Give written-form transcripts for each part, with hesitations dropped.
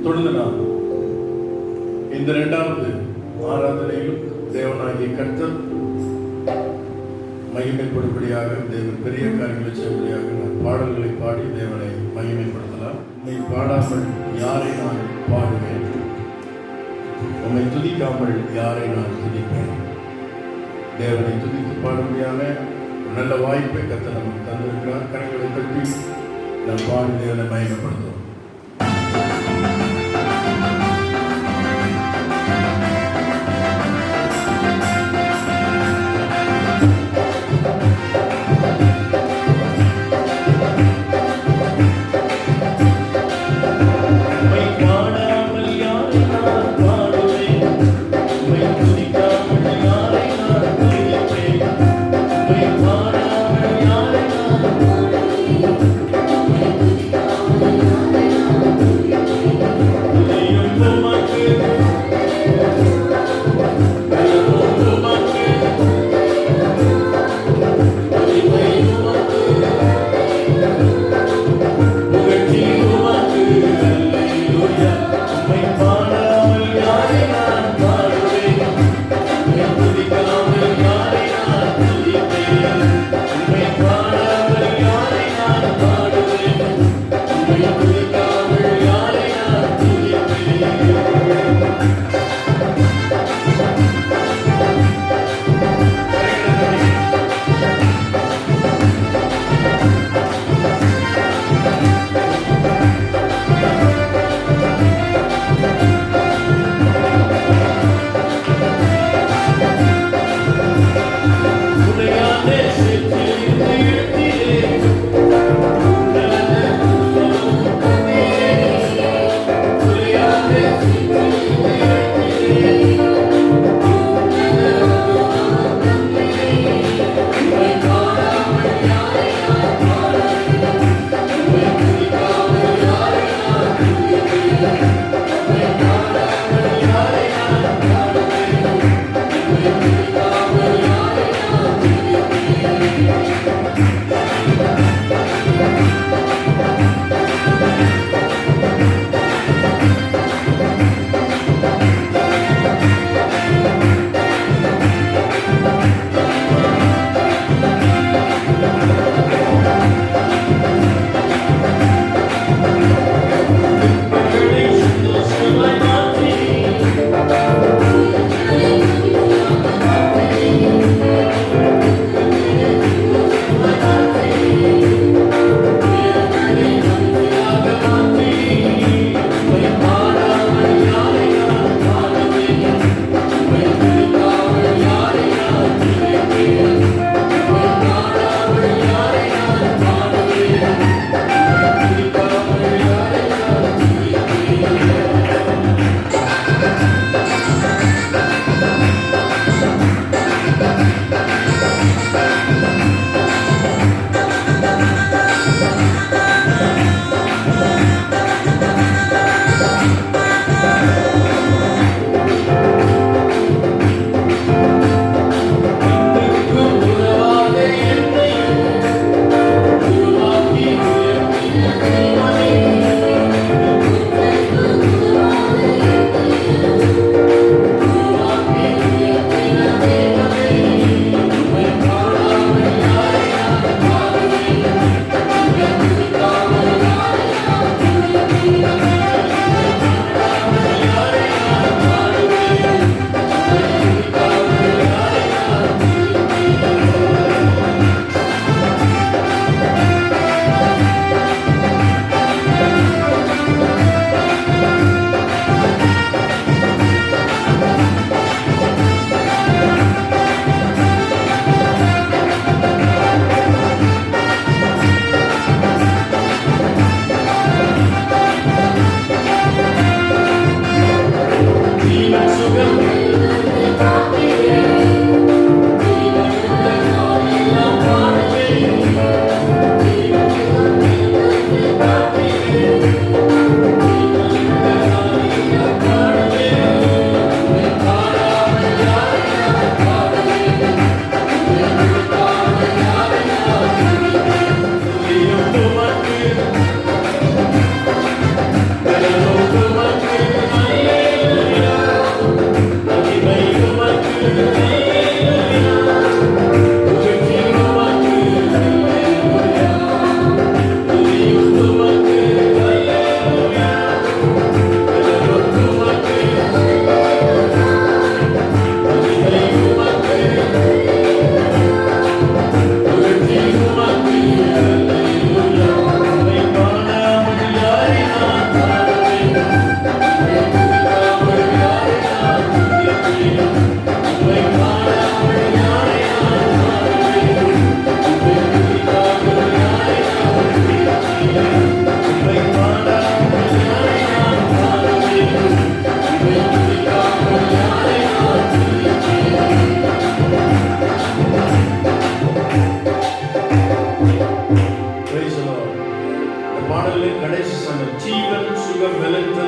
தொடர்ந்து நாம் இந்த இரண்டாவது ஆராதனையிலும் தேவனாகிய கர்த்தர் மகிமைப்படும்படியாக, தேவன் பெரிய காரியங்களை செய்யும்படியாக நாம் பாடல்களை பாடி தேவனை மகிமைப்படுத்தலாம். உம்மை பாடாமல் யாரை நான் பாடுவேன், உம்மை துதிக்காமல் யாரை நான் துதிப்பேன். தேவனை துதித்து பாடும்படியான நல்ல வாய்ப்பை கர்த்தர் நமக்கு தந்திருக்கிறார். கரங்களை பற்றி நாம் பாடி தேவனை மகிமைப்படுத்துவோம். Thank you.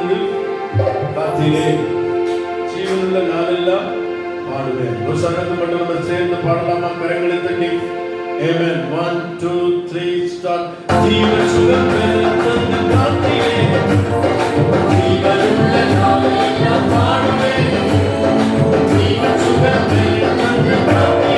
இருந்து காத்திலே ஜீவனுள்ள நாளெல்லாம் பாடுவேன். ஒரு சரணத்தை மட்டும் நம்ம சேர்ந்து பாடலாமா? கரங்களை தட்டி Amen. 1 2 3 start. ஜீவன் சுகம் பெறும் காத்திலே ஜீவனுள்ள நாளெல்லாம் பாடுவேன். ஜீவன் சுகம் பெறும் காத்திலே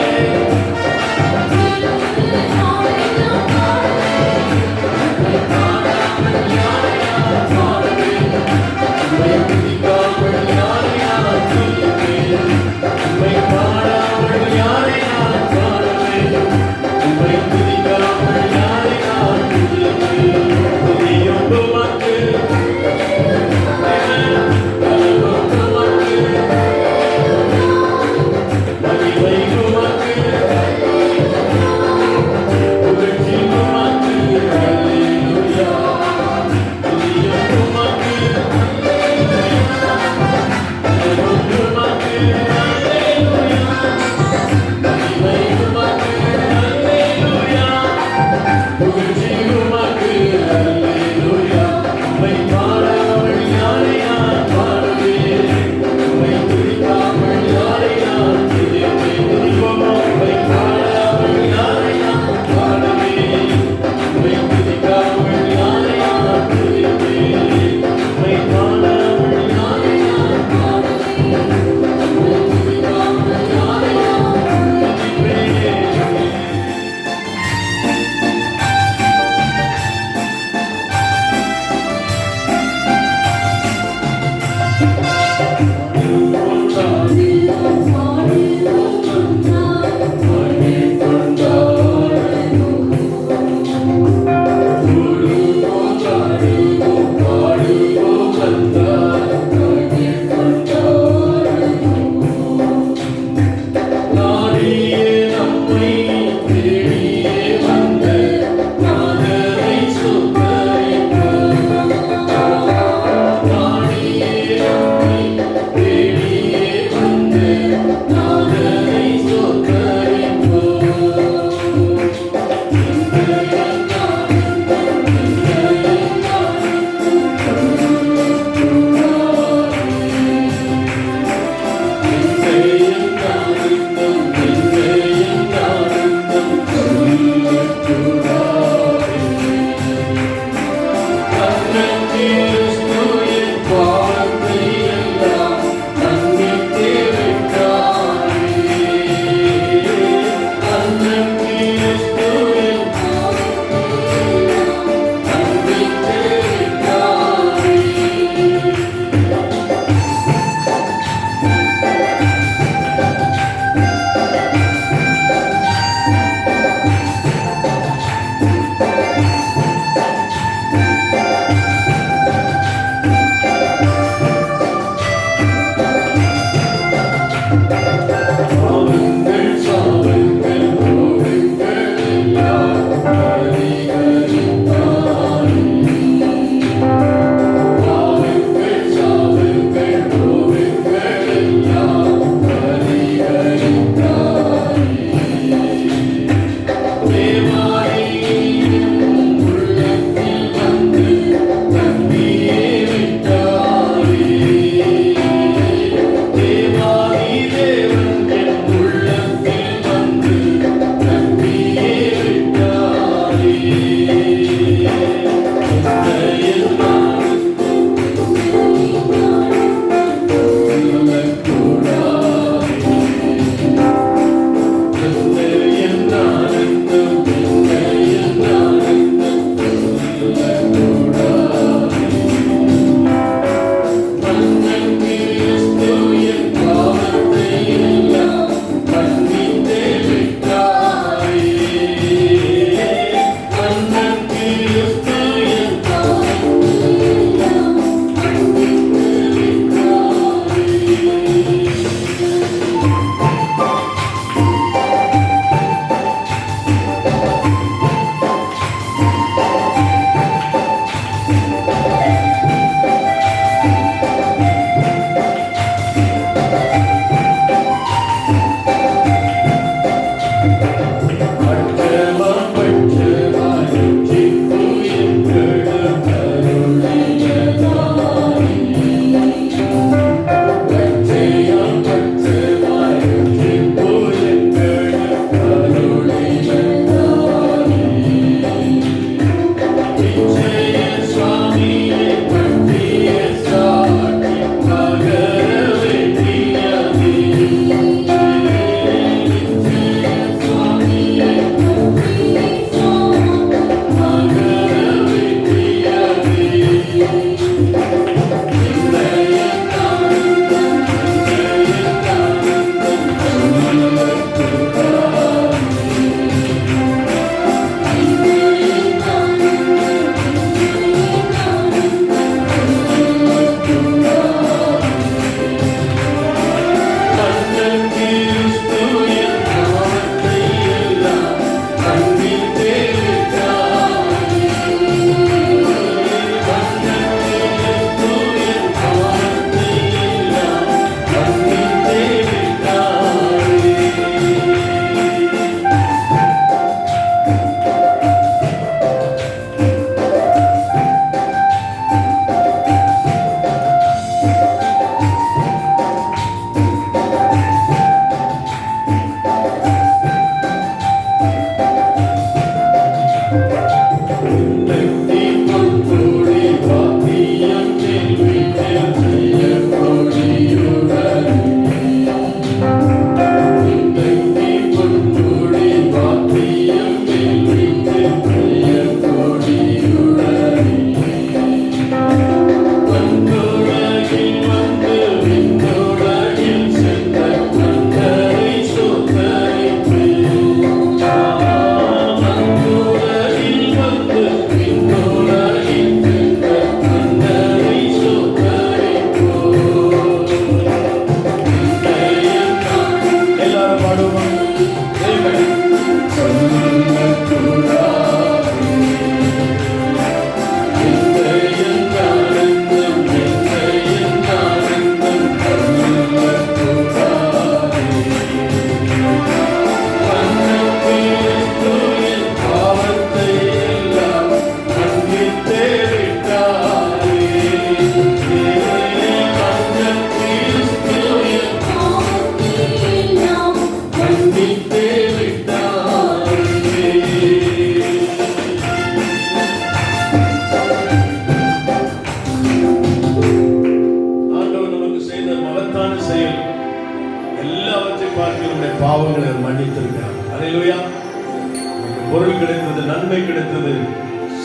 நன்மை கிடைத்தது,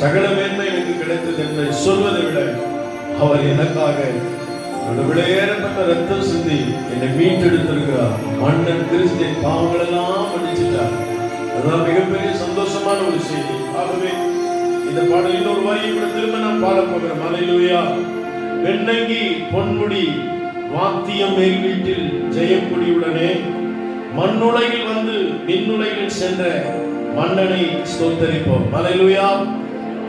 சகல மேன்மை எனக்கு கிடைத்தது என்று சொல்வதை விட அவர் எனக்காக விலையேறப்பட்ட ரத்தம் சிந்தி என்னை மீட்டெடுத்திருக்கிறார். மன்னன் கிறிஸ்தின் பாவங்கள் எல்லாம் மன்னிச்சிட்டார். அதுதான் மிகப்பெரிய சந்தோஷமான ஒரு செய்தி. ஆகவே இந்த பாடல் இன்னொரு வரியை கூட திரும்ப நான் பாட போகிறேன். அல்லேலூயா. வெண்ணங்கி பொன்முடி வாத்தியம் மேல் வீட்டில் ஜெயக்குடியுடனே மண்ணுலகில் வந்து மின்னுலகில் சென்ற மன்னனை ஸ்தோத்தரிப்போம். அல்லேலூயா.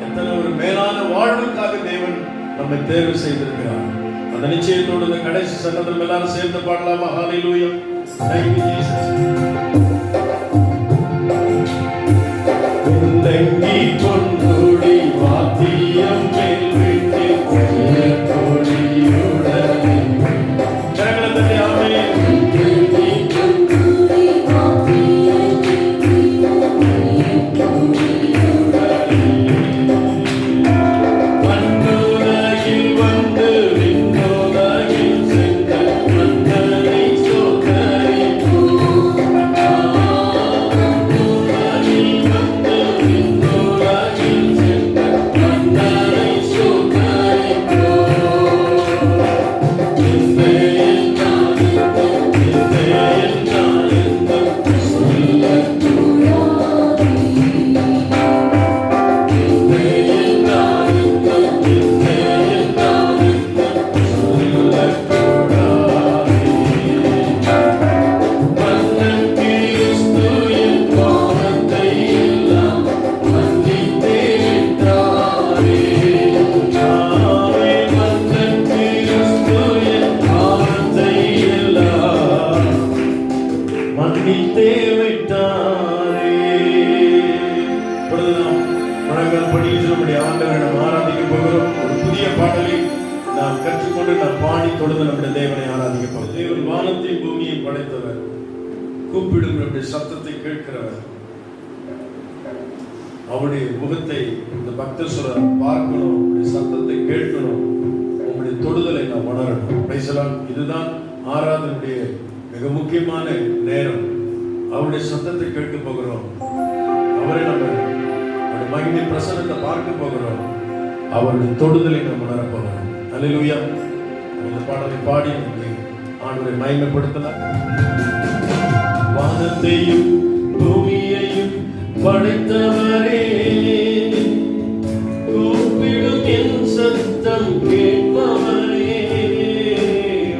எத்தனை ஒரு மேலான வாழ்வுக்காக தேவன் நம்மை தேர்வு செய்திருக்கிறார். அந்த நிச்சயத்தோடு இந்த கடைசி சன்னதம் எல்லாரும் சேர்ந்து பாடலாமா? அல்லேலூயா. Thank you Jesus. வெண்ணங்கி பொன்முடி வாத்தியம் மேல் வீட்டில் ஜெயக்குடியுடனே. கரங்களை தட்டி ஆமென். சத்தத்தை கேட்கிறவர், அவருடைய முகத்தை இந்த பக்தர் சொல்றார், பார்க்கணும், அவருடைய சத்தத்தை கேட்கணும், அவருடைய தொடுதலை நாம் உணரணும். பேசலாம். இதுதான் ஆராதனுடைய மிக முக்கியமான நேரம். அவருடைய சத்தத்தை கேட்க போகிறோம். அவரை நம்ம அவருடைய மகிமை பிரசன்னத்தை பார்க்க போகிறோம். அவருடைய தொடுதலை நாம் உணர போகிறோம். அல்லேலூயா. இந்த பாடலை பாடி ஆண்டவரை மகிமைப்படுத்தலாம். வானத்தையும் பூமியையும் படைத்தவரே, கூப்பிடும் என் சத்தம் கேட்பவரே.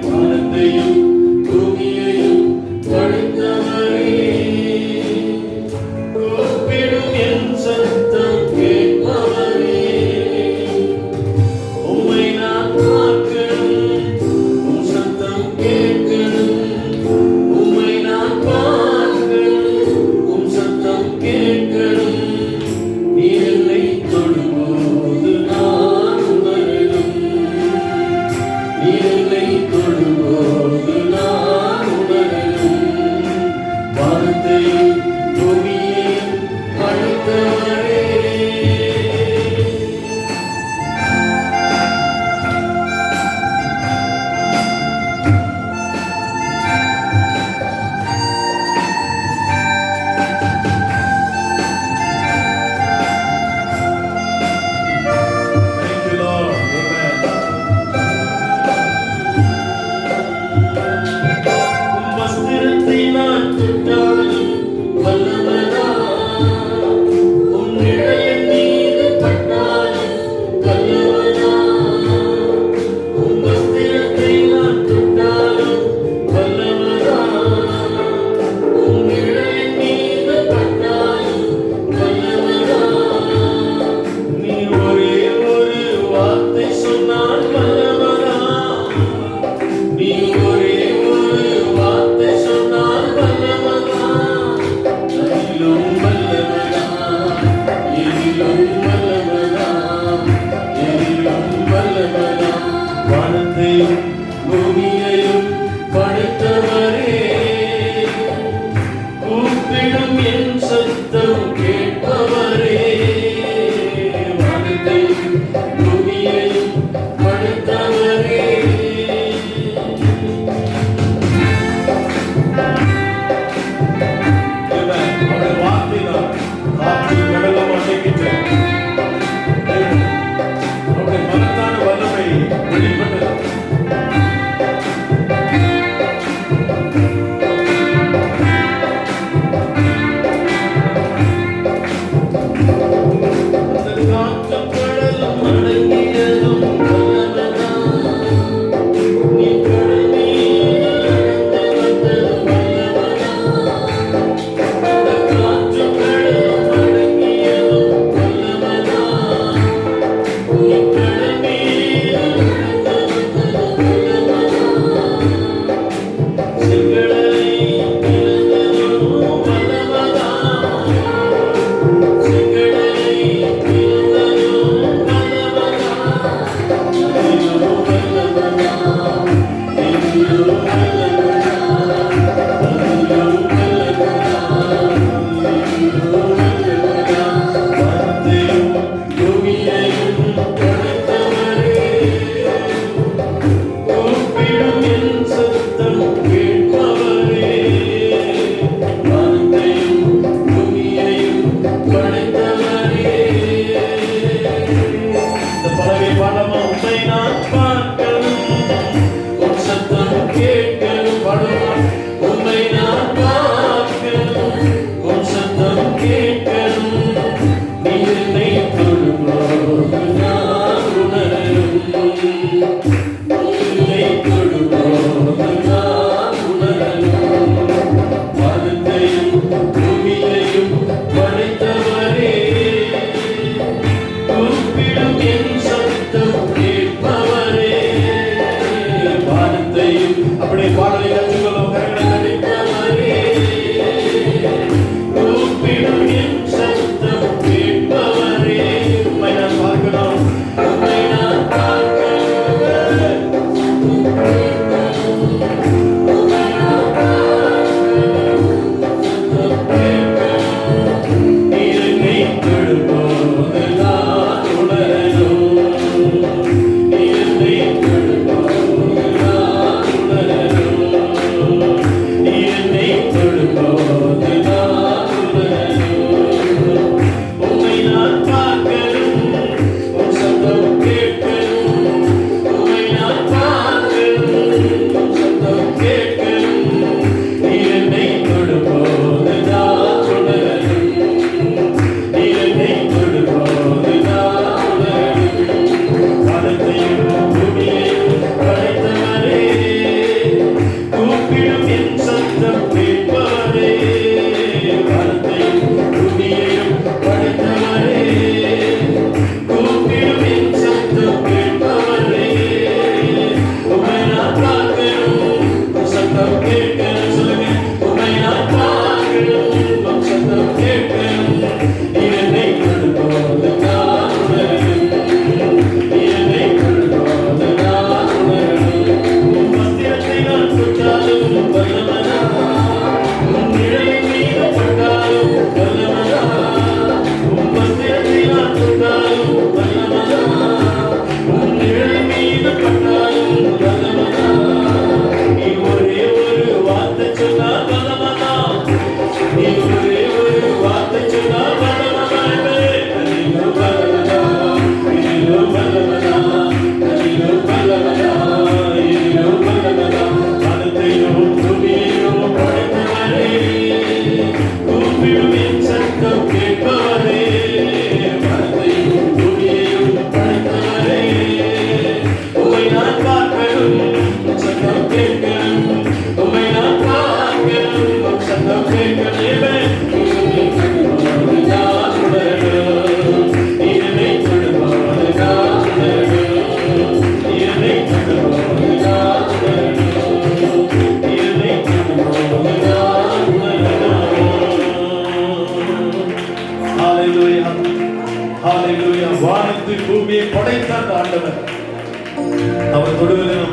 வானத்தையும் பூமியையும் படைத்தவரே, கூப்பிடும் என் சத்தம் கேட்பவரே. உம்மை நான் பார்க்கணும், உம் சத்தம் கேட்கணும்.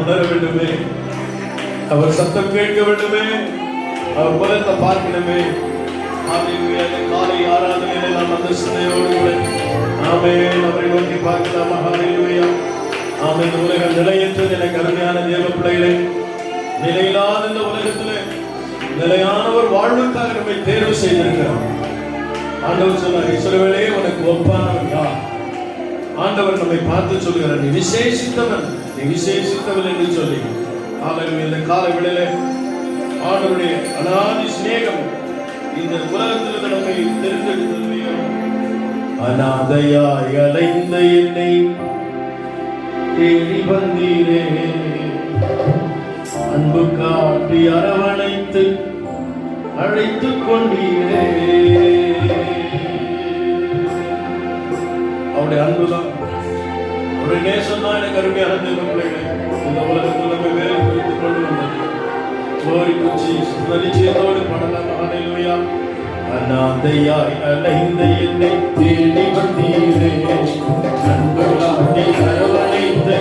உணர வேண்டுமே, அவர் சத்தம் கேட்க வேண்டுமே, அவர் பலத்தை பார்க்கணுமே. ஹalleluya. காலை ஆராதனையிலே நாம் அந்த சிந்தையோடு கூட ஆமென் அவரை நோக்கி பார்க்கலாம். ஹalleluya. ஆமென். உலகம் நிலையற்றது எனக்கு அருமையான தேவ பிள்ளைகளே, நிலையில்லாத இந்த உலகத்திலே நிலையானவர் வாழ்வுக்காக நம்மை தேர்வு செய்திருக்கிறார். ஆண்டவர் சொன்னார், இஸ்ரவேலே உனக்கு ஒப்பானவன் யார்? ஆண்டவர் நம்மை பார்த்து சொல்கிறார், நீ விசேஷித்தவன், நீ விசேஷித்தவன் என்று சொல்லி. ஹalleluya. இந்த காலை வேளையிலே ஆண்டவருடைய அநாதி சிநேகம் இந்த உலகத்தில் நம்மை தெரிந்தெடுத்தது. அநாதையாய் அலைந்த என்னை தேடி வந்தீரே, அன்பு காட்டி அரவணைத்து அழைத்துக் கொண்டீரே. அவருடைய அன்புதான், அவருடைய நேசம் தான் எனக்கு அருமையான பிள்ளைகளை இந்த உலகத்தில் நம்ம வேலை குறித்துக் கொண்டு வந்தது. கோரி குச்சி நிச்சயத்தோடு படலாம். ஹalleluya. அநாதையாய் அலைந்த என்னை தேடி வந்தீரே, அன்பு காட்டி அரவணைத்து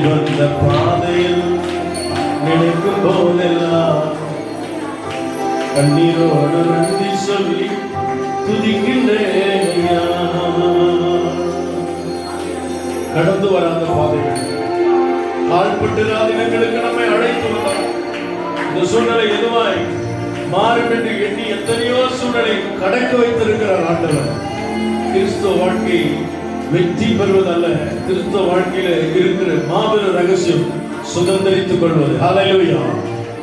வந்த பாதையில் நினைக்கும் போதெல்லாம் கண்ணீரோடு நன்றி சொல்லி துதிக்கின்றேன். கடந்து வராத பாதைகள், கால்பட்டிராத இடங்களுக்கு நம்மை அழைத்து வந்தார். இந்த சூழ்நிலை எதுவாய் மாறும் என்று எண்ணி எத்தனையோ சூழ்நிலை கடக்க வைத்திருக்கிறார் ஆண்டவர். கிறிஸ்துவ வாழ்க்கை வெற்றி பெறுவதல்ல, கிறிஸ்துவ வாழ்க்கையில இருக்கிற மாபெரும் ரகசியம் சுதந்திரித்துக் கொள்வது. ஹalleluya.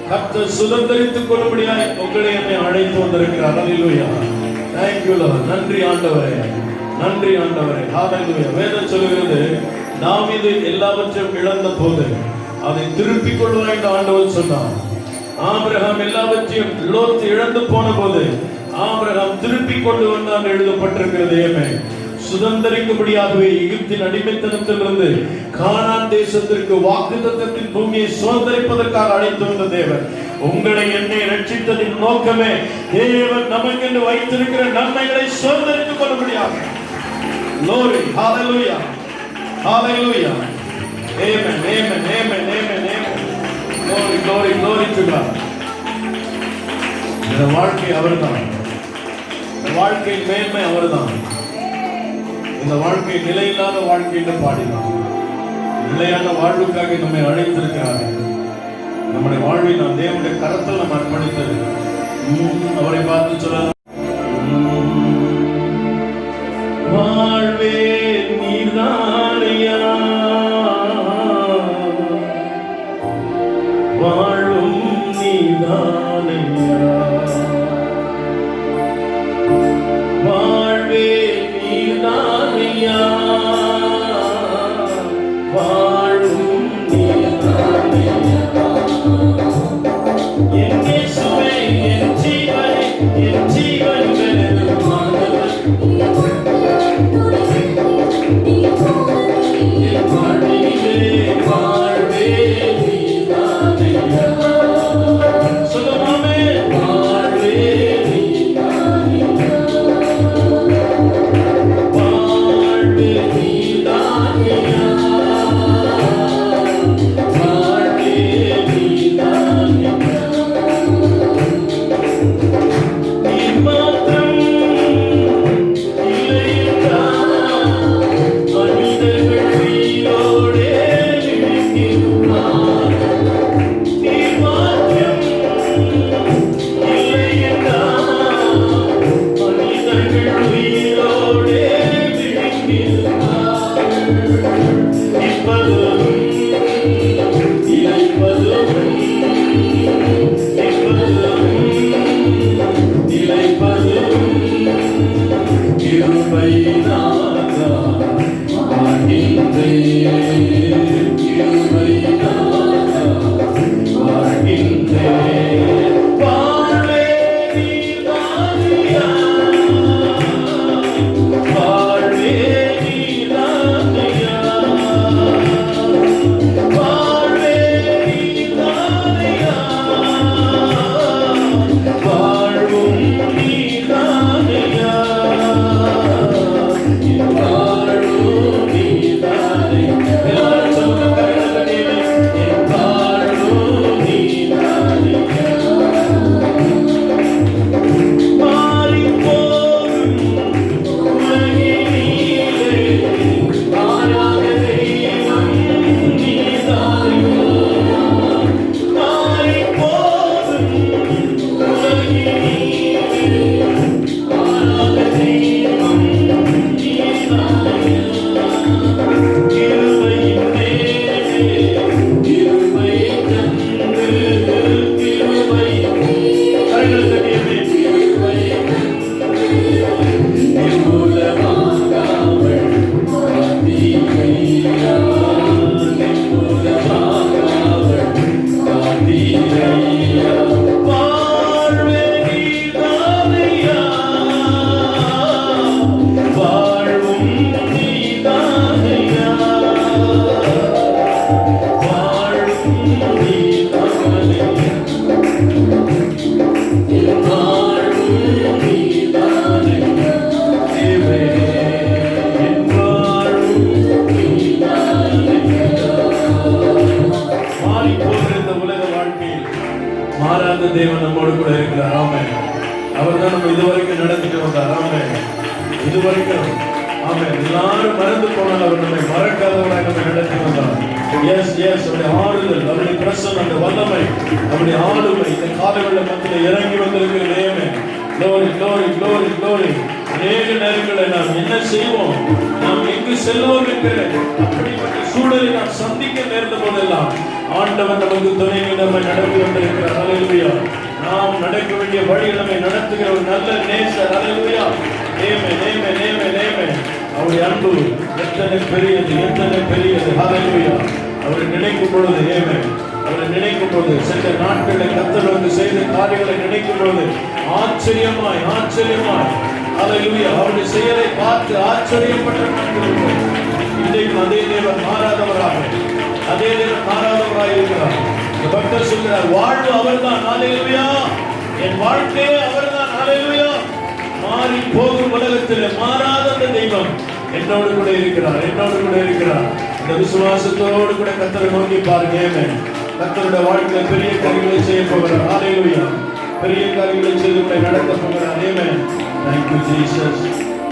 கர்த்தர் சுதந்திரித்துக் கொள்ளும்படியாய் உங்களை என்னை அழைத்து வந்திருக்கிறார். ஹalleluya. Thank you Lord. நன்றி ஆண்டவரே, நன்றி ஆண்டவரே. ஹalleluya. வேதம் சொல்கிறது, தாவீது எல்லாவற்றையும் இழந்த போது அதை திருப்பிக் கொள்வாய் என்று ஆண்டவர் சொன்னார். ஆபிரகாம் எல்லாவற்றையும் லோத் இழந்து போன போது ஆபிரகாம் திருப்பிக் கொண்டு வந்தான் எழுதப்பட்டிருக்கிறது. சுதந்திரிக்கும்படியாகவே எகிப்தின் அடிமைத்தனத்திலிருந்து கானான் தேசத்திற்கு வாக்குத்தத்தத்தின் பூமியை சுதந்திரிப்பதற்காக அழைத்து வந்த தேவன் உங்களை என்னை ரட்சித்ததின் நோக்கமே தேவன் நமக்கென்று வைத்திருக்கிற நன்மைகளை சுதந்திரித்துக் கொள்ளும்படியாக. Glory, hallelujah, hallelujah, amen, amen, amen, amen, amen. Glory, glory, glory to God. இந்த வாழ்க்கை அவர்தான், இந்த வாழ்க்கையின் மேன்மை அவர்தான். இந்த வாழ்க்கை நிலையில்லாத வாழ்க்கை என்று பாடினோம். நிலையான வாழ்வுக்காக நம்மை அழைத்திருக்கிறார்கள். நம்முடைய வாழ்வை நாம் தேவனுடைய கரத்தில் நாம் அர்ப்பணித்தது. அவரை பார்த்து சொல்லலாம், வாழ்வே நீதானையா, வாழும் நீதானையா, வாழ்வே நீதானையா, வாழும் நீதானையா, என் இயேசுவே, என் ஜீவனே, என் ஜீவன் மாறாத தேவன் நம்மோடு கூட இருக்கிறார். ஆமென். அவர் தான் நம்ம இதுவரைக்கும் நடத்திட்டு வந்தார். ஆமென். இதுவரைக்கும் ஆமென். எல்லாரும் மறந்து போனால் அவர் நம்மை மறக்காதவராக நம்மை நடத்தி வந்தார். எஸ் எஸ் அவருடைய ஆறுதல், அவருடைய பிரசன்னம், அந்த வல்லமை, அவருடைய ஆளுமை இந்த காலவெள்ள மத்தியில் இறங்கி வந்திருக்கிறது. ஆமென். Glory, glory, glory, glory. அநேக நேரங்களை நாம் என்ன செய்வோம், நாம் எங்கு செல்வோம் என்கிற அப்படிப்பட்ட சூழலை நாம் சந்திக்க நேர்ந்த போதெல்லாம் ஆண்டவன் நமக்கு துணை நம்மை நடத்தி வந்திருக்கிறார். ஹல்லேலூயா. நாம் நடக்க வேண்டிய வழி நம்மை நடத்துகிற ஒரு நல்ல நேசர். ஹல்லேலூயா. நேமே நேமே நேமே நேமே. அவருடைய அன்பு எத்தனை பெரியது, எத்தனை பெரியது. ஹல்லேலூயா. அவரை நினைக்கும் பொழுது நேமே, அவரை நினைக்கும் பொழுது சென்ற நாட்களை கர்த்தர் வந்து செய்த காரியங்களை நினைக்கும் பொழுது ஆச்சரியமாய் ஆச்சரியமாய் ஹல்லேலூயா அவருடைய செயலை பார்த்து ஆச்சரியப்பட்ட நாட்கள். இன்றைக்கும் அதே தேவன் மாறாதவராக, அதே தேவன் மாறாதவராக இருக்கிறார். இந்த பக்தர் சொல்கிறார், வாழ்வு அவர்தான். ஹல்லேலூயா. என் வாழ்க்கையே அவர்தான். ஹல்லேலூயா. மாறி போகும் உலகத்தில் மாறாத அந்த தெய்வம் என்னோடு கூட இருக்கிறார், என்னோடு கூட இருக்கிறார். இந்த விசுவாசத்தோடு கூட கர்த்தரை நோக்கி பாருங்க. ஆமென். கர்த்தருடைய வாழ்க்கையில் பெரிய காரியங்களை செய்ய போகிறார். ஹல்லேலூயா. பெரிய காரியங்களை செய்து நடத்த போகிறார். ஆமென். Thank you, Jesus.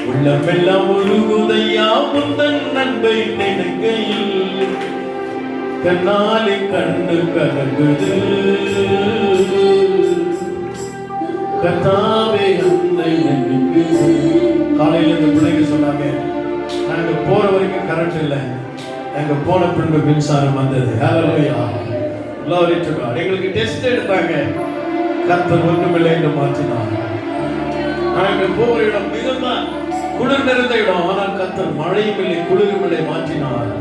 உள்ளமெல்லாம் உருகுதையா உந்தன் அன்பை நினைக்கையில் கண்ணாலே கண்ணு கலங்குது கர்த்தாவே அன்பை நினைக்குது. காலையில இந்த பிள்ளைங்க சொன்னாங்க, நாங்க போற வரைக்கும் கரண்ட் இல்லை, நாங்க போன பின்பு மின்சாரம் வந்தது. ஹல்லேலூயா, glory to God. எங்களுக்கு டெஸ்ட் எடுத்தாங்க, கர்த்தர் ஒன்றுமில்லை என்று மாற்றினார். நாங்க போகிற இடம் மிகுந்த குளிர் நிறைந்த இடம், ஆனால் கர்த்தர் மழையும் இல்லை குளிரும் இல்லை மாற்றினார்.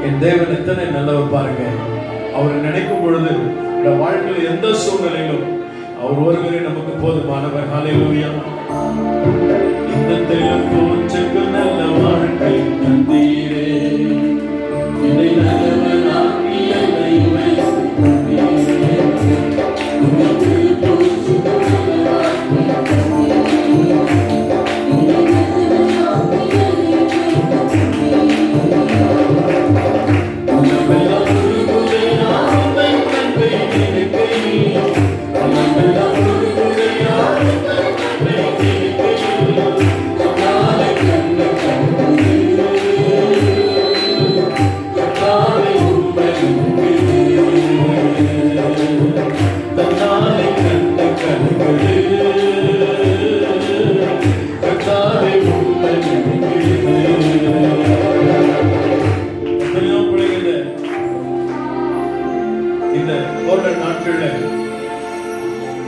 என் தேவன் எத்தனை நல்லவர் பாருங்க. அவர் நினைக்கும் பொழுது இந்த வாழ்க்கையில் எந்த சூழ்நிலையிலும் அவர் ஒருவரே நமக்கு போதுமானவர். ஹல்லேலூயா. இந்த தெய்வம் போச்சுக்கு நல்ல வாழ்க்கை தந்தீரே, இதை நல்லவனாக்கி என்னை வைத்தீரே. உமக்கு போச்சுக்கு நல்ல வாழ்க்கை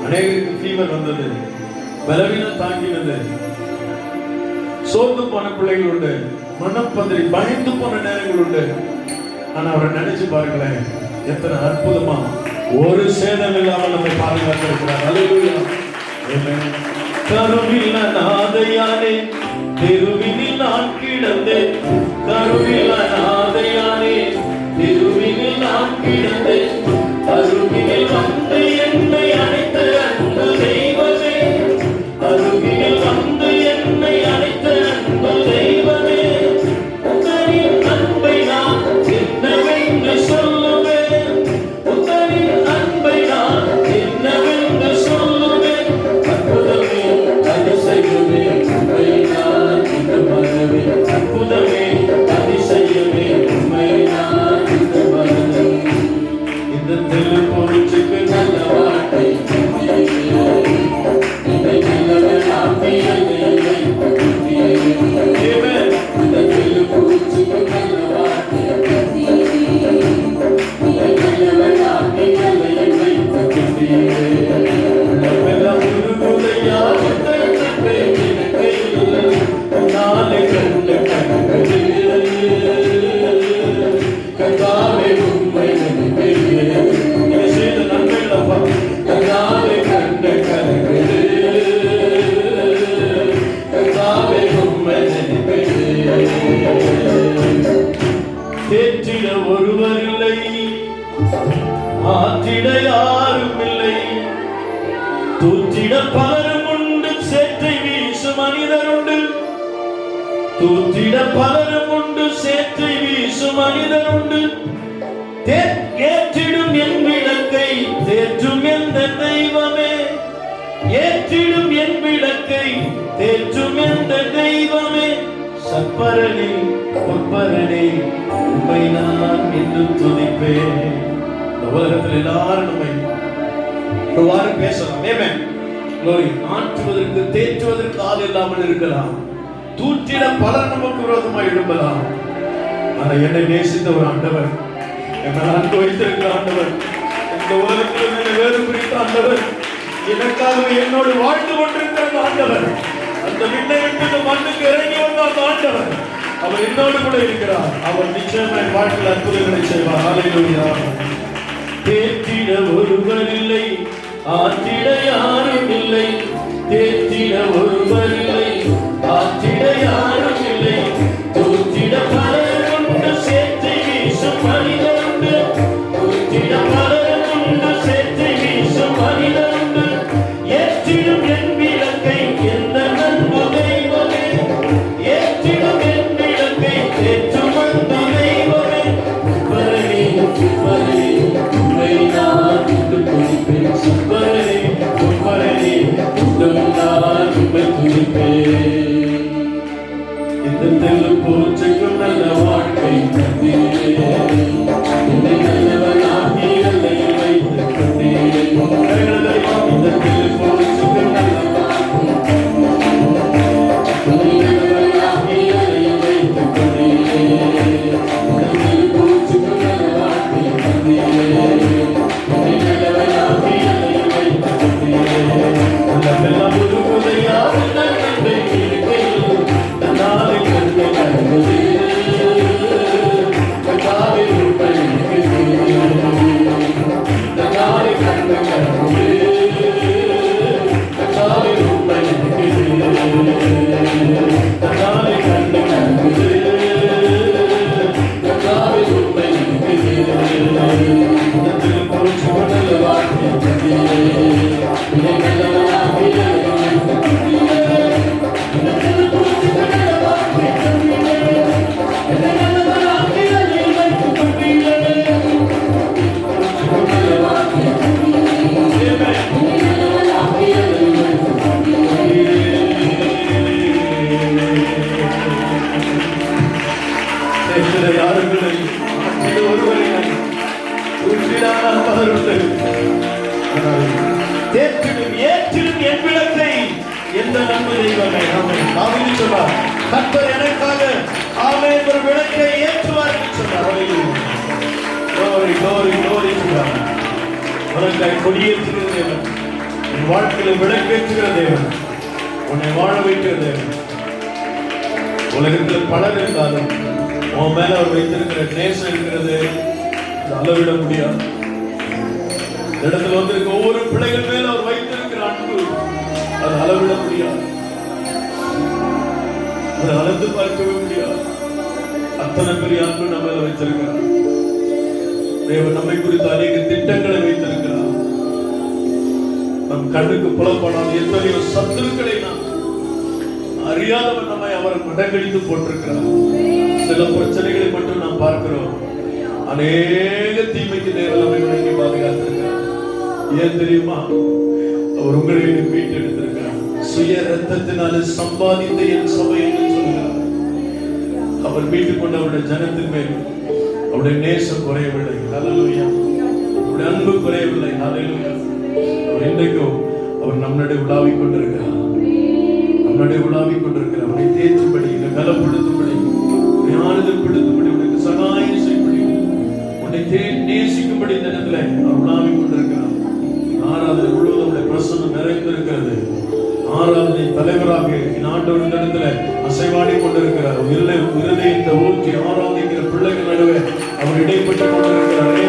அநேகருக்கு ஃபீவர் வந்தது, பலவீனம் தாங்கினது, சோர்ந்து போன பிள்ளைகள் உண்டு, மனப்பதிரி பயந்து போன நேரங்கள் உண்டு. ஆனா அவரை நினைச்சு பாருங்களேன், எத்தனை அற்புதமா ஒரு சேதம் இல்லாமல் நம்மை பாதுகாத்திருக்கிறார். ஹல்லேலூயா. கருவில்ல நாதையானே தெருவினில் நான் கிடந்தேன், கருவில்ல நாதையானே தெருவினில் நான் கிடந்தேன், அருகினில் வந்து என்னை அழைத்த அன்பு தெய்வமே, அருகினில் வந்து என்னை அழைத்த அன்பு தெய்வமே, உந்தனின் அன்பை நான் என்னவென்று சொல்லுவேன், உந்தனின் அன்பை நான் என்னவென்று சொல்லுவேன், அற்புதமே அதிசயமே உண்மை நான் இந்த மனவே, அற்புதமே அதிசயமே உண்மை நான் இந்த மனவே. இந்த தெரு பொருட்சுக்கு நல்ல வாழ்க்கை இதை நல்லவனாக்கி என்னை வைத்தீரே. இந்த தெரு பொருட்சுக்கு நல்ல வாழ்க்கை இதை நல்லவனாக்கி என்னை வைத்தீரே. உள்ளமெல்லாம் உருகுதையா உந்தன் அன்பை நினைக்கையில் நாளை கண்டு கண்களே கர்த்தாவே உம்மை நினைக்கிறேன். இதை செய்த நன்மைகள் அப்பா கர்த்தாவே கண்டு கண்களே கர்த்தாவே உம்மை நினைக்கிறேன். தேற்றிட ஒருவர் இல்லை, ஆற்றிட யாரும் இல்லை, தூற்றிட பலரும் உண்டு, சேற்றை வீசும் மனிதர் உண்டு, தூற்றிட பலரும் உண்டு, சேற்றை வீசும் மனிதர் உண்டு, ஏற்றிடும் என் விளக்கை தேற்றும் எந்த தெய்வமே, ஏற்றிடும் என் விளக்கை தேற்றும் எந்த தெய்வமே, சற்பரனே பொற்பரனே உம்மை நான் என்று துதிப்பேன். இந்த உலகத்தில் எல்லாரும் நம்மை பேசலாம். ஆமென். glory. ஆற்றுவதற்கு தேற்றுவதற்கு ஆள் இல்லாமல் இருக்கலாம், தூற்றிட பலர் நமக்கு விரோதமாக எழும்பலாம். ஆனா என்னை நேசித்த ஒரு ஆண்டவர், என்னை அன்பு வைத்திருக்கிற ஆண்டவர், இந்த உலகத்தில் என்னை வேறு பிரித்த ஆண்டவர், எனக்காக என்னோடு வாழ்ந்து கொண்டிருக்கிற ஆண்டவர், அந்த விண்ணை விட்டு மண்ணுக்கு இறங்கி வந்த அந்த ஆண்டவர், அவர் என்னோடு கூட இருக்கிறார். அவர் நிச்சயமாய் வாழ்க்கையில் அற்புதங்களை செய்வார். ஹல்லேலூயா. தேற்றிட ஒருவர் இல்லை, ஆற்றிட யாரும் இல்லை, தேற்றிட ஒருவர் இல்லை, ஆற்றிட யாரும் இல்லை, தூற்றிட பலர் உண்டு, சேற்றை வீசும் மனிதர் உண்டு, தூற்றிட பலர் உண்டு, சேற்றை வீசும் மனிதர் உண்டு, ஏற்றிடும் என் விளக்கை எந்த அன்பு தெய்வமே, ஏற்றிடும் என் விளக்கை தேற்றும் அன்பு தெய்வமே, பரனே பரனே உம்மை நான் என்று துதிப்பேன், பரனே பரனே உம்மை நான் துதிப்பேன். யாரும் இல்லை, ஆற்றில் ஒருவரை ஏற்றிடும் என் விளக்கை எந்த நன்மை தெய்வமே. ஆமென் சொன்னார். கர்த்தர் எனக்காக ஆமென் ஒரு விளக்கை ஏற்றுவார் என்று சொன்னார். glory glory glory சொன்னார். உனக்காய் கொடியேற்றுகிற தேவன், உன் வாழ்க்கையில விளக்கேற்றுகிற தேவன், உன்னை வாழ வைக்கிற தேவன். உலகத்தில் பலர் இருந்தாலும் உன் மேல அவர் வைத்திருக்கிற நேசம் இருக்கிறது அளவிட முடியாது. இடத்துல வந்திருக்க ஒவ்வொரு பிள்ளைகள் மேல அவர் வைத்திருக்கிற அன்பு அது அளவிட முடியாது, அது அளந்து பார்க்கவே முடியாது. அத்தனை பெரிய அன்பு நம்ம மேல வைத்திருக்கிறார். தேவன் நம்மை குறித்து அநேக திட்டங்களை வைத்திருக்கிறார். நம் கண்ணுக்கு புலப்படாத எத்தனையோ சத்துருக்களை நாம் அறியாதவன் நம்மை அவர் மடங்கடித்து போட்டிருக்கிறார். சில பிரச்சனைகளை மட்டும் நாம் பார்க்கிறோம், அநேக தீமைக்கு தேவன் நம்மை விலக்கி பாதுகாத்திருக்கிறார். ஏன் தெரியுமா? அவர் உங்களை மீட்டெடுத்திருக்கிறார். சுய ரத்தத்தினால சம்பாதித்த என் சபை என்று சொல்கிறார். அவர் மீட்டுக் கொண்ட அவருடைய ஜனத்தின் மேல் அவருடைய நேசம் குறையவில்லை. ஹல்லேலூயா. அவருடைய அன்பு குறையவில்லை. ஹல்லேலூயா. அவர் இன்றைக்கும் அவர் நம்முடைய உலாவிக் கொண்டிருக்கிறார். நம்முடைய உலாவிக் கொண்டிருக்கிறார். அவனை தேற்றும்படி, பலப்படுத்தும்படி, ஆறுதல்படுத்தும்படி, உனக்கு சகாயம் செய்யும்படி, உன்னை நேசிக்கும்படி இந்த இடத்துல அவர் உலாவிக் கொண்டிருக்கிறார். ஆராதனை முழுவதும் அவருடைய பிரசன்னம் நிறைந்திருக்கிறது. ஆராதனை தலைவராக ஆண்டவர் இந்த இடத்துல அசைவாடி கொண்டிருக்கிறார். இருதயத்தை ஊற்றி ஆராதிக்கிற பிள்ளைகள் நடுவே அவர் இடைப்பட்டுக் கொண்டிருக்கிறார்.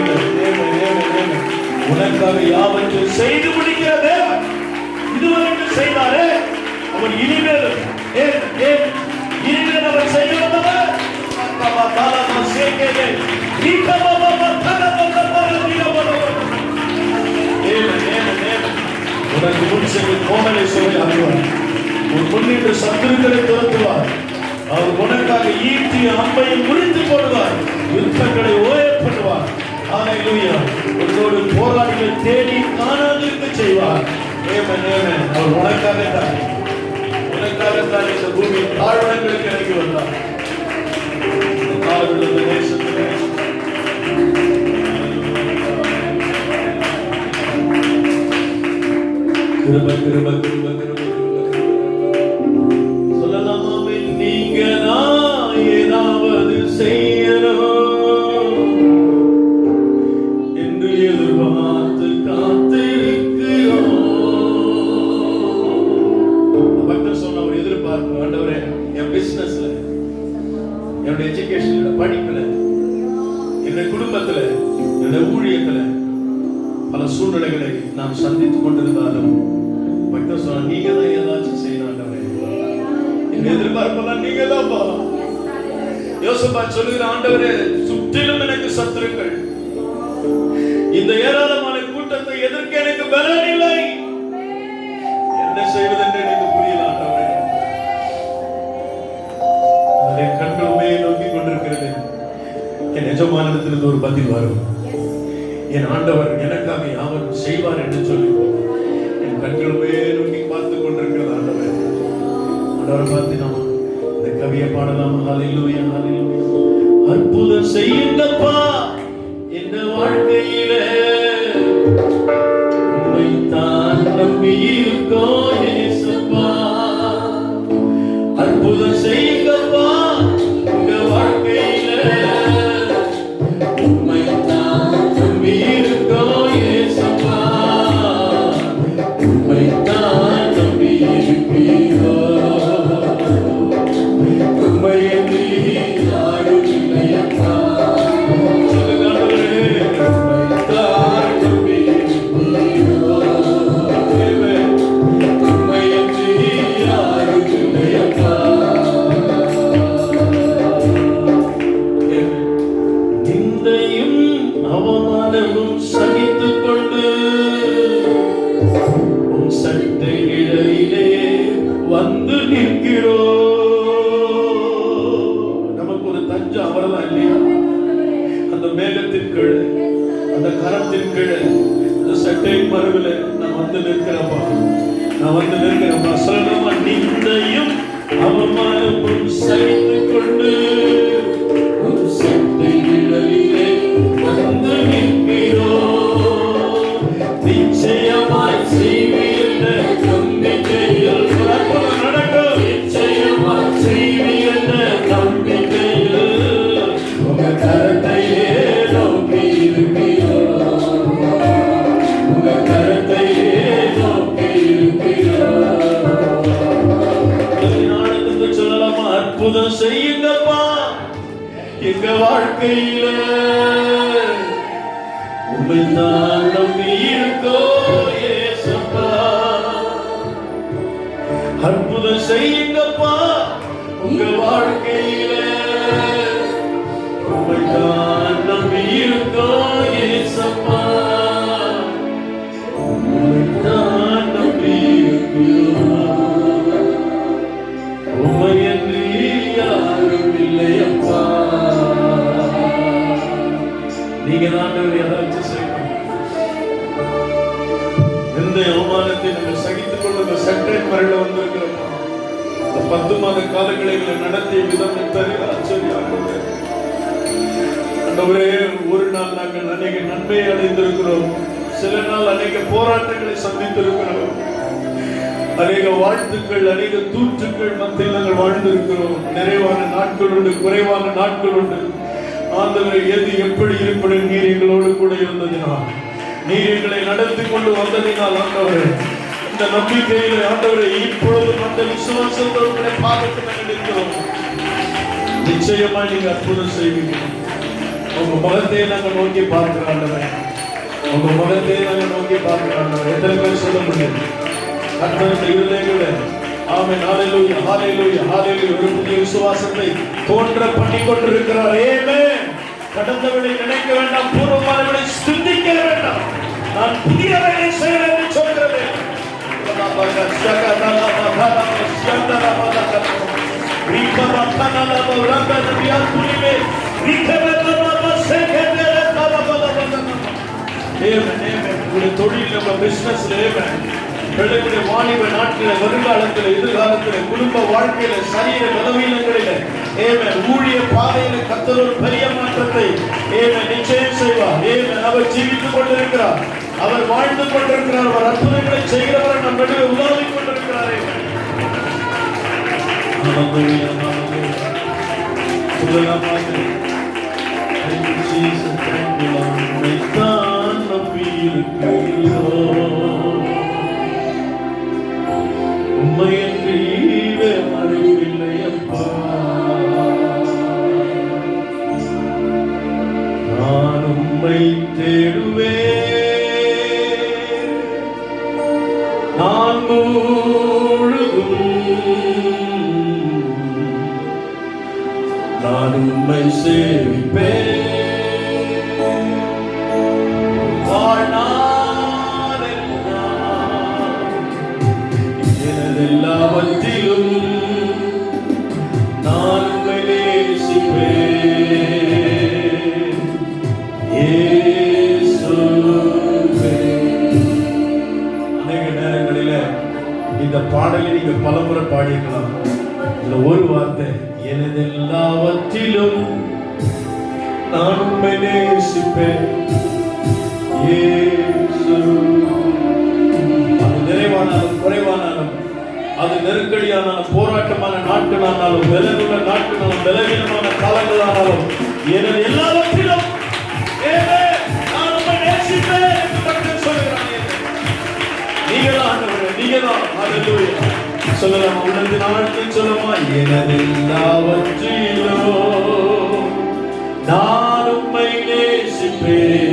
உனக்காக யாவற்றையும் செய்து முடிக்கிற தேவன். இதுவரைக்கும் செய்தாரே, அவர் இனிமேல் அவர் செய்ய வந்தவர். உனக்கு முன் சென்று கோணலை சுவை ஆகுவார். உன் முன்னின்று சத்துருக்களை துரத்துவார். அவர் உனக்காக ஈட்டிய அம்பையை முறித்து போடுவார். யுத்தங்களை ஓயப்படுவார். ஹல்லேலூயா. உன்னோடு போராளிகள் தேடி காணாதிருக்க செய்வார். அவர் உனக்காகத்தான் இந்த பூமியின் தாழ்வடங்களுக்கு இறங்கி வந்தார். சொல்லலாமே, நீங்க நான் ஏதாவது செய்யணும் என்று எதிர்பார்த்து காத்திருக்கிறோம். பக்தர் சொன்ன ஒரு எதிர்பார்ப்பு, ஆண்டவரே என் பிசினஸ்ல, என்னுடைய எஜுகேஷன்ல, படிப்புல, என்னுடைய குடும்பத்துல, என்னுடைய ஊழியத்துல பல சூழ்நிலைகளை நாம் சந்தித்துக் கொண்டிருந்தாலும் பக்தர் சொன்ன, நீங்க தான் ஏதாச்சும் செய்யணும் ஆண்டவரே. என் எதிர்பார்ப்பெல்லாம் நீங்க தான்ப்பா. யோசபாத் சொல்லுகிற, ஆண்டவரே சுற்றிலும் எனக்கு சத்துருக்கள், இந்த ஏராளமான கூட்டத்தை எதிர்க்க எனக்கு பலன் இல்லை, என்ன செய்வதென்று எனக்கு புரியல ஆண்டவரே. அதை கண்களுமே நோக்கி கொண்டிருக்கிறது. என் எஜமானத்திலிருந்து ஒரு பதில் வரும். என் ஆண்டவர் எனக்காக யாவரும் செய்வார் என்று சொல்லி என் கண்களுமே நோக்கி பார்த்து கொண்டிருக்கிறது. ஆண்டவர் பார்த்து நாம் இந்த கவியை பாடலாம். ஹல்லேலூயா ஹல்லேலூயா. அற்புதம் செய்யுங்கப்பா என் வாழ்க்கையில, உம்மைத்தான் நம்பி இருக்கோம் இயேசுப்பா. அற்புதம் செய்யுங்கப்பா உங்க வாழ்க்கையில, உம்மைத்தான் நம்பி இருக்கோம் இயேசுப்பா. உம்மைத்தான் நம்பி இருக்கீரோ, உம்மையன்றி யாரும் இல்லையப்பா. வந்து நிற்கிறோம். நமக்கு ஒரு தஞ்சம் அவர்தான் இல்லையா? அந்த மேகத்தின் கீழே, அந்த கரத்தின் கீழே, அந்த சட்டையின் மறுவில நான் வந்து நிற்கிறப்பா, நான் வந்து நிற்கிறப்பா. சொல்லணுமா? நிந்தையும் அவமானமும் சகித்துக் கொண்டு எங்க வாழ்க்கையில உம்மைத்தான் நம்பி இருக்கோம் ஏசப்பா. அற்புதம் செய்யுங்கப்பா உங்க வாழ்க்கையில உம்மைத்தான் நம்பி இருக்கோம் ஏசப்பா. உம்மைத்தான் நம்பி இருக்கோம், உம்மையன்றி யாரும் இல்லையப்பா. நீங்க தான் எதாச்சும் செய்யணும். எந்த அவமானத்தை நம்ம சகித்துக் கொள்ள சற்றே மரல வந்திருக்கிறோம். 10 மாத காலங்களை நடத்திய விதம் ஆச்சரியாகவே. ஆண்டவரே, ஒரு நாள் நாங்கள் அநேக நன்மையை அடைந்திருக்கிறோம், சில நாள் அநேக போராட்டங்களை சந்தித்திருக்கிறோம், அநேக வாழ்த்துக்கள் அநேக தூற்றுக்கள் மத்தியில் நாங்கள் வாழ்ந்திருக்கிறோம். நிறைவான நாட்கள் உண்டு, குறைவான நாட்கள் உண்டு. ஆண்டவரே, எது எப்படி இருப்பது நீர் எங்களோடு கூட இருந்ததினால், நீர் எங்களை நடத்தி கொண்டு வந்ததினால் ஆண்டவரே, இந்த நம்பிக்கையில ஆண்டவரே இப்பொழுது அந்த விசுவாசத்தோடு பாதத்தில் நாங்கள் இருக்கிறோம். நிச்சயமா நீங்க அற்புதம் செய்வீங்க. உங்க முகத்தை நாங்கள் நோக்கி பார்க்கிறோம் ஆண்டவரே, உங்க முகத்தை நாங்கள் நோக்கி பார்க்கிறோம் ஆண்டவரே. எத்தனை பேர் சொல்ல முடியும்? அற்புதத்தை இருதயங்களே, ஆமென், ஹalleluya, ஹalleluya, ஹalleluya. ஒரு புதிய விசுவாசத்தை தோன்ற பண்ணி கொண்டிருக்கிறார். ஆமென். கடந்தவளை நினைக்க வேண்டாம், பூர்வமானவளை சிந்திக்க வேண்டாம். நான் புதியவளை செய்கிறேன் என்று சொல்கிறேன். தொழில் பிசினஸ்ல பிள்ளைகளுடைய வாலிப நாட்களில், வருங்காலத்தில், எதிர்காலத்தில், குடும்ப வாழ்க்கையில, சரீர பலவீனங்களில், ஊழிய பாதையில் கர்த்தர் ஒரு பெரிய மாற்றத்தை நிச்சயம் செய்வார். அவர் ஜீவித்துக் கொண்டிருக்கிறார், அவர் வாழ்ந்து கொண்டிருக்கிறார், அவர் அற்புதங்களை செய்கிறவர் நம் நடுவே உதவி கொண்டிருக்கிறார். உம்மையன்றி அறிவில்லை அப்பா. நான் உம்மை தேடுவேன், நான் முழுதும் நான் உம்மை சேவிப்பேன். எல்லாவற்றிலும் நான் உம்மை நேசிப்பேன் இயேசுவே. அநேக நேரங்களில இந்த பாடலை நீங்க பலமுறை பாடிக்கலாம். இதுல ஒரு வார்த்தை, எனது எல்லாவற்றிலும் நான் உம்மை நேசிப்பேன் இயேசுவே. அது நிறைவானாலும் குறைவானாலும், அது நெருக்கடியானாலும், போராட்டமான நாட்களானாலும், பலனுள்ள நாட்களானாலும், பலவீனமான காலங்களானாலும், எனது எல்லாவற்றிலும் நான் உம்மை நேசிப்பேன் என்று கர்த்தர் சொல்கிறார். நீங்கதான் ஆண்டவரே, நீங்கதான். ஹல்லேலூயா. சொல்லலாம், உள்ளது நாட்கள் சொல்லமா, எனது எல்லாவற்றிலும் நான் உம்மை நேசிப்பேன்.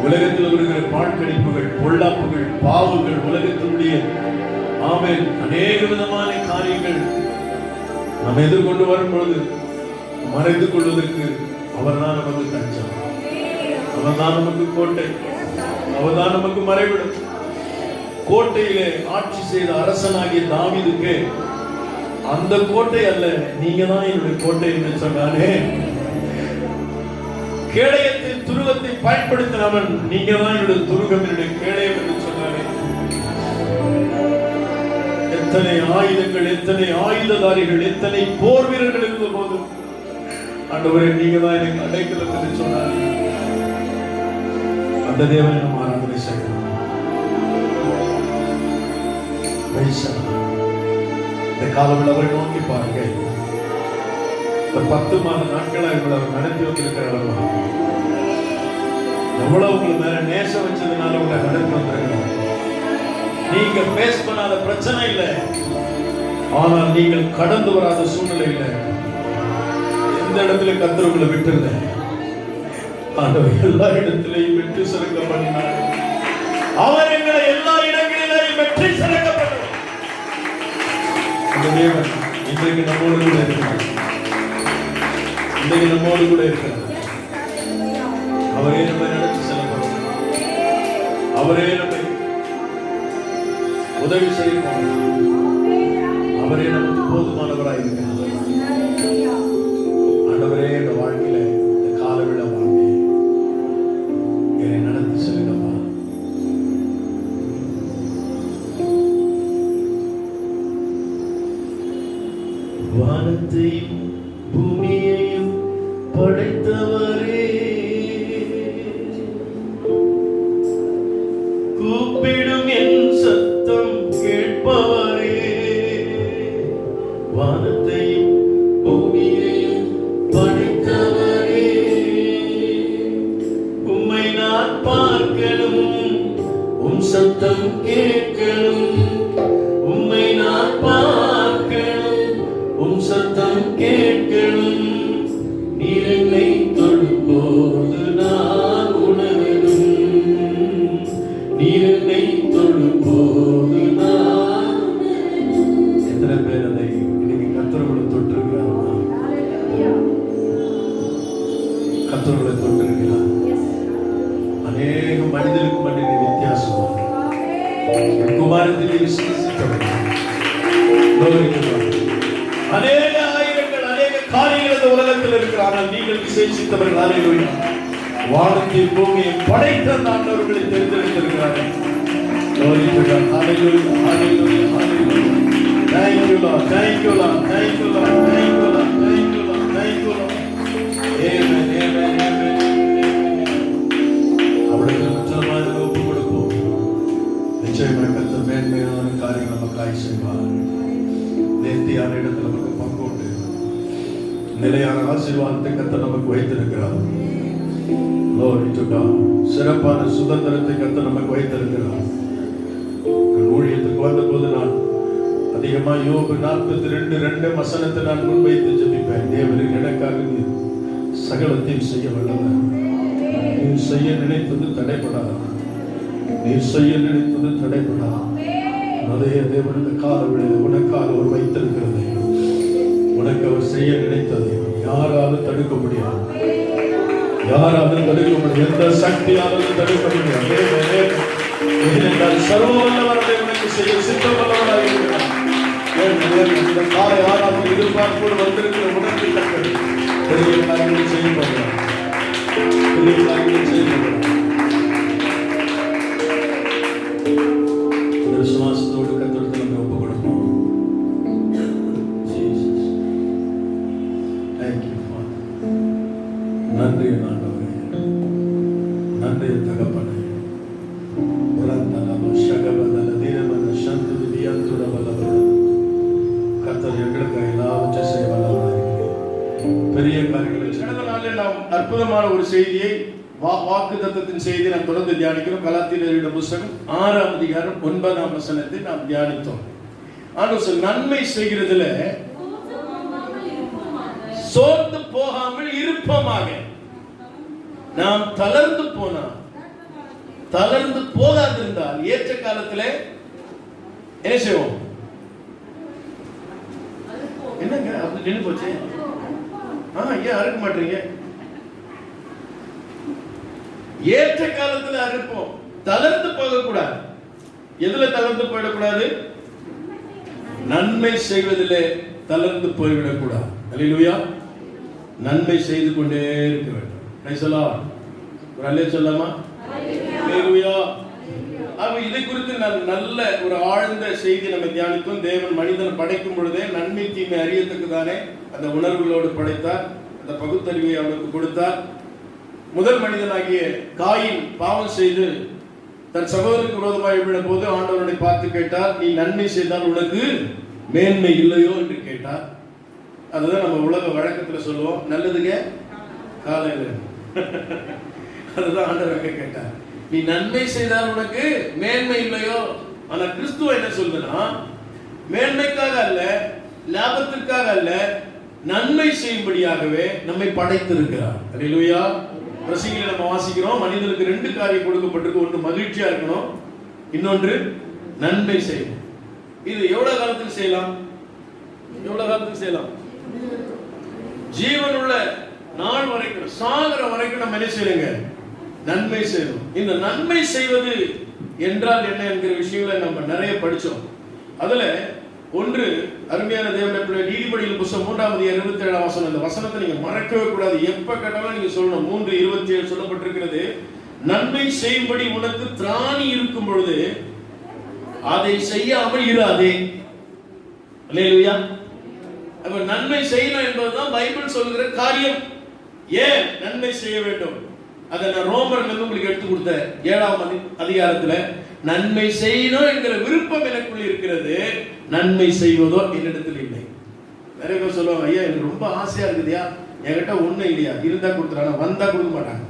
உலகத்தில் வருகிற பாழ்கடிப்புகள், பொல்லாப்புகள், பாவங்கள், உலகத்தினுடைய ஆமென் அநேக விதமான காரியங்கள் நம்ம எதிர்கொண்டு வரும் பொழுது மறைந்து கொள்வதற்கு அவர் தான் நமக்கு தஞ்சம், அவர் தான் நமக்கு கோட்டை, அவர் தான் நமக்கு மறைவிடும். கோட்டையிலே ஆட்சி செய்த அரசனாகிய தாவீதுக்கு அந்த கோட்டை அல்ல, நீங்க தான் என்னுடைய கோட்டை என்று சொன்னானே. கேடயத்தின் துருவத்தை பயன்படுத்தினவன் நீங்க தான் என்னுடைய துருகம், என்னுடைய கேடயம் என்று சொன்னானே. எத்தனை ஆயுதங்கள், எத்தனை ஆயுததாரிகள், எத்தனை போர் வீரர்கள் இருந்த போது ஆண்டவரே நீங்க தான் எனக்கு அடைக்கலம் என்று சொன்னார். அந்த தேவனை நம்ம ஆராதனை செய்யணும். இந்த காலம் அவரை நோக்கி பாருங்க. இந்த 10 மாத நாட்களா இவ்வளவு நடத்தி வந்திருக்கிறாரம்மா. எவ்வளவு உங்களுக்கு மேல நேசம் வச்சதுனால உங்களை நடத்தி வந்திருக்கிறார். நீங்க பேஸ் பண்ணாத பிரச்சனை இல்லை, ஆனால் நீங்கள் கடந்து வராத சூழ்நிலை இல்லை. எந்த இடத்துல கர்த்தர் உங்களை விட்டுருந்த ஆண்டவர் எல்லா இடத்திலையும் வெற்றி சிறக்க பண்ணினார். அவர் எங்களை எல்லா இடங்களிலும் வெற்றி சிறக்க பண்ணார். அந்த தேவன் இன்றைக்கு நம்மோடு கூட இருக்கிறார். இன்றைக்கு நம்மோடு கூட இருக்கிறார். அவரே நம்மை நடத்தி செல்லப்படுவார். அவரே நம்மை உதவி செய்வார். அவரே நமக்கு போதுமானவராய் இருக்கிறார். ஆண்டவரே இந்த வாழ்க்கையில இந்த காலவிழா வாழ்க்கை என்னை நடத்தி செல்லுங்கப்பா. வானத்தையும் பூமியையும் படைத்தவரே, கூப்பிடும் என் சத்தம் கேட்பவரே, வானத்தையும் பூமியையும் படைத்தவரே, உம்மை நான் பார்க்கணும், உம் சத்தம் கேட்கணும், உம்மை நான் பார்க்கணும், உம் சத்தம் கேட்கணும், நீர் என்னை தொடும்போது நான் உணரணும், நீர் என்னை தொடும்போது நான். எத்தனை பேர் அதை இன்னைக்கு கர்த்தர்களை தொட்டிருக்கிறார்? கர்த்தர்களை தொட்டிருக்கிறார். அநேக மனிதனுக்கு மனித வித்தியாசம். குமாரத்திலே விசுவாசித்தவர் அநேக ஆயிரங்கள், அநேக காரியங்கள் இந்த உலகத்தில் இருக்கிறார்கள். நீங்கள் விசேஷித்தவர்கள். ஹல்லேலூயா. வானத்தை பூமியை படைத்த ஆண்டவர்களை தெரிந்தெடுத்திருக்கிறார்கள். Glory to God. Hallelujah. Hallelujah. Hallelujah. Thank you Lord. Thank you Lord. Thank you Lord. Thank you Lord. Thank you Lord. Thank you Lord. Amen. Amen. Amen. அவளுக்கு உச்சமான ஒப்பு கொடுப்போம். நிச்சயமாக கர்த்தர் மேன்மையான காரியங்கள் நமக்காய் செய்வார். நேர்த்தியான இடத்துல நமக்கு பங்கு உண்டு. நிலையான ஆசீர்வாதத்தை கர்த்தர் நமக்கு வைத்திருக்கிறார். Glory to God. சிறப்பான சுதந்திரத்தை கர்த்தர் நமக்கு வைத்திருக்கிறார். ஊழியத்துக்கு வந்த போது நான் அதிகமாக யோபு 42:2 வசனத்தை நான் முன்வைத்து ஜெபிப்பேன். தேவனுக்கு எனக்காக சகலத்தையும் செய்ய வல்லவர். நீ செய்ய நினைத்தது தடைபடாது. நீ செய்ய நினைத்தது தடைபடாது. அதே தேவனுக்கு காலவெளியில் உனக்காக அவர் வைத்திருக்கிறது. உனக்கு அவர் செய்ய நினைத்ததை யாராலும் தடுக்க முடியாது. யாராலும் தடுக்க முடியாது. எந்த சக்தியாலும் தடுக்க முடியாது. சர்வ வல்லவரை உனக்கு செய்ய சித்தம் வல்லவராக இருக்கிறார். இந்த காலை ஆறாவது எதிர்பார்ப்போடு வந்திருக்கிற உணர்வு தக்கது பெரிய காரியங்கள் செய்யப்படுகிறார். பெரிய காரியங்கள் செய்யப்படுகிறார். விசுவாசத்தோடு கர்த்தருக்கு நம்ம ஒப்பு கொடுப்போம். நன்றி ஆண்டவரே, நன்றி தகப்பனே. கர்த்தர் எங்களுக்கு எல்லாவற்றையும் செய்ய வல்லவராக பெரிய காரியங்களை. கடந்த நாளில் நாம் அற்புதமான ஒரு செய்தியை, வாக்குத்தத்தத்தின் செய்தியை நாம் தொடர்ந்து தியானிக்கிறோம். கலாத்தியரின் புத்தகம் 6ஆம் அதிகாரம் 9ஆம் வசனத்தை நாம் தியானித்தோம். ஆண்டவர் நன்மை செய்கிறதுல சோர்ந்து போகாமல் இருப்போமாக. நாம் தளர்ந்து போகாதிருந்தால் ஏற்ற காலத்தில் என்ன செய்வோம்? என்னங்க அப்படி நின்று போச்சு? ஏன் அறுக்க மாட்டீங்க? ஏற்ற காலத்துல அறுப்போம். தளர்ந்து போகக்கூடாது. எதுல தளர்ந்து போயிடக்கூடாது? நன்மை செய்வதிலே தளர்ந்து போய்விடக்கூடாது. அல்லேலூயா. நன்மை செய்து கொண்டே இருக்க வேண்டும். Praise the Lord. ஒரு அல்லேலூயா சொல்லாமா? அல்லேலூயா. இதை குறித்து நல்ல ஒரு ஆழ்ந்த செய்தி நம்ம தியானித்தோம். தேவன் மனிதன் படைக்கும் பொழுதே நன்மை தீமை அறியத்துக்கு தானே அந்த உணர்வுகளோடு படைத்தார். அந்த பகுத்தறிவை அவனுக்கு கொடுத்தார். முதல் மனிதனாகிய காயின் பாவம் செய்து தன் சகோதரனுக்கு விரோதமாக விட போது ஆண்டவரை பார்த்து கேட்டார், நீ நன்மை செய்தால் உனக்கு மேன்மை இல்லையோ என்று கேட்டார். அதுதான் நம்ம உலக வழக்கத்தில் சொல்லுவோம், நல்லதுங்க காலையில். அதுதான் ஆண்டவர் கேட்டார், நீ நன்மை செய்தால் உனக்கு மேன்மை இல்லையோ. ஆனா கிறிஸ்துவ என்ன சொல்லுனா, மேன்மைக்காக அல்ல, லாபத்திற்காக அல்ல, நன்மை செய்யும்படியாகவே நம்மை படைத்திருக்கிறார். அல்லேலூயா. பிரசங்கில நம்ம வாசிக்கிறோம், மனிதனுக்கு 2 காரியம் கொடுக்கப்பட்டிருக்கு. ஒன்று மகிழ்ச்சியா இருக்கணும், இன்னொன்று நன்மை செய்யணும். இது எவ்வளவு காலத்துக்கு செய்யலாம்? எவ்வளவு காலத்துக்கு செய்யலாம்? ஜீவனுள்ள நாள் வரைக்கும், சாகர வரைக்கும் நம்ம என்ன செய்யணுங்க? நன்மை செய்யணும். இந்த நன்மை செய்வது என்றால் என்ன என்கிற விஷயங்களை நம்ம நிறைய படிச்சோம். அதுல ஒன்று, அருமையான தேவனுடைய நீதிபதிகள் புத்தகம் 3ஆம் அதிகாரம் 27ஆம் வசனம். இந்த வசனத்தை நீங்க மறக்கவே கூடாது. எப்ப கேட்டாலும் நீங்க சொல்லணும். 3:27 சொல்லப்பட்டிருக்கிறது, நன்மை செய்யும்படி உனக்கு திராணி இருக்கும் பொழுது அதை செய்யாமல் இராதே. அல்லேலூயா. அப்ப நன்மை செய்யணும் என்பதுதான் பைபிள் சொல்கிற காரியம். ஏன் நன்மை செய்ய வேண்டும்? அதை நான் ரோமர்ல உங்களுக்கு எடுத்து கொடுத்தேன் 7ஆம் அதிகாரத்துல. நன்மை செய்யணும் என்கிற விருப்பம் எனக்குள்ள இருக்கிறது, நன்மை செய்வதோ என்னிடத்தில் இல்லை. நிறைய பேர் சொல்லுவாங்க, ஐயா எனக்கு ரொம்ப ஆசையா இருக்குதுயா, என்கிட்ட ஒண்ணும் இல்லையா, இருந்தா கொடுத்துறாங்க, வந்தா கொடுக்க மாட்டாங்க.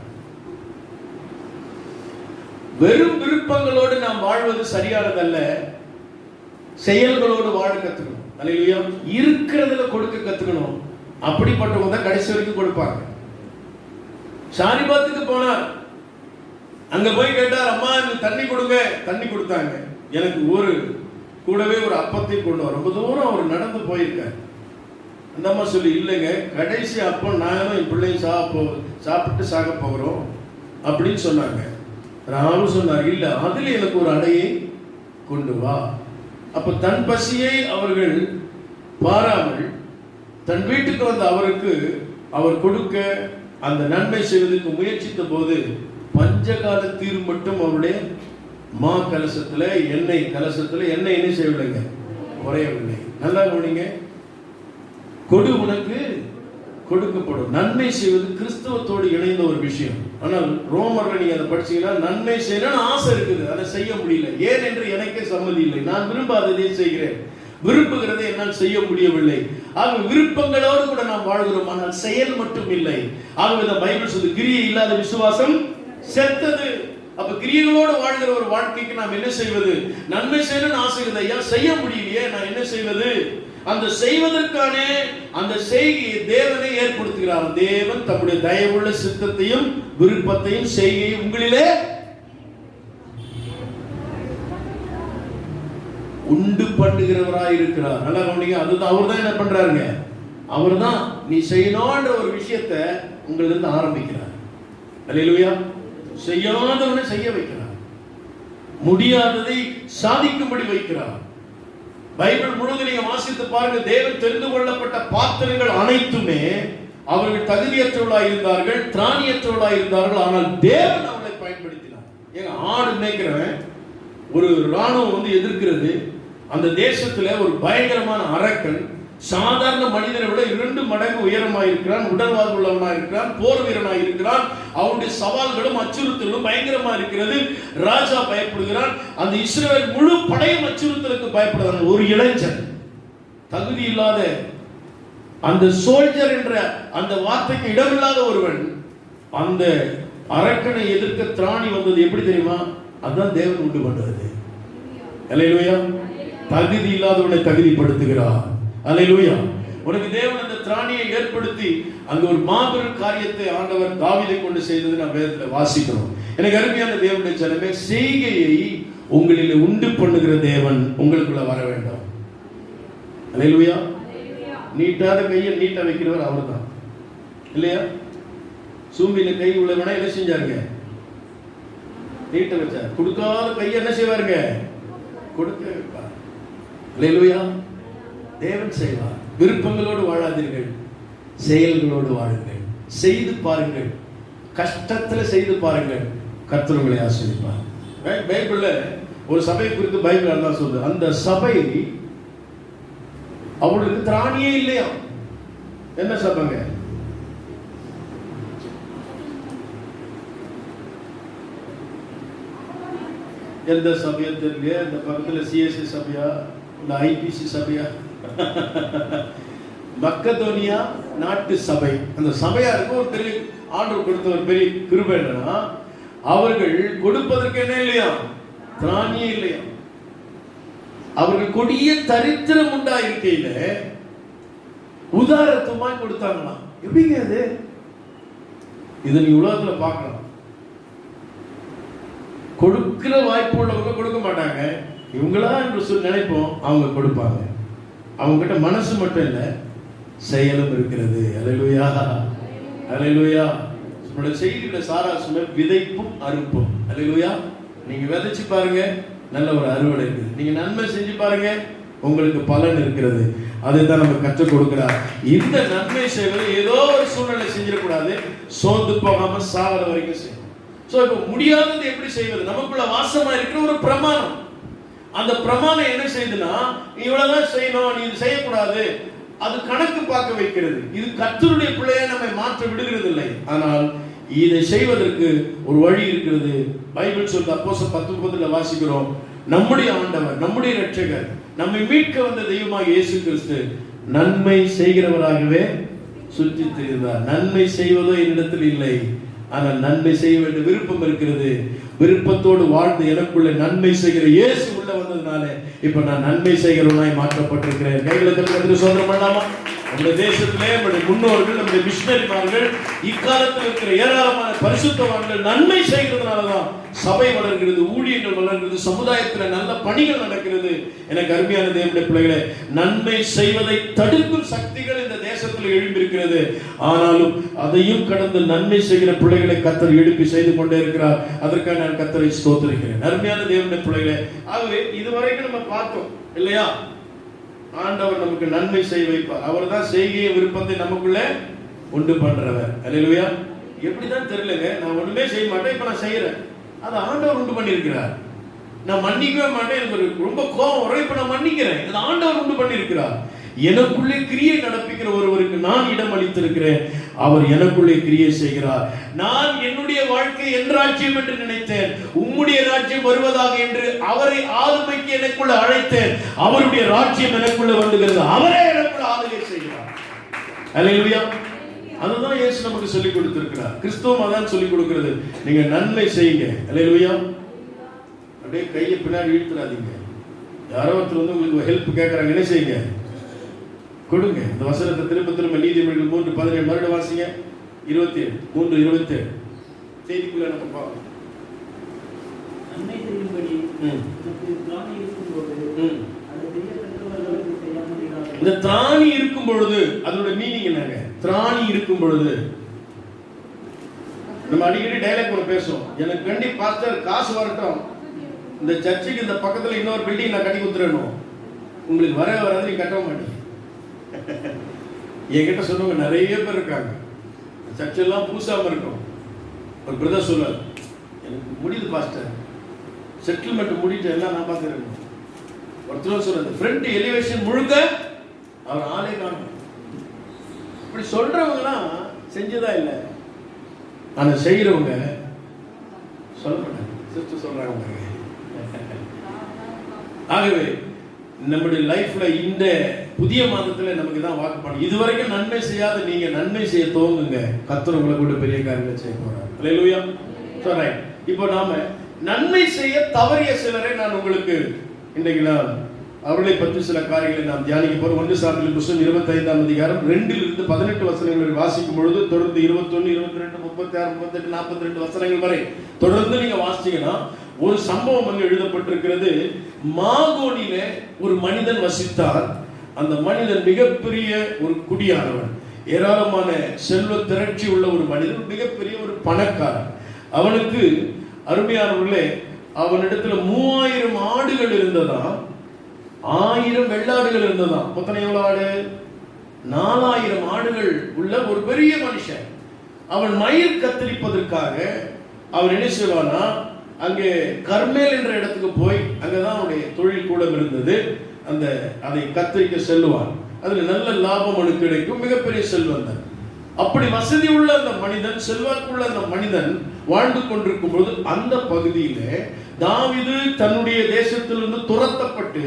வெறும் விருப்பங்களோடு நாம் வாழ்வது சரியானதல்ல, செயல்களோடு வாழ கத்துக்கணும். அல்லேலூயா. இருக்கிறதுல கொடுக்க கத்துக்கணும். அப்படிப்பட்டவங்க தான் கடைசி வரைக்கும் கொடுப்பாங்க. சாரிபாத்துக்கு போனார், அங்க போய் கேட்டார், அம்மா எனக்கு தண்ணி கொடுங்க. தண்ணி கொடுத்தாங்க. எனக்கு கூடவே ஒரு அப்பத்தை கொண்டு வர. ரொம்ப தூரம் அவர் நடந்து போயிருக்கார். அந்த அம்மா சொல்லி, இல்லைங்க கடைசி அப்பம் நானும் என் பிள்ளையும் சாப்பிட்டு சாக போகிறோம் அப்படின்னு சொன்னாங்க. ராமு சொன்னார், இல்ல அதுல எனக்கு ஒரு அடையை கொண்டு வா. அப்ப தன் பசியை அவர்கள் பாராமல் தன் வீட்டுக்கு வந்த அவருக்கு அவர் கொடுக்க அந்த நன்மை செய்வதற்கு முயற்சித்த போது பஞ்சகால தீர்வு மட்டும் அவருடைய மா கலசத்துல எண்ணெய் என்ன செய்யவில்லைங்க, குறையவில்லை. நல்லா கவனிங்க. கொடு உனக்கு கொடுக்கப்படும். நன்மை செய்வது கிறிஸ்தவத்தோடு இணைந்த ஒரு விஷயம். ஆனால் ரோமர்ல நீங்க அதை படிச்சீங்கன்னா, நன்மை செய்யணும்னு ஆசை இருக்குது, அதை செய்ய முடியல. ஏன் என்று எனக்கே சம்மதி இல்லை, நான் விரும்பாததே செய்கிறேன், விரும்புகிறதை என்னால் செய்ய முடியவில்லை. ஆக விருப்பங்களோடு கூட நாம் வாழ்கிறோம், ஆனால் செயல் மட்டும் இல்லை. ஆகவே பைபிள் சொல்லுது, கிரியை இல்லாத விசுவாசம் செத்தது. அப்ப கிரியைகளோடு வாழ்கிற ஒரு வாழ்க்கைக்கு நாம் என்ன செய்வது? நன்மை செய்யணும்னு ஆசை இருக்குது, ஐயா செய்ய முடியலையே, நான் என்ன செய்வது? அந்த செய்வதற்கான அந்த செய்கையை தேவனை ஏற்படுத்துகிறார். தேவன் தம்முடைய தயவுள்ள சித்தத்தையும் விருப்பத்தையும் செய்கையும் உங்களிலே உண்டு பண்ணுகிறவராய் இருக்கிறார். நல்லா கவனிங்க. அதுதான் அவர் தான் என்ன பண்றாருங்க, அவர் தான் நீ செய்யணும்ன்ற ஒரு விஷயத்தை உங்களிருந்து ஆரம்பிக்கிறார். அல்லேலூயா. செய்யாதவனை செய்ய வைக்கிறார், முடியாததை சாதிக்கும்படி வைக்கிறார். பைபிள் முழுவதும் நீங்க வாசித்து பாருங்க, தேவன் தெரிந்து கொள்ளப்பட்ட பாத்திரங்கள் அனைத்துமே அவர்கள் தகுதியற்றவர்களாக இருந்தார்கள், திராணியற்றவர்களாக இருந்தார்கள். ஆனால் தேவன் அவர்களை பயன்படுத்தினார். ஏங்க, ஆடு மேய்க்கிறவன் ஒரு ராணுவம் எதிர்க்கிறது, அந்த தேசத்துல ஒரு பயங்கரமான அரக்கன், சாதாரண மனிதனை விட 2 மடங்கு உயரமாயிருக்கிறான், உடல்வாகு உள்ளவனாயிருக்கிறான், போர் வீரனாயிருக்கிறான். அவனுடைய சவால்களும் அச்சுறுத்தலும் பயங்கரமா இருக்கிறது. ராஜா பயப்படுகிறான். அந்த இஸ்ரவேல் முழு படையும் அச்சுறுத்தலுக்கு பயப்படுகிறான். ஒரு இளைஞன், தகுதி இல்லாத, அந்த சோல்ஜர் என்ற அந்த வார்த்தைக்கு இடமில்லாத ஒருவன் அந்த அரக்கனை எதிர்க்க திராணி வந்தது. எப்படி தெரியுமா? அதுதான் தேவன் உண்டு பண்றது. அல்லேலூயா. தகுதி இல்லாதவனை தகுதிப்படுத்துகிறார். அல்லேலூயா. உனக்கு தேவன் அந்த திராணியை ஏற்படுத்தி அங்க ஒரு மாபெரும் காரியத்தை ஆண்டவர் தாவீதை கொண்டு செய்தது நாம் வேதத்தில் வாசிக்கிறோம். எனக்கு அருமையான தேவனுடைய ஜனமே, செய்கையை உங்களில் உண்டு பண்ணுகிற தேவன் உங்களுக்குள்ள வர வேண்டும். அல்லேலூயா. நீட்டாத கையை நீட்ட வைக்கிறவர் அவர் தான் இல்லையா? சூம்பில கை உள்ளவனா என்ன செஞ்சாருங்க? நீட்ட வச்சார். கொடுக்காத கையை என்ன செய்வாருங்க? கொடுக்க வைப்பார். அல்லேலூயா. தேவன் செய்வார். விருப்பங்களோடு வாழாதீர்கள், செயல்களோடு வாழுங்கள். செய்து பாருங்கள், கஷ்டத்துல செய்து பாருங்கள், கர்த்தர் உங்களை ஆசீர்வதிப்பார். பைபிள்ல ஒரு சபை குறித்து பைபிள் அதான் சொல்லுது, அந்த சபை அவளுக்கு திராணியே இல்லையா. என்ன சபைங்க? எந்த சபையா தெரியல. இந்த பக்கத்தில் சிஎஸ்சி சபையா இந்த ஐபிசி சபையா மக்கதோனியா நாட்டு சபை, அந்த சபையாருக்கு ஒரு பெரிய ஆண்டவர் கொடுத்த ஒரு பெரிய கிருபை என்னன்னா, அவர்கள் கொடுப்பதற்கு என்ன இல்லையா? திராணியே இல்லையா. அவர்கள் கொடிய தரித்திரம் உண்டா இருக்கையில உதாரத்துவமாய் கொடுத்தாங்களாம். எப்படிங்க அது? இது நீ உலகத்துல பார்க்கலாம். கொடுக்கிற வாய்ப்பு உள்ளவங்க கொடுக்க மாட்டாங்க. இவங்களா என்று சொல்லி நினைப்போம், அவங்க கொடுப்பாங்க. அவங்க கிட்ட மனசு மட்டும் இல்லை, செயலும் இருக்கிறது. அல்லேலூயா, அல்லேலூயா. நம்மளுடைய செய்தியோட சாராம்சமே விதைப்பும் அறுப்பும். அல்லேலூயா. நீங்க விதைச்சு பாருங்க, நல்ல ஒரு அறுவடை இருக்குது. நீங்க நன்மை செஞ்சு பாருங்க, உங்களுக்கு பலன் இருக்கிறது. அதுதான் நம்ம கற்றுக் கொடுக்கிறார். இந்த நன்மை செய்வது ஏதோ ஒரு சூழ்நிலை செஞ்சிடக்கூடாது, சோர்ந்து போகாம சாவர வரைக்கும் செய்யணும். சோ இப்ப முடியாதது எப்படி செய்வது? நமக்குள்ள வாசமா இருக்கிற ஒரு பிரமாணம். அந்த பிரமாணம் என்ன செய்யுதுன்னா, நீ இவ்வளவுதான் செய்யணும், நீ இது செய்யக்கூடாது, அது கணக்கு பார்க்க வைக்கிறது. இது கர்த்தருடைய பிள்ளையை நம்மை மாற்ற விடுகிறது இல்லை. ஆனால் இதை செய்வதற்கு ஒரு வழி இருக்கிறது. பைபிள் சொல்ற அப்போஸ்தலர் 19 வாசிக்கிறோம், நம்முடைய ஆண்டவர், நம்முடைய இரட்சகர், நம்மை மீட்க வந்த தெய்வமாக இயேசு கிறிஸ்து நன்மை செய்கிறவராகவே சுற்றித் திரிந்தார். நன்மை செய்வதோ என்னிடத்தில் இல்லை, ஆனால் நன்மை செய்ய வேண்டிய விருப்பம் இருக்கிறது. விருப்பத்தோடு வாழ்ந்து எனக்குள்ள நன்மை செய்கிற இயேசு உள்ள வந்ததுனால இப்ப நான் நன்மை செய்கிறவனாய் மாற்றப்பட்டிருக்கிறேன். கைகளை தட்டி சோதனை பண்ணலாமா? நம்முடைய தேசத்திலே நம்முடைய முன்னோர்கள், நம்முடைய மிஷனரிமார்கள், இக்காலத்தில் இருக்கிற ஏராளமான பரிசுத்தவான்கள் நன்மை செய்கிறதுனாலதான் சபை வளர்கிறது, ஊழியங்கள் வளர்கிறது, சமுதாயத்தில் நல்ல பணிகள் நடக்கிறது. எனக்கு அருமையான தேவனுடைய பிள்ளைகளே, நன்மை செய்வதை தடுக்கும் சக்திகள் இந்த தேசத்தில் எழும்பியிருக்கிறது. ஆனாலும் அதையும் கடந்து நன்மை செய்கிற பிள்ளைகளை கர்த்தர் எழுப்பி செய்து கொண்டே இருக்கிறார். அதற்காக நான் கர்த்தரை ஸ்தோத்திரிக்கிறேன். அருமையான தேவனுடைய பிள்ளைகளே, ஆகவே இதுவரைக்கும் நம்ம பார்த்தோம் இல்லையா? ஆண்டவர் நமக்கு நன்மை செய்ய வைப்பார். அவர் தான் செய்கைய விருப்பத்தை நமக்குள்ள உண்டு பண்றவர். அல்லேலூயா. எப்படிதான் தெரியலங்க, நான் ஒண்ணுமே செய்ய மாட்டேன், இப்ப நான் செய்யறேன். அது ஆண்டவர் உண்டு பண்ணியிருக்கிறார். நான் மன்னிக்கவே மாட்டேன், எனக்கு ரொம்ப கோபம் வரும், இப்ப நான் மன்னிக்கிறேன். அது ஆண்டவர் உண்டு பண்ணியிருக்கிறார். எனக்குள்ளே கிரியை நடப்பிக்கிற ஒருவருக்கு நான் இடம் அளித்திருக்கிறேன், அவர் எனக்குள்ளே கிரியை செய்கிறார். நான் என்னுடைய வாழ்க்கை என் ராஜ்யம் என்று நினைத்தேன், உம்முடைய ராஜ்யம் வருவதாக என்று அவரை ஆளுமைக்கு எனக்குள்ள அழைத்தேன். அவருடைய ராஜ்யம் எனக்குள்ள வந்துகிறது, அவரே எனக்குள்ள ஆளுகை செய்கிறார். அல்லேலூயா. அதுதான் இயேசு நமக்கு சொல்லிக் கொடுத்திருக்கிறார். கிறிஸ்துவும் அதான் சொல்லிக் கொடுக்கிறது, நீங்க நன்மை செய்யுங்க. அல்லேலூயா. அப்படியே கையை பின்னாடி இழுத்துறாதீங்க. யாரோ ஒருத்தர் வந்து உங்களுக்கு ஹெல்ப் கேட்கறாங்க, என்ன செய்யுங்க? கொடுங்க. இந்த வசனத்தை திரும்ப திரும்ப நீதிமொழிகள் 3:17 மறுபடியும் வாசிங்க. 27 3:27 செய்திக்குள்ள நம்ம பார்ப்போம். நன்மை செய்யும்படி திராணி இருக்கும்போது அது செய்யத்தக்கவர்களுக்கு செய்யாமல் இருக்கிறார்கள். இந்த திராணி இருக்கும் பொழுது அதோட மீனிங் என்னங்க? திராணி இருக்கும் பொழுது நம்ம அடிக்கடி டைலாக் ஒன்று பேசுவோம், எனக்கு கண்டி பாஸ்டர் காசு வரட்டும், இந்த சர்ச்சுக்கு இந்த பக்கத்தில் இன்னொரு பில்டிங் நான் கட்டி கொடுத்துடணும். உங்களுக்கு வராது, நீங்க கட்ட மாட்டீங்க. என்கிட்ட சொன்னவங்க நிறைய பேர் இருக்காங்க. சர்ச்செல்லாம் பூசாம இருக்கும். ஒரு பிரதர் சொல்லுவார், எனக்கு முடியுது பாஸ்டர், செட்டில்மெண்ட் முடிட்டு எல்லாம் நான் பார்த்துருக்கேன். ஒருத்தர் சொல்றது ஃப்ரண்ட் எலிவேஷன் முழுக்க அவர் ஆளே காணும். இப்படி சொல்றவங்கலாம் செஞ்சதா இல்லை, ஆனா செய்யறவங்க சொல்ல மாட்டாங்க. சிஸ்டர் சொல்றாங்க. ஆகவே நம்முடைய லைஃப்ல இந்த புதிய மாதத்துல நமக்கு தான் வாக்கு பண்ணணும். இதுவரைக்கும் நன்மை செய்யாத நீங்க நன்மை செய்ய துவங்குங்க. கர்த்தர் உங்களை கூட பெரிய காரியங்களை செய்ய போறார். அல்லேலூயா. சரி, இப்போ நாம நன்மை செய்ய தவறிய சிலரை நான் உங்களுக்கு இன்றைக்கு நான் அவர்களை பற்றி சில காரியங்களை நாம் தியானிக்க போறோம். 1 சாமுவேல் புத்தகம் 25ஆம் அதிகாரம் 2 - 18 வசனங்களை வாசிக்கும் பொழுது தொடர்ந்து 21, 22, 36, 38, 42 வசனங்கள் வரை தொடர்ந்து நீங்க வாசிச்சீங்கன்னா ஒரு சம்பவம் அங்கு எழுதப்பட்டிருக்கிறது. மாகோனிலே ஒரு மனிதன் வசித்தார். அந்த மனிதன் மிகப்பெரிய ஒரு குடியானவன், ஏராளமான செல்வ திரட்சி உள்ள ஒரு மனிதன், மிகப்பெரிய ஒரு பணக்காரன். அவனுக்கு அருமையானவர்களே, அவனிடத்துல 3000 ஆடுகள் இருந்ததா, 1000 வெள்ளாடுகள் இருந்ததா. மொத்தம் எவ்வளவு ஆடு? 4000 ஆடுகள் உள்ள ஒரு பெரிய மனுஷன். அவன் மயிர் கத்தரிப்பதற்காக அவன் என்ன செய்வானா, அங்கே கர்மேல் என்ற இடத்துக்கு போய், அங்கதான் அவனுடைய தொழில் கூடம் இருந்தது, அதை கத்தரிக்க செல்லுவான். அதுல நல்ல லாபம் அவனுக்கு கிடைக்கும், மிகப்பெரிய செல்வந்தன். அப்படி வசதி உள்ள அந்த மனிதன், செல்வாக்குள்ள அந்த மனிதன் வாழ்ந்து கொண்டிருக்கும் போது, அந்த பகுதியிலே தாவீது தன்னுடைய தேசத்திலிருந்து துரத்தப்பட்டு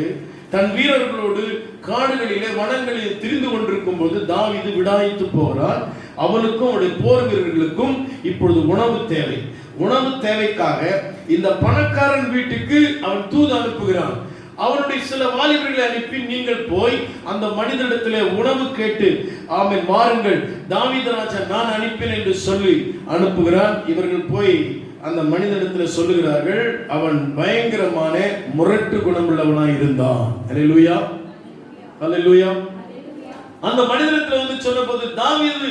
தன் வீரர்களோடு காடுகளிலே வனங்களில் திரிந்து கொண்டிருக்கும் போது தாவீது விடாய்த்து போகிறான். அவனுக்கும் அவனுடைய போர் வீரர்களுக்கும் இப்பொழுது உணவு தேவை. உணவு தேவைக்காக இந்த பணக்காரன் வீட்டுக்கு அவன் தூது அனுப்புகிறான். அவனுடைய சில வாலிபர்களை அனுப்பி, நீங்கள் போய் அந்த மனிதனிடத்திலே உணவு கேட்டு ஆமென் வாருங்கள், தாவீது ராஜா நான் அனுப்பினேன் என்று சொல்லி அனுப்புகிறான். இவர்கள் போய் அந்த மனிதனிடத்தில் சொல்லுகிறார்கள். அவன் பயங்கரமான முரட்டு குணமுள்ளவனாய் இருந்தான். அல்லேலூயா, அல்லேலூயா. அந்த மனிதனிடத்தில் வந்து சொன்னபோது, தாவீது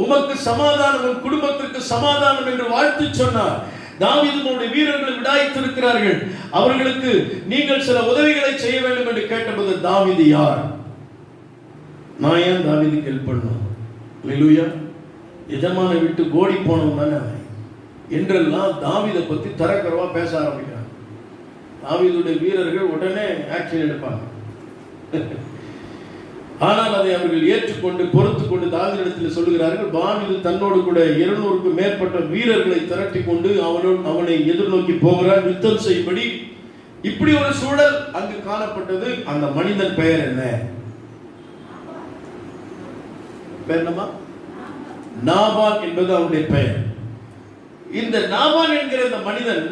உமக்கு சமாதானம், உன் குடும்பத்திற்கு சமாதானம் என்று வாழ்த்து சொன்னார். தாவீதுடைய வீரர்கள் விடாய்த்திருக்கிறார்கள், அவர்களுக்கு நீங்கள் சில உதவிகளை செய்ய வேண்டும் என்று கேட்டபோது, தாவீது யார்? நான் ஏன் தாவீதுக்கு ஹெல்ப் பண்ணணும்? அல்லேலூயா. எஜமான விட்டு ஓடி போனவன் தானே அவன் என்றெல்லாம் தாவீதை பத்தி தரக்குறைவா பேச ஆரம்பிக்கிறாங்க. தாவீதுடைய வீரர்கள் உடனே ஆக்ஷன் எடுப்பாங்க. ஆனால் அதை அவர்கள் ஏற்றுக்கொண்டு பொறுத்து கொண்டு தாவீதிடத்தில் சொல்லுகிறார்கள். தாவீது தன்னோடு கூட 200க்கும் மேற்பட்ட வீரர்களை திரட்டி கொண்டு அவனை எதிர்நோக்கி போகிறார், யுத்தம் செய்யும்படி. இப்படி ஒரு சூழல் அங்கு காணப்பட்டது. அந்த மனிதன் பெயர் என்ன? பெயர் என்னமா? நாபால் என்பது அவனுடைய பெயர். இந்த நாபால் என்கிற இந்த மனிதன்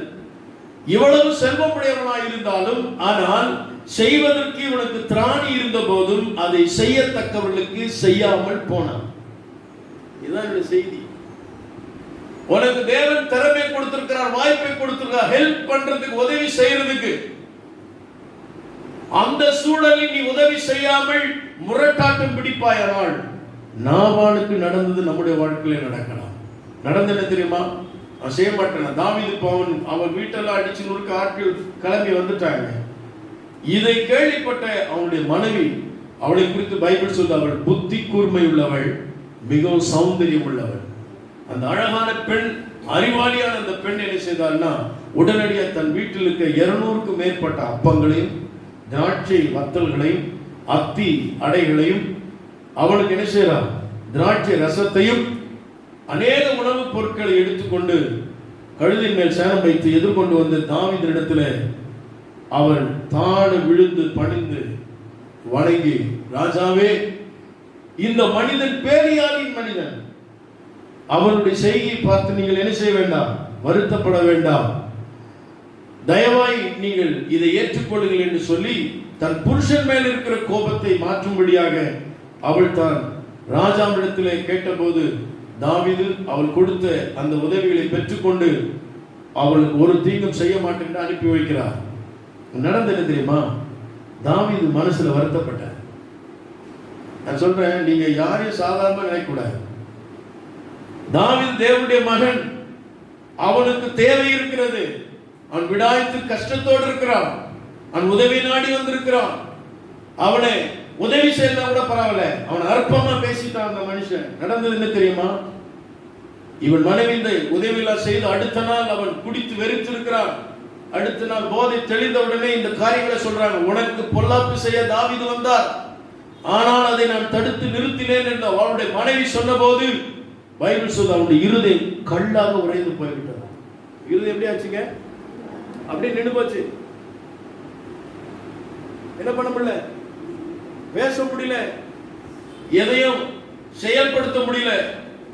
இவ்வளவு செல்வமுடையவனாய் இருந்தாலும், ஆனால் செய்வதற்கு இவனுக்கு திராணி இருந்த போதும் அதை செய்யத்தக்கவர்களுக்கு செய்யாமல் போனான். இதுதான் செய்தி. உனக்கு தேவன் திறமை கொடுத்திருக்கிறார், வாய்ப்பை கொடுத்திருக்கிறார், ஹெல்ப் பண்றதுக்கு, உதவி செய்யறதுக்கு. அந்த சூழலில் நீ உதவி செய்யாமல் முரட்டாட்டம் பிடிப்பாயானால், நாபாலுக்கு நடந்தது நம்முடைய வாழ்க்கையில நடக்கலாம். நடந்தது தெரியுமா? அவன் செய்ய மாட்டான். தாவீது பவன் அவன் வீட்டெல்லாம் அடிச்சு நொறுக்க ஆட்கள் கிளம்பி வந்துட்டாங்க. இதை கேள்விப்பட்ட அவனுடைய மனைவி, அவளை குறித்து பைபிள் சொல்ல, அவள் புத்தி கூர்மை உள்ளவள், மிகவும் சௌந்தரியம் உள்ளவள். அந்த அழகான பெண், அறிவாளியான அந்த பெண் என்ன செய்தாள்னா, உடனடியாக தன் வீட்டில் இருக்க 200க்கும் மேற்பட்ட அப்பங்களையும் திராட்சை வத்தல்களையும் அத்தி அடைகளையும், அவளுக்கு என்ன செய்யறான், திராட்சை ரசத்தையும் அநேக உணவுப் பொருட்களை எடுத்துக்கொண்டு கழுதின் மேல் சேணம் வைத்து எதிர்கொண்டு வந்து தாவீதினிடத்துல அவள் தாழ விழுந்து பணிந்து வணங்கி, ராஜாவே, இந்த மனிதன் பேரியாளின் மனிதன், அவனுடைய செய்கையை பார்த்து நீங்கள் என்ன செய்ய வேண்டாம், வருத்தப்பட வேண்டாம், தயவாய் நீங்கள் இதை ஏற்றுக்கொள்ளுங்கள் என்று சொல்லி தன் புருஷன் மேல் இருக்கிற கோபத்தை மாற்றும்படியாக அவள் தான் ராஜாவிடத்திலே கேட்டபோது, தாவீது அவள் கொடுத்த அந்த உதவிகளை பெற்றுக்கொண்டு அவளுக்கு ஒரு தீங்கும் செய்ய மாட்டேன் என்று அனுப்பி வைக்கிறார். நடந்தது தெரியுமா? தாவீது மனசுல வருத்தப்பட்டார். நான் சொல்றேன், நீங்க யாரையும் சாதாரண நினைக்கக்கூடாது. தாவீது தேவனுடைய மகன், அவனுக்கு தேவை இருக்கிறது, அவன் விடாய்த்து கஷ்டத்தோடு இருக்கிறான், அவன் உதவி நாடி வந்திருக்கிறான். அவனை உதவி செய்யல கூட பரவாயில்ல, அவன் அற்பமா பேசிட்டான் அந்த மனுஷன். நடந்தது என்ன தெரியுமா? இவன் மனைவி இந்த உதவியெல்லாம் செய்து அடுத்த நாள் அவன் குடித்து வெறித்திருக்கிறான். அடுத்த நாள் போதை தெளிந்த உடனே இந்த காரியங்களை சொல்றாங்க. உனக்கு பொல்லாப்பு செய்ய தாவீது வந்தார், ஆனால் அதை நான் தடுத்து நிறுத்தினேன் என்று அவளுடைய மனைவி சொன்ன போது பைபிள் சொல்ல, அவனுடைய இருதயம் கல்லாக உறைந்து போய்விட்டது. இருதயம் எப்படி ஆச்சுங்க? அப்படியே நின்று போச்சு. என்ன பண்ண முடியல, பேச முடியல, எதையும் செயல்படுத்த முடியல.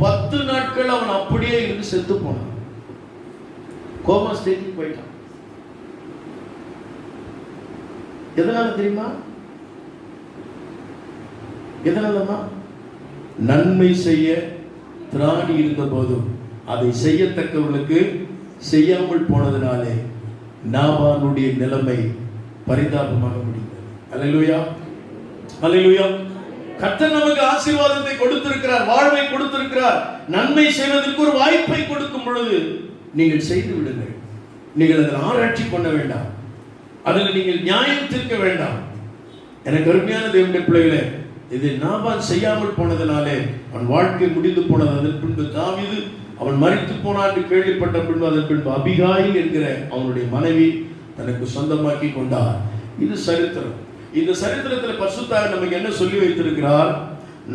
10 நாட்கள் அவன் அப்படியே இருந்து செத்து போனான். கோமா ஸ்டேஜுக்கு போயிட்டான். எதனால தெரியுமா? எதனாலமா? நன்மை செய்ய திராணி இருந்த போதும் அதை செய்யத்தக்கவர்களுக்கு செய்யாமல் போனதினாலே நாபாலுடைய நிலைமை பரிதாபமாக முடிந்தது. அல்லேலூயா, ஹல்லேலூயா. கர்த்தர் நமக்கு ஆசீர்வாதத்தை கொடுத்திருக்கிறார், வாழ்வை கொடுத்திருக்கிறார். நன்மை செய்வதற்கு ஒரு வாய்ப்பை கொடுக்கும் பொழுது நீங்கள் செய்து விடுங்கள். நீங்கள் அதில் ஆராய்ச்சி பண்ண வேண்டாம், அதில் நீங்கள் நியாயம் தீர்க்க வேண்டாம். எனக்கு அருமையான தேவனுடைய பிள்ளைகளே, இதை நாபால் செய்யாமல் போனதினாலே அவன் வாழ்க்கை முடிந்து போனது. அதன் பின்பு தாவீது அவன் மரித்து போனான் என்று கேள்விப்பட்ட பின்பு அதன் பின்பு அபிகாயில் என்கிற அவனுடைய மனைவி தனக்கு சொந்தமாக்கி கொண்டார். இது சரித்திரம். இந்த சரித்திரத்தில் பரிசுத்தர் நமக்கு என்ன சொல்லி வைத்திருக்கிறார்?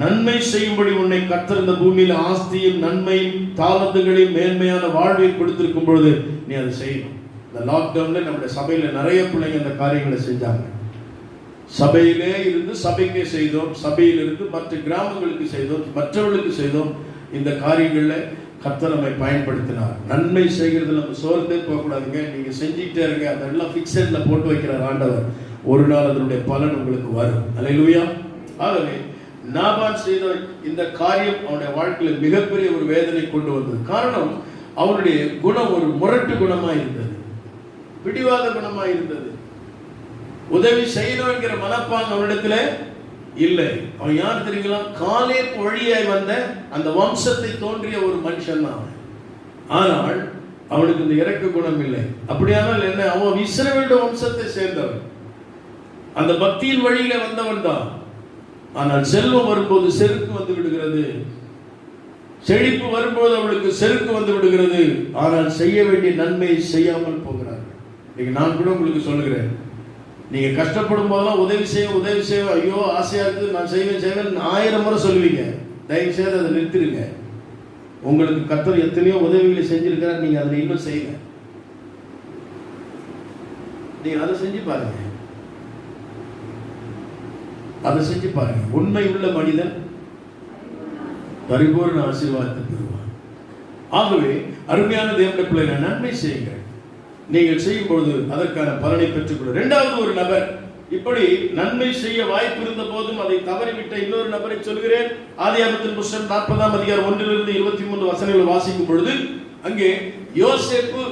நன்மை செய்யும்படி உன்னை கர்த்தர் இந்த பூமியில் ஆஸ்தியும் நன்மையும் தாளந்துகளையும் மேன்மையான வாழ்வை கொடுத்திருக்கும் பொழுது நீ அதை செய்யணும். இந்த லாக்டவுன்ல நம்முடைய சபையில நிறைய பிள்ளைங்க இந்த காரியங்களை செஞ்சாங்க. சபையிலே இருந்து சபைக்கே செய்தோம், சபையிலிருந்து மற்ற கிராமங்களுக்கு செய்தோம், மற்றவர்களுக்கு செய்தோம். இந்த காரியங்கள்ல கர்த்தர் நம்மை பயன்படுத்தினார். நன்மை செய்கிறதுல நம்ம சோர்ந்தே போகக்கூடாதுங்க. நீங்க செஞ்சுட்டே இருங்க. அதெல்லாம் ஃபிக்ஸட்ல போட்டு வைக்கிறார் ஆண்டவர். ஒரு நாள் அதனுடைய பலன் உங்களுக்கு வரும். அல்லேலூயா. ஆகவே நாபால் செய்த இந்த காரியம் அவனுடைய வாழ்க்கையில் மிகப்பெரிய ஒரு வேதனை கொண்டு வந்தது. காரணம், அவனுடைய குணம் ஒரு முரட்டு குணமா இருந்தது, பிடிவாத குணமா இருந்தது. உதவி செய்யணும் என்கிற மனப்பான் அவனிடத்துல இல்லை. அவன் யார் தெரியுங்களா? காலேப் வழியாய் வந்த அந்த வம்சத்தை தோன்றிய ஒரு மனுஷன் தான். ஆனால் அவனுக்கு இந்த இரக்க குணம் இல்லை. அப்படியானால் என்ன? அவன் இஸ்ரவேல் வம்சத்தை சேர்ந்தவன், அந்த பக்தியின் வழியில வந்தவன் தான். ஆனால் செல்வம் வரும்போது செருக்கு வந்து விடுகிறது, செழிப்பு வரும்போது அவளுக்கு செருக்கு வந்து விடுகிறது. ஆனால் செய்ய வேண்டிய நன்மையை செய்யாமல் போகிறார்கள். இன்னைக்கு நான் கூட உங்களுக்கு சொல்லுகிறேன், நீங்க கஷ்டப்படும் போதெல்லாம் உதவி செய்ய ஐயோ ஆசையா இருக்குது, நான் செய்வேன் 1000 முறை சொல்லுவீங்க. தயவு செய்து அதை நிறுத்திடுங்க. உங்களுக்கு கர்த்தர் எத்தனையோ உதவிகளை செஞ்சிருக்கிறார், நீங்க அதை இன்னும் செய்யுங்க. நீங்க அதை செஞ்சு பாருங்க, அதை செஞ்சு பாருங்க. உண்மை உள்ள மனிதன் பரிபூர்ண ஆசீர்வாதத்தை பெறுவான். ஆகவே அருமையான தேவனுடைய பிள்ளைகளை, நன்மை செய்யுங்கள். நீங்கள் செய்யும் பொழுது அதற்கான பலனை பெற்றுக்கொள்ள. இரண்டாவது ஒரு நபர் இப்படி நன்மை செய்ய வாய்ப்பு இருந்த போதும் அதை தவறிவிட்ட இன்னொரு நபரை சொல்கிறேன். ஆதியாகமத்தின் புத்தகம் 40ஆம் அதிகாரம் 1-23 வசனங்களை வாசிக்கும் பொழுது, அங்கே யோசேப்பு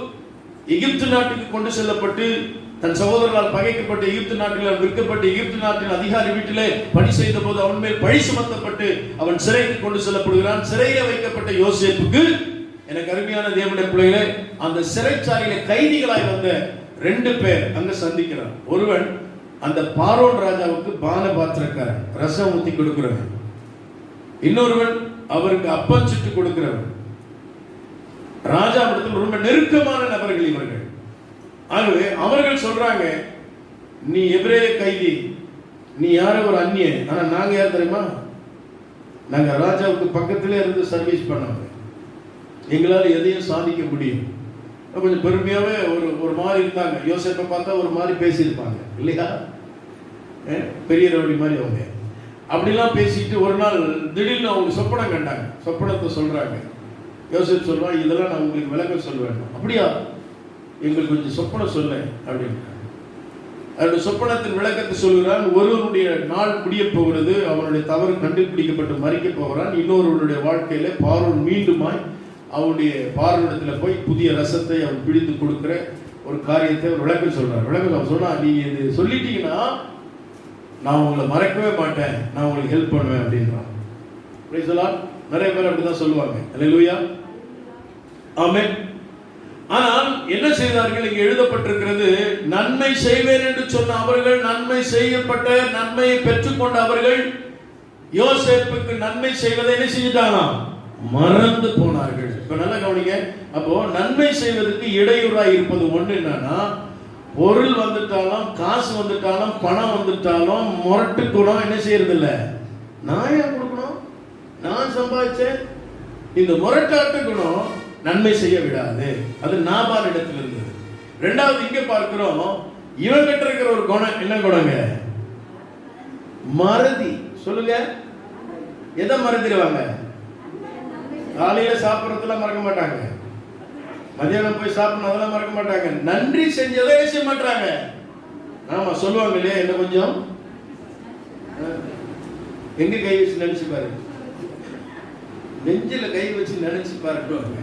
எகிப்து நாட்டுக்கு கொண்டு செல்லப்பட்டு தன் சகோதரர்களால் பகைக்கப்பட்ட எகிப்து நாட்டில் விற்கப்பட்டு எகிப்து நாட்டின் அதிகாரி வீட்டிலே பணி செய்த போது அவன் மேல் பழி சுமத்தப்பட்டு அவன் சிறைக்கு கொண்டு செல்லப்படுகிறான். சிறையில் வைக்கப்பட்ட யோசேப்புக்கு, எனக்கு அருமையான தேவனுடைய பிள்ளைகளே, அந்த சிறைச்சாலையில கைதிகளாய் வந்த 2 பேர் அங்க சந்திக்கிறார். ஒருவன் அந்த பார்வோன் ராஜாவுக்கு பான பாத்திரக்காரன், ரசம் ஊத்தி கொடுக்கிறவன். இன்னொருவன் அவருக்கு அப்பம் சுட்டு கொடுக்கிறவன். ராஜாவிடத்தில் ரொம்ப நெருக்கமான நபர்கள் இவர்கள். ஆகவே அவர்கள் சொல்றாங்க, நீ எபிரேய கைதி, நீ யாரோ ஒரு அந்நியன். ஆனா நாங்க யார் தெரியுமா? நாங்க ராஜாவுக்கு பக்கத்திலே இருந்து சர்வீஸ் பண்ணவங்க, எங்களால் எதையும் சாதிக்க முடியும். கொஞ்சம் பெருமையாவே ஒரு மாதிரி இருந்தாங்க. யோசேப்பை பார்த்தா ஒரு மாதிரி பேசியிருப்பாங்க இல்லையா? பெரிய ரவுடி மாதிரி அவங்க அப்படிலாம் பேசிட்டு ஒரு நாள் திடீர்னு அவங்க சொப்பனம் கண்டாங்க. சொப்பனத்தை சொல்றாங்க. யோசேப் சொல்றான், இதெல்லாம் நான் உங்களுக்கு விளக்கம் சொல்லுவேன். அப்படியா? எங்களுக்கு கொஞ்சம் சொப்பனம் சொல்ல அப்படின்னு. அவருடைய சொப்பனத்தின் விளக்கத்தை சொல்கிறான். ஒருவனுடைய நாள் முடிய போகிறது, அவனுடைய தவறு கண்டுபிடிக்கப்பட்டு மறிக்க போகிறான். இன்னொருவனுடைய வாழ்க்கையில பார்வோன் மீண்டுமாய் அவனுடைய பார்வனிடத்தில் போய் புதிய ரசத்தை அவன் பிடித்து கொடுக்கிற ஒரு காரியத்தை ஒரு விளக்கம் சொல்றார். விளக்கம் அவன் சொன்னா, நீங்க இது சொல்லிட்டீங்கன்னா நான் உங்களை மறக்கவே மாட்டேன், நான் உங்களுக்கு ஹெல்ப் பண்ணுவேன் அப்படின்றான். நிறைய பேர் அப்படிதான் சொல்லுவாங்க. அல்லேலூயா, ஆமென். ஆனால் என்ன செய்தார்கள்? இங்கே எழுதப்பட்டிருக்கிறது, நன்மை செய்வேன் என்று சொன்ன அவர்கள், நன்மை செய்யப்பட்ட நன்மையை பெற்றுக்கொண்ட அவர்கள் யோசேப்புக்கு நன்மை செய்வதை என்ன செஞ்சிட்டாங்க? மறந்து போனார்கள். இப்ப நல்லா கவனிங்க. அப்போ நன்மை செய்வதற்கு இடையூறாய் இருப்பது ஒண்ணு என்னன்னா, பொருள் வந்துட்டாலும் காசு வந்துட்டாலும் பணம் வந்துட்டாலும் முரட்டு குணம் என்ன செய்யறது இல்ல. நான் ஏன் கொடுக்கணும், நான் சம்பாதிச்சேன். இந்த முரட்டாட்டு குணம் நன்மை செய்ய விடாது. அது நாபால் இடத்துல இருந்தது. இரண்டாவது இங்க பார்க்கிறோம், இவங்கிட்ட இருக்கிற ஒரு குணம் என்ன குணங்க? மறதி. சொல்லுங்க, எதை மறந்துடுவாங்க? காலையில சாப்பிடறதுலாம் மறக்க மாட்டாங்க, மதியானம் போய் சாப்பிடணும் அதெல்லாம் மறக்க மாட்டாங்க, நன்றி செஞ்சதை செய்ய மாட்டாங்க. ஆமா சொல்லுவாங்க இல்லையா, என்ன கொஞ்சம் எங்க கை வச்சு நினைச்சு பாருங்க, நெஞ்சில கை வச்சு நினைச்சு பாருங்க.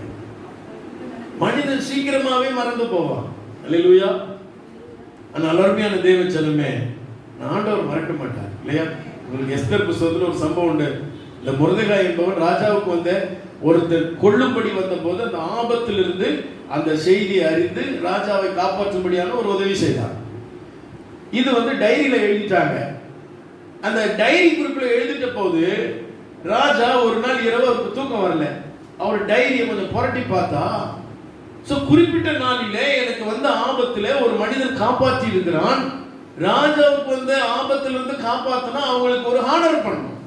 மனிதன் சீக்கிரமாவே மறந்து போவான். அல்லேலூயா. ஆனால் அருமையான தேவ ஜனமே, ஆண்டவர் மறக்க மாட்டார் இல்லையா? உங்களுக்கு எஸ்தர் புத்தகத்தில் ஒரு சம்பவம் உண்டு. இந்த மொர்தெகாய் என்பவன் ராஜாவுக்கு வந்த ஒருத்தர் கொல்லும்படி வந்த போது அந்த ஆபத்திலிருந்து அந்த செய்தியை அறிந்து ராஜாவை காப்பாற்றும்படியான ஒரு உதவி செய்தார். இது டைரியில எழுதிட்டாங்க. அந்த டைரி குறிப்பில் எழுதிட்ட போது ராஜா ஒரு நாள் இரவு அவருக்கு தூக்கம் வரல. அவர் டைரியை கொஞ்சம் புரட்டி பார்த்தா, குறிப்பிட்ட நாளிலே எனக்கு வந்த ஆபத்துல ஒரு மனிதன் காப்பாற்றி இருக்கிறான். ராஜாவுக்கு ஆபத்திலிருந்து காப்பாத்தினா அவங்களுக்கு ஒரு ஹானர் பண்ணணும்.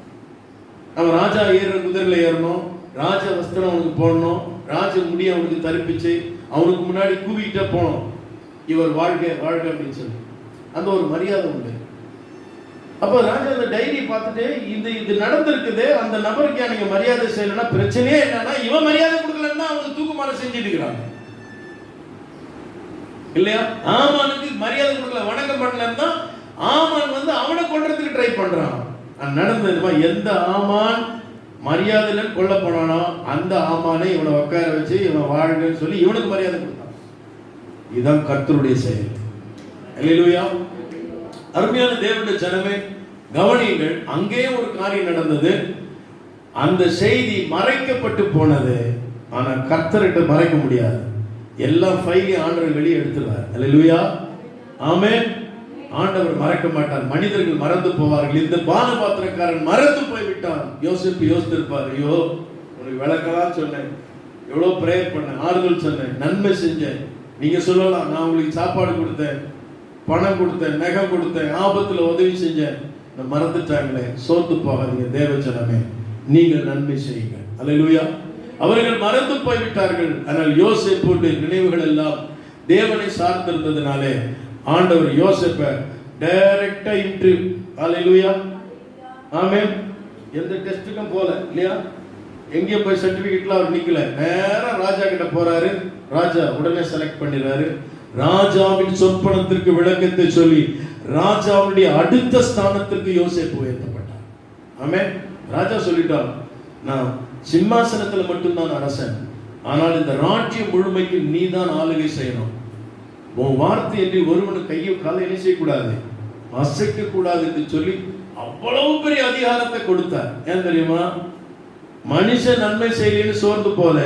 நம்ம ராஜா ஏறுற குதிரையில ஏறணும், ராஜ வஸ்திரம் அவனுக்கு போடணும், ராஜ முடி அவனுக்கு தரிப்பிச்சு அவனுக்கு முன்னாடி கூவிக்கிட்டே போனோம், இவர் வாழ்க வாழ்க அப்படின்னு சொல்லி அந்த ஒரு மரியாதை உண்டு. அப்ப ராஜா அந்த டைரி பார்த்துட்டு இது நடந்திருக்குது, அந்த நபருக்கு நீங்க மரியாதை செய்யலன்னா பிரச்சனையே என்னன்னா இவன் மரியாதை கொடுக்கலன்னா அவனுக்கு தூக்குமாற செஞ்சுட்டு இருக்கிறாங்க இல்லையா? ஆமானுக்கு மரியாதை கொடுக்கல, வணக்கம் பண்ணலன்னா ஆமான் அவனை கொல்றதுக்கு ட்ரை பண்றான். நடந்ததுமா எந்த ஆமான் மரியாதையில கொல்ல போனானோ அந்த ஆமானை இவனை உட்கார வச்சு இவன் வாழ்கன்னு சொல்லி இவனுக்கு மரியாதை கொடுத்தான். இதுதான் கர்த்தருடைய செயல். அல்லேலூயா. அருமையான தேவனுடைய ஜனமே கவனியுங்கள், அங்கே ஒரு காரியம் நடந்தது. அந்த செய்தி மறைக்கப்பட்டு போனது. ஆனா கர்த்தர்கிட்ட மறைக்க முடியாது. எல்லா ஃபைலையும் ஆண்டவர் வெளியே எடுத்துருவார். அல்லேலூயா. ஆமென். ஆண்டவர் மறக்க மாட்டார். மனிதர்கள் மறந்து போவார்கள். இந்த பானபாத்திரக்காரன் மறந்து போய்விட்டான். யோசிப்பு யோசித்திருப்பார், ஐயோ உனக்கு விளக்கலாம் சொன்னேன், எவ்வளவு பிரேயர் பண்ணேன், ஆறுதல் சொன்னேன், நன்மை செஞ்சேன். நீங்க சொல்லலாம், நான் உங்களுக்கு சாப்பாடு கொடுத்தேன், பணம் கொடுத்தேன், நகை கொடுத்தேன், ஆபத்துல உதவி செஞ்சேன், மறந்துட்டாங்களே. சோர்ந்து போகாதீங்க தேவஜனமே, நீங்கள் நன்மை செய்யுங்க. அல்லேலூயா. அவர்கள் மறந்து போய்விட்டார்கள். ஆனால் யோசேப்புடைய நினைவுகள் எல்லாம் தேவனை சார்ந்திருந்ததினாலே ஆண்டவர் யோசேப்பை டைரக்டா இன்டர்வியூ. அல்லேலூயா. ஆமென். எந்த டெஸ்டுக்கும் போல இல்லையா, எங்கேயும் போய் சர்டிபிகேட்ல அவர் நிக்கல, நேரா ராஜா கிட்ட போறாரு. ராஜா உடனே செலக்ட் பண்ணிடுறாரு. ராஜாவின் சொற்பனத்திற்கு விளக்கத்தை சொல்லி ராஜாவுடைய அடுத்த ஸ்தானத்திற்கு யோசேப்பு உயர்த்தப்பட்டார். ஆமென். ராஜா சொல்லிட்டார், நான் சிம்மாசனத்தில் மட்டும்தான் அரசன், ஆனால் இந்த ராஜ்யம் முழுமைக்கு நீ தான் ஆளுகை செய்யணும். உன் வார்த்தை என்று ஒருவனுக்கு கையை காலை என்ன செய்யக்கூடாது, அசைக்க கூடாது என்று சொல்லி அவ்வளவு பெரிய அதிகாரத்தை கொடுத்தார். ஏன் தெரியுமா? மனுஷன் நன்மை செய்யலன்னு சோர்ந்து போல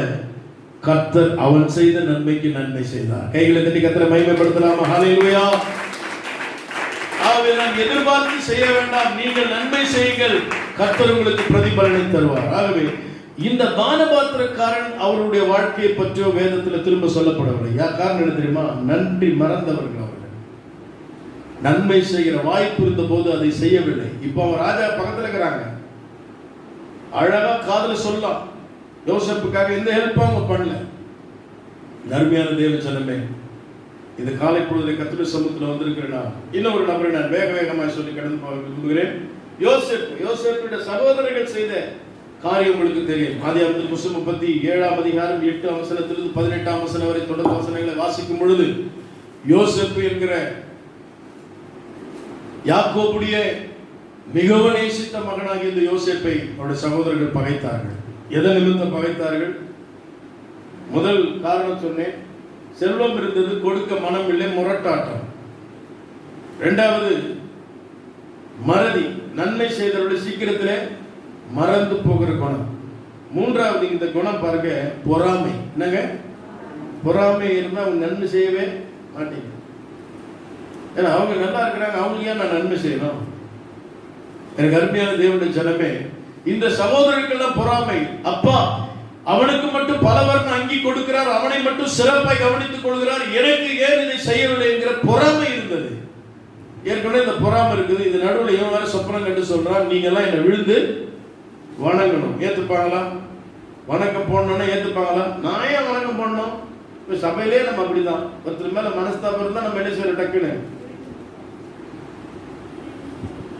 கர்த்தர் அவன் செய்த நன்மைக்கு நன்மை செய்தார். கைகளை தட்டி கர்த்தரை மகிமைப்படுத்தலாமா? ஹல்லேலூயா. ஆகவே நாம் எதிர்பார்த்து செய்ய வேண்டாம், நீங்கள் நன்மை செய்யுங்கள், கர்த்தர் உங்களுக்கு பிரதிபலனை தருவார். ஆகவே இந்த பானபாத்திரக்காரன் அவருடைய வாழ்க்கையை பற்றியோ வேதத்தில் திரும்ப சொல்லப்படவில்லை. காரணம் என்ன தெரியுமா? நன்றி மறந்தவர்கள் அவர்கள். நன்மை செய்கிற வாய்ப்பு இருந்த போது அதை செய்யவில்லை. இப்போ அவன் ராஜா பக்கத்தில் இருக்கிறாங்க, அழகா காதல சொல்லலாம், யோசேப்புக்காக எந்த ஹெல்ப் அவங்க பண்ணல. அருமையான தேவ ஜனமே, இந்த காலை பொழுது கர்த்தருடைய சமூகத்தில் வந்திருக்கிறேன். இன்னொரு நபரை நான் வேக வேகமாக சொல்லி கடந்து போக விரும்புகிறேன். யோசேப்புடைய சகோதரர்கள் செய்த காரியம் உங்களுக்கு தெரியும். ஆதியாகமத்தின் புத்தகம் 37ஆம் அதிகாரம் 8 வசனத்திலிருந்து 18ஆம் வசனம் வரை தொடர் வசனங்களை வாசிக்கும் பொழுது யோசேப்பு என்கிற யாக்கோபுடைய மிகவும் நேசித்த மகனாகிய இந்த யோசேப்பை அவருடைய சகோதரர்கள் பகைத்தார்கள். எதன் நிமித்தம் பகைத்தார்கள்? முதல் காரணம் சொன்னேன், செல்வம் இருந்தது, கொடுக்க மனம் இல்லை, முரட்டாட்டம். இரண்டாவது மறதி, நன்மை செய்தவருடைய சீக்கிரத்திலே மறந்து போகிற குணம். மூன்றாவது இந்த குணம் பாருங்க, பொறாமை. என்னங்க? பொறாமை இருந்தா அவங்க நன்மை செய்யவே மாட்டீங்க. ஏன்னா அவங்க நல்லா இருக்கிறாங்க, அவங்களுக்கு ஏன் நான் நன்மை செய்யணும்? எனக்கு அருமையான தேவனுடைய ஜனமே, இந்த சகோதரர்கள்லாம் பொறாமை. அப்பா அவனுக்கு மட்டும் பலவர்ண அங்கி கொடுக்கிறார், அவனை மட்டும் சிறப்பாய் கவனித்துக் கொள்கிறார், எனக்கு ஏன் இதை செய்யவில்லை என்கிற பொறாமை இருந்தது. ஏற்கனவே இந்த பொறாமை இருக்குது. இது நடுவில் இவன் வேற சொப்பனம் கண்டு சொல்றான், நீங்க எல்லாம் என்னை விழுந்து வணங்கணும். ஏத்துப்பாங்களா? வணக்கம் போடணும்னா ஏத்துப்பாங்களா? நான் ஏன் வணக்கம் போடணும்? இப்ப சபையிலே நம்ம அப்படிதான், ஒருத்தர் மேல மனஸ்தாபம் இருந்தா நம்ம என்ன செய்யற, டக்குன்னு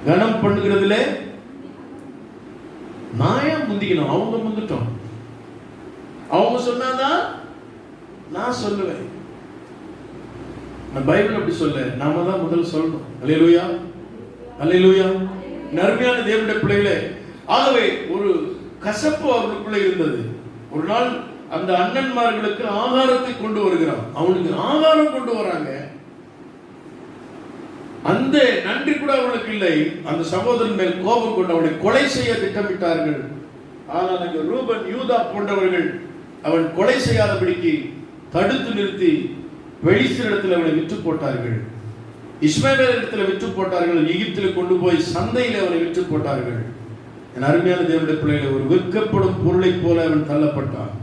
கனம் பண்ணுகிறதுல நான் ஏன் முந்திக்கணும்? அவங்க முந்துட்டோம், அவங்க சொன்னாதான் நான் சொல்லுவேன். பைபிள் அப்படி சொல்ல, நாம தான் முதல் சொல்லணும். அல்லேலூயா, அல்லேலூயா. நர்மையான தேவனுடைய பிள்ளைகளே, ஆகவே ஒரு கசப்பு அவர்களுக்குள்ள இருந்தது. ஒரு நாள் அந்த அண்ணன்மார்களுக்கு ஆகாரத்தை கொண்டு வருகிறான். அவனுக்கு ஆகாரம் கொண்டு வராங்க. அந்த நன்றி கூட அவர்களுக்கு இல்லை. அந்த சகோதரன் மேல் கோபம் கொண்டு அவனை கொலை செய்ய திட்டமிட்டார்கள். ஆனால் அங்கு ரூபன், யூதா போன்றவர்கள் அவன் கொலை செய்யாதபடிக்கு தடுத்து நிறுத்தி பெலிஸ்தரிடத்தில் அவனை விற்று போட்டார்கள். இஸ்மவேலிடத்தில் விற்று போட்டார்கள். எகிப்தில் கொண்டு போய் சந்தையில் அவனை விற்று போட்டார்கள். என் அருமையான தேவனுடைய பிள்ளைகளை, ஒரு விற்கப்படும் பொருளை போல அவன் தள்ளப்பட்டான்.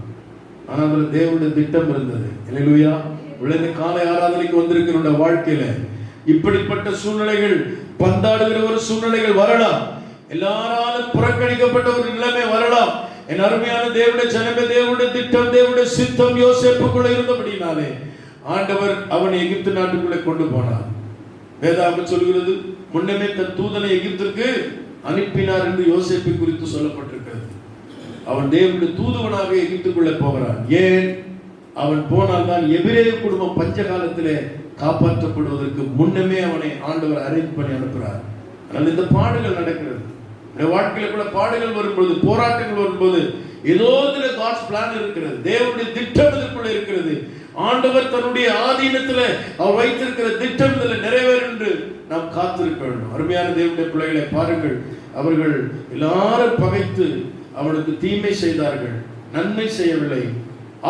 ஆனால் அதில் தேவனுடைய திட்டம் இருந்தது. அல்லேலூயா. இந்த காலை ஆராதனைக்கு வந்திருக்கிற வாழ்க்கையில இப்படிப்பட்ட சூழ்நிலைகள், பந்தாடுகிற ஒரு சூழ்நிலைகள் வரலாம். எல்லாராலும் புறக்கணிக்கப்பட்ட ஒரு நிலைமை வரலாம். என் அருமையான தேவனுடைய ஜனமே, தேவனுடைய திட்டம், தேவனுடைய சித்தம் யோசேப்புக்குள்ள இருந்தபடினாலே ஆண்டவர் அவனை எகிப்து நாட்டுக்குள்ளே கொண்டு போனார். வேதாகம் சொல்கிறது, முன்னமே தன் தூதனை எகிப்திற்கு அனுப்பினார் என்று யோசேப்பை குறித்து சொல்லப்பட்டிருக்கிறது. அவன் தேவனுடைய தூதுவனாக எகிப்துக்குள்ளே போகிறான். ஏன்? அவன் போனால் தான் எபிரேய குடும்பம் பஞ்ச காலத்திலே காப்பாற்றப்படுவதற்கு முன்னமே அவனை ஆண்டவர் அரேஞ்ச் பண்ணி அனுப்புகிறார். ஆனால் இந்த பாடுகள் நடக்கிறது. வாழ்க்கையில கூட பாடுகள் வரும்போது, போராட்டங்கள் வரும்போது, ஏதோ காட்ஸ் பிளான் இருக்கிறது, தேவனுடைய திட்டம் இதற்குள்ள இருக்கிறது. ஆண்டவர் தன்னுடைய ஆதீனத்தில் அவர் வைத்திருக்கிற திட்டம் இதில் நிறைவேறும் என்று நாம் காத்திருக்க வேண்டும். அருமையான தேவனுடைய பிள்ளைகளை பாருங்கள், அவர்கள் எல்லாரும் பகைத்து அவனுக்கு தீமை செய்தார்கள், நன்மை செய்யவில்லை.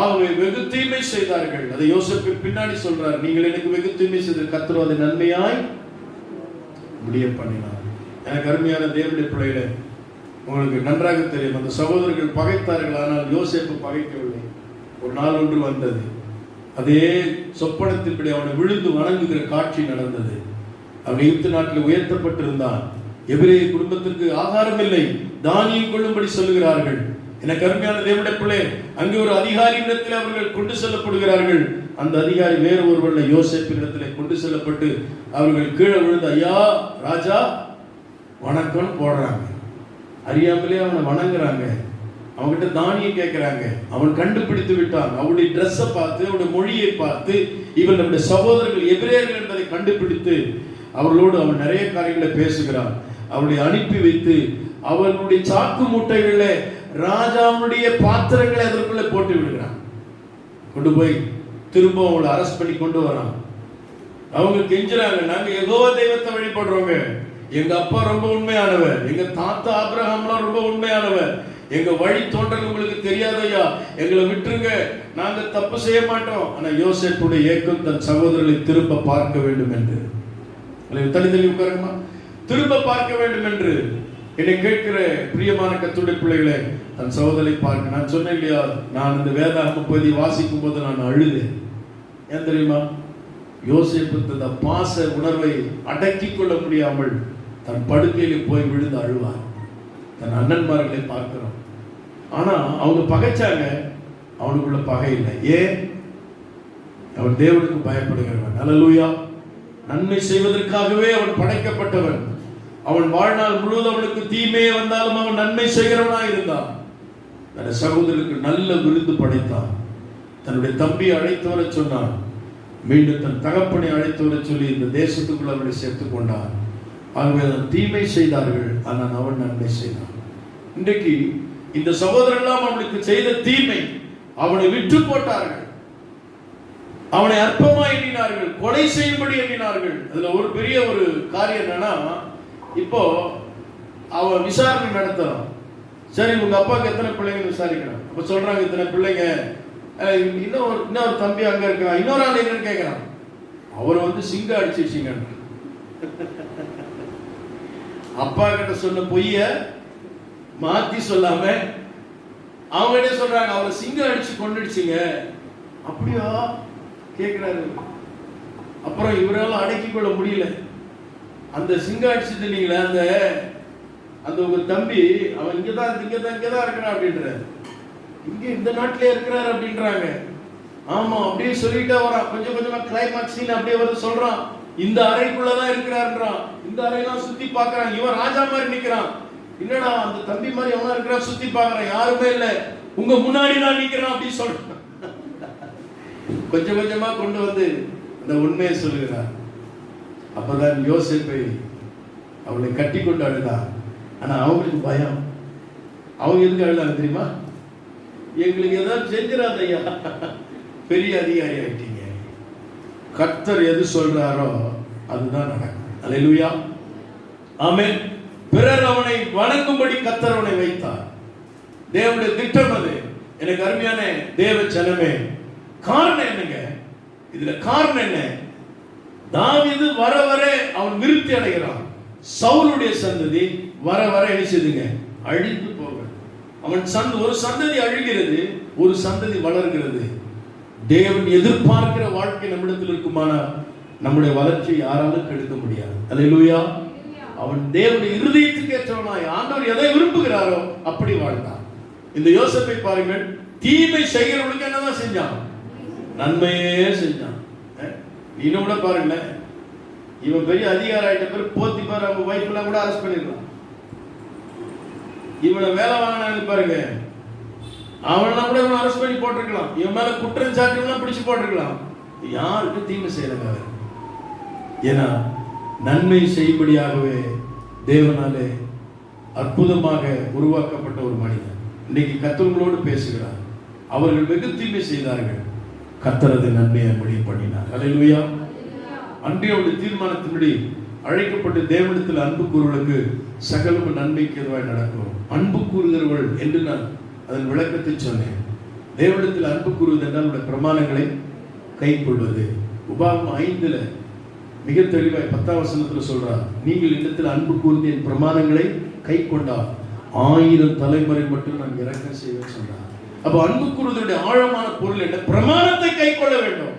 ஆகவே வெகு தீமை செய்தார்கள். அதை யோசேப்பு பின்னாடி சொல்றார், நீங்கள் எனக்கு வெகு தீமை செய்த கர்த்தர் அதை நன்மையாய் முடிய பண்ணினார். எனக்கு அருமையான தேவனுடைய பிள்ளைகளை, உங்களுக்கு நன்றாக தெரியும், அந்த சகோதரர்கள் பகைத்தார்கள், ஆனால் யோசேப்பு பகைக்கவில்லை. ஒரு நாள் ஒன்று வந்தது, அதே சொப்பனத்தின்படி அவனை விழுந்து வணங்குகிற காட்சி நடந்தது. அவன் எகிப்து நாட்டில் உயர்த்தப்பட்டிருந்தான். எபிரேய குடும்பத்திற்கு ஆகாரம் இல்லை, தானியம் கொள்ளும்படி சொல்லுகிறார்கள். எனக்கு அருமையான தேவனுடைய பிள்ளை, அங்கே ஒரு அதிகாரியிடத்தில் அவர்கள் கொண்டு செல்லப்படுகிறார்கள். அந்த அதிகாரி வேறு ஒருவருடைய யோசேப்பினிடத்தில் கொண்டு செல்லப்பட்டு அவர்கள் கீழே விழுந்து, ஐயா ராஜா வணக்கம் போடுறாங்க. அறியாமலே அவனை வணங்குறாங்க. அவன்கிட்ட தானியம் கேட்கிறாங்க. அவன் கண்டுபிடித்து விட்டான். அவருடைய ட்ரெஸ்ஸை பார்த்து, அவருடைய மொழியை பார்த்து, இவன் நம்முடைய சகோதரர்கள் எபிரேயர்கள் என்பதை கண்டுபிடித்து அவர்களோடு அவன் நிறைய காரியங்களை பேசுகிறான். அவர்களை அனுப்பி வைத்து அவர்களுடைய சாக்கு மூட்டைகளில் ராஜாவுடைய பாத்திரங்களை அதற்குள்ளே போட்டு விடுகிறான். கொண்டு போய் திரும்ப அவங்களை அரெஸ்ட் பண்ணி கொண்டு வரான். அவங்க கெஞ்சுறாங்க, நாங்க யெகோவா தெய்வத்தை வழிபடுறோங்க, எங்க அப்பா ரொம்ப உண்மையானவர், எங்க தாத்தா ஆபிரகாம்லாம் ரொம்ப உண்மையானவர், எங்க வழி தோன்றல் உங்களுக்கு தெரியாதையா, எங்களை விட்டுருங்க, நாங்க தப்பு செய்ய மாட்டோம். ஆனா யோசேப்புடைய ஏக்கம் தன் சகோதரர்களை திரும்ப பார்க்க வேண்டும் என்று, தனி தனி உட்காருமா, திரும்ப பார்க்க வேண்டும் என்று என்னை கேட்கிற பிரியமான கர்த்தருடைய பிள்ளைகளை, தன் சகோதரரை பார்க்க. நான் சொன்னேன் இல்லையா, நான் இந்த வேதாகம பகுதியை வாசிக்கும் போது நான் அழுதேன். ஏன் தெரியுமா? யோசேப்பு இந்த பாச உணர்வை அடக்கிக் கொள்ள முடியாமல் தன் படுக்கையில் போய் விழுந்து அழுவார். தன் அண்ணன்மார்களை பார்க்கிறோம். ஆனா அவங்க பகைச்சாங்க, அவனுக்குள்ள பகை இல்லை. ஏன்? அவன் தேவனுக்கு பயப்படுகிறவன். அல்லேலூயா. நன்மை செய்வதற்காகவே அவன் படைக்கப்பட்டவன். அவன் வாழ்நாள் முழுவதும் அவனுக்கு தீமையே வந்தாலும் அவன் நன்மை செய்கிறவனாக இருந்தான். தன் சகோதரருக்கு நல்ல விருந்து படைத்தான். தன்னுடைய தம்பியை அழைத்து வர சொன்னான். மீண்டும் தன் தகப்பனை அழைத்து வர சொல்லி இந்த தேசத்துக்குள்ள அவனை சேர்த்துக் கொண்டான். ஆகவே அவன் தீமை செய்தார்கள், ஆனால் அவன் நன்மை செய்தான். இன்றைக்கு இந்த சகோதரெல்லாம் அவனுக்கு செய்த தீமை, அவனை விற்று போட்டார்கள், அவனை அற்பமா எண்ணினார்கள், கொலை செய்யும்படி எண்ணினார்கள். அதுல ஒரு பெரிய ஒரு காரியம் என்னன்னா, இப்போ அவன் விசாரணை நடத்தலாம். சரி, உங்க அப்பாவுக்கு எத்தனை பிள்ளைங்க விசாரிக்கிறான். அப்ப சொல்றாங்க இத்தனை பிள்ளைங்க. இன்னொரு தம்பி அங்க இருக்கான், இன்னொரு ஆள் என்னன்னு கேட்கிறான். அவர் வந்து சிங்க அடிச்சிருச்சிங்க. அப்பா கிட்ட சொன்ன பொய்ய மாத்தி சொல்லாம அவங்க என்ன சொல்றாங்க, அவரை சிங்கம் அடிச்சு கொண்டுடுச்சுங்க. அப்படியா கேட்கிறாரு. அப்புறம் இவரால் அடக்கிக் கொள்ள முடியல. அந்த சிங்கம் அடிச்சுட்டு இல்லைங்களா, அந்த உங்க தம்பி அவன் இங்கதான் இருக்கிறான் அப்படின்ற, இங்க இந்த நாட்டிலே இருக்கிறார் அப்படின்றாங்க. ஆமா, அப்படியே சொல்லிட்டே வரான். கொஞ்சம் கொஞ்சமா கிளைமாக்ஸ் சீன் அப்படியே வந்து சொல்றான். இந்த அறைக்குள்ளதான் இருக்கிறார்ன்றான். இந்த அறையெல்லாம் சுத்தி பாக்குறான். இவன் ராஜா மாதிரி நிக்கிறான். என்னடா அந்த தம்பி மாதிரி அவனா இருக்கிறான், சுத்தி பாக்குறான், யாருமே இல்லை, உங்க முன்னாடி நான் நிக்கிறேன் அப்படின்னு சொல்றான். கொஞ்சம் கொஞ்சமா கொண்டு வந்து அந்த உண்மையை சொல்லுகிறார். அப்பதான் யோசேப்பை அவளை கட்டி கொண்டு அழுதான். ஆனா அவங்களுக்கு பயம். அவங்க எதுக்கு அழுதாங்க தெரியுமா? எங்களுக்கு ஏதாவது செஞ்சிடாத ஐயா, பெரிய அதிகாரி ஆயிட்டீங்க, கர்த்தர் எது சொல்றாரோ அதுதான் நடக்கும். அல்லேலூயா, ஆமென். பிறர் அவனை வணங்கும்படி கர்த்தர் அவனை வைத்தார். தேவனுடைய திட்டம் அது. எனக்கு அருமையான தேவ ஜனமே, காரணம் என்னங்க? இதுல காரணம் என்ன? தாவீது வர வர அவன் விருத்தி அடைகிறான். சவுலுடைய சந்ததி வர வர என்ன செய்துங்க? அழிந்து போக. அவன் ஒரு சந்ததி அழிகிறது, ஒரு சந்ததி வளர்கிறது. தேவன் எதிர்பார்க்கிற வாழ்க்கை நம்மிடத்தில் இருக்குமானா நம்முடைய வளர்ச்சியை யாராலும் கெடுக்க முடியாது. அல்லேலூயா. அவன் தேவனுடைய இருதயத்துக்கு ஏற்றவனாய் ஆண்டவர் எதை விரும்புகிறாரோ அப்படி வாழ்ந்தான். இந்த யோசேப்பை பாருங்கள், தீமை செய்கிறவனுக்கு என்னதான் செஞ்சான்? நன்மையே செஞ்சான். இன்னும் கூட பாருங்களேன், இவன் பெரிய அதிகாரம் ஆயிட்ட பேர் போத்திபார் அவங்க வைஃப் எல்லாம் கூட அரெஸ்ட் பண்ணிடலாம். இவனை வேலை வாங்கினாங்க பாருங்க, அவனெல்லாம் கூட இவனை அரெஸ்ட் பண்ணி போட்டிருக்கலாம். இவன் மேல குற்றம் சாட்டியவெல்லாம் பிடிச்சு போட்டிருக்கலாம். யாருக்கும் தீமை செய்யலங்க அவர். ஏன்னா நன்மை செய்யும்படியாகவே தேவனாலே அற்புதமாக உருவாக்கப்பட்ட ஒரு மனிதன் இன்னைக்கு கர்த்தர்களோடு பேசுகிறார். அவர்கள் வெகு தீமை செய்தார்கள், கர்த்தர் அதை நன்மையை முடிவு பண்ணினார். அல்லேலூயா. அன்றைய தீர்மானத்தின்படி அழைக்கப்பட்டு தேவனிடத்தில் அன்பு கூறுவதற்கு சகலமும் நன்மைக்கு எதுவாய் நடக்கும். அன்பு கூறுகிறவர்கள் என்று நான் அதன் விளக்கத்தை சொன்னேன். தேவனிடத்தில் அன்பு கூறுவது என்றால் உடைய பிரமாணங்களை கை கொள்வது. உபாகமம் 5 மிக தெளிவாய் 10ஆம் வசனத்தில் சொல்றார், நீங்கள் இடத்தில் அன்பு கூர்ந்து என் பிரமாணங்களை கை கொண்டால் 1000 தலைமுறை மட்டும் நான் இரக்கம் செய்வேன் சொன்னார். அப்ப அன்பு கூறுவதனுடைய ஆழமான பொருள் என்ன? பிரமாணத்தை கை கொள்ள வேண்டும்,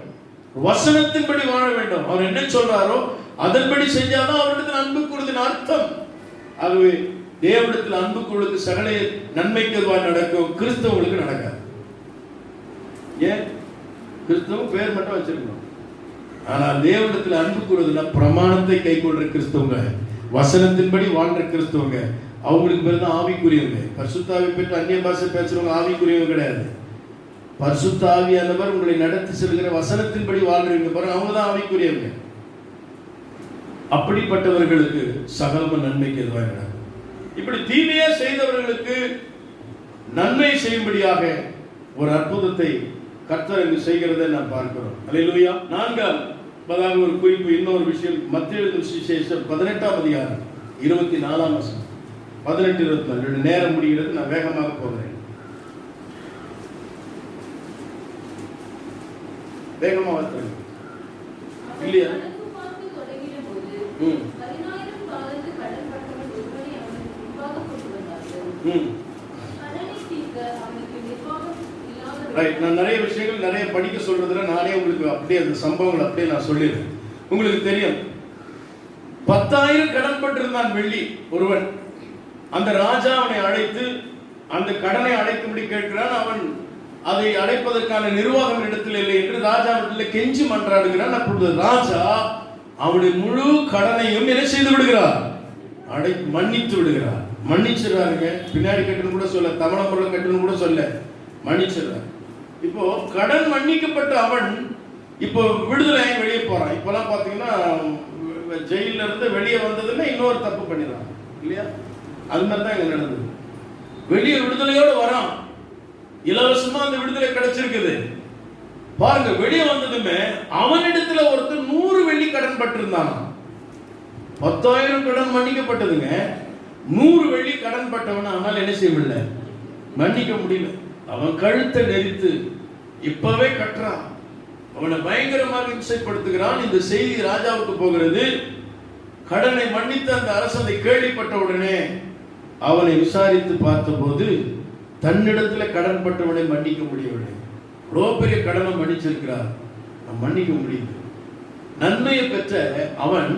வசனத்தின்படி வாழ வேண்டும். அவர் என்ன சொல்றாரோ அதன்படி செஞ்சாதான் அவரிடத்தில் அன்பு கூறுவதின் அர்த்தம். ஆகவே தேவனிடத்தில் அன்பு கூறுவதற்கு சகல நன்மைக்கு எதுவாக நடக்கும், கிறிஸ்தவங்களுக்கு நடக்காது. ஏன்? கிறிஸ்தவம் பேர் மட்டும் வச்சிருக்கணும். ஆனால் தேவனிடத்தில் அன்பு கூறுவதுன்னா பிரமாணத்தை கை கொள்ற கிறிஸ்தவங்க, வசனத்தின்படி வாழ்ற கிறிஸ்தவங்க, அவங்களுக்கு பேர் தான் ஆவிக்குரியவங்க. பரிசுத்த ஆவி பெற்று அந்நிய பாஷை பேசுறவங்க ஆவிக்குரியவங்க கிடையாது. பரிசுத்த ஆவியானவர் உங்களை நடத்தி செல்கிற வசனத்தின்படி வாழ்றவங்க பாருங்க, அவங்க தான் ஆவிக்குரியவங்க. அப்படிப்பட்டவர்களுக்கு சகலம நன்மைக்கு எதுவாக நடக்கும். இப்படி தீமையே செய்தவர்களுக்கு நன்மை செய்யும்படியாக ஒரு அற்புதத்தை கர்த்தர் இங்கு செய்கிறதை நாம் பார்க்கிறோம். அல்லேலூயா. 4வது ஒரு குறிப்பு, இன்னொரு விஷயம், மத்தேயு சுவிசேஷம் 18ஆம் அதிகாரம் 24ஆம் வசனம், 18-24 நேரம் முடிகிறது, நான் வேகமாக போகிறேன். வேகமா வாசிங்க இல்லையா? நான் நிறைய விஷயங்கள் நிறைய படிக்க சொல்றதுல நானே உங்களுக்கு அப்படியே அந்த சம்பவங்கள் அப்படியே நான் சொல்லிடுறேன். உங்களுக்கு தெரியும், 10,000 கடன் பட்டிருந்தான் வெள்ளி ஒருவன். அந்த ராஜா அவனை அழைத்து அந்த கடனை அடைக்கும்படி கேட்கிறான். அவன் அதை அடைப்பதற்கான நிர்வாகம் இடத்தில் இல்லை என்று ராஜா இடத்தில் கெஞ்சி மன்றாடுகிறான். அப்பொழுது ராஜா அவனுடைய முழு கடனையும் என்ன செய்து விடுகிறார்? மன்னித்து விடுகிறார். மன்னிச்சிடறாருங்க. பின்னாடி கட்டணும் கூட சொல்ல, தவணை பொருள் கட்டணும் கூட சொல்ல, மன்னிச்சிடறார். இப்போ கடன் மன்னிக்கப்பட்ட அவன் இப்போ விடுதலை வெளியே போறான். இப்பெல்லாம் பாத்தீங்கன்னா ஜெயில இருந்து வெளியே வந்ததுன்னா இன்னொரு தப்பு பண்ணிடுறான் இல்லையா? அது மாதிரி தான் இங்க நடந்தது. வெளியே விடுதலையோடு வரான், இலவசமா அந்த விடுதலை கிடைச்சிருக்குது. பாருங்க, வெளியே வந்ததுமே அவனிடத்துல ஒருத்தர் 100 வெள்ளி கடன் பட்டிருந்தான். 10,000 கடன் மன்னிக்கப்பட்டதுங்க. 100 வெள்ளி கடன் பட்டவன் அவனால் என்ன செய்ய முடியல, மன்னிக்க முடியல. அவன் கழுத்தை நெரித்து இப்பவே கட்டுறான், அவனை பயங்கரமாக இம்சைப்படுத்துகிறான். இந்த செய்தி ராஜாவுக்கு போகிறது. கடனை மன்னித்த அந்த அரசனை கேள்விப்பட்ட உடனே அவனை விசாரித்து பார்த்தபோது தன்னிடத்துல கடன் பட்டவனை மன்னிக்க முடியவில்லை. இவ்வளோ பெரிய கடனை மன்னிச்சிருக்கிறார், மன்னிக்க முடியுது. நன்மையை பெற்ற அவன்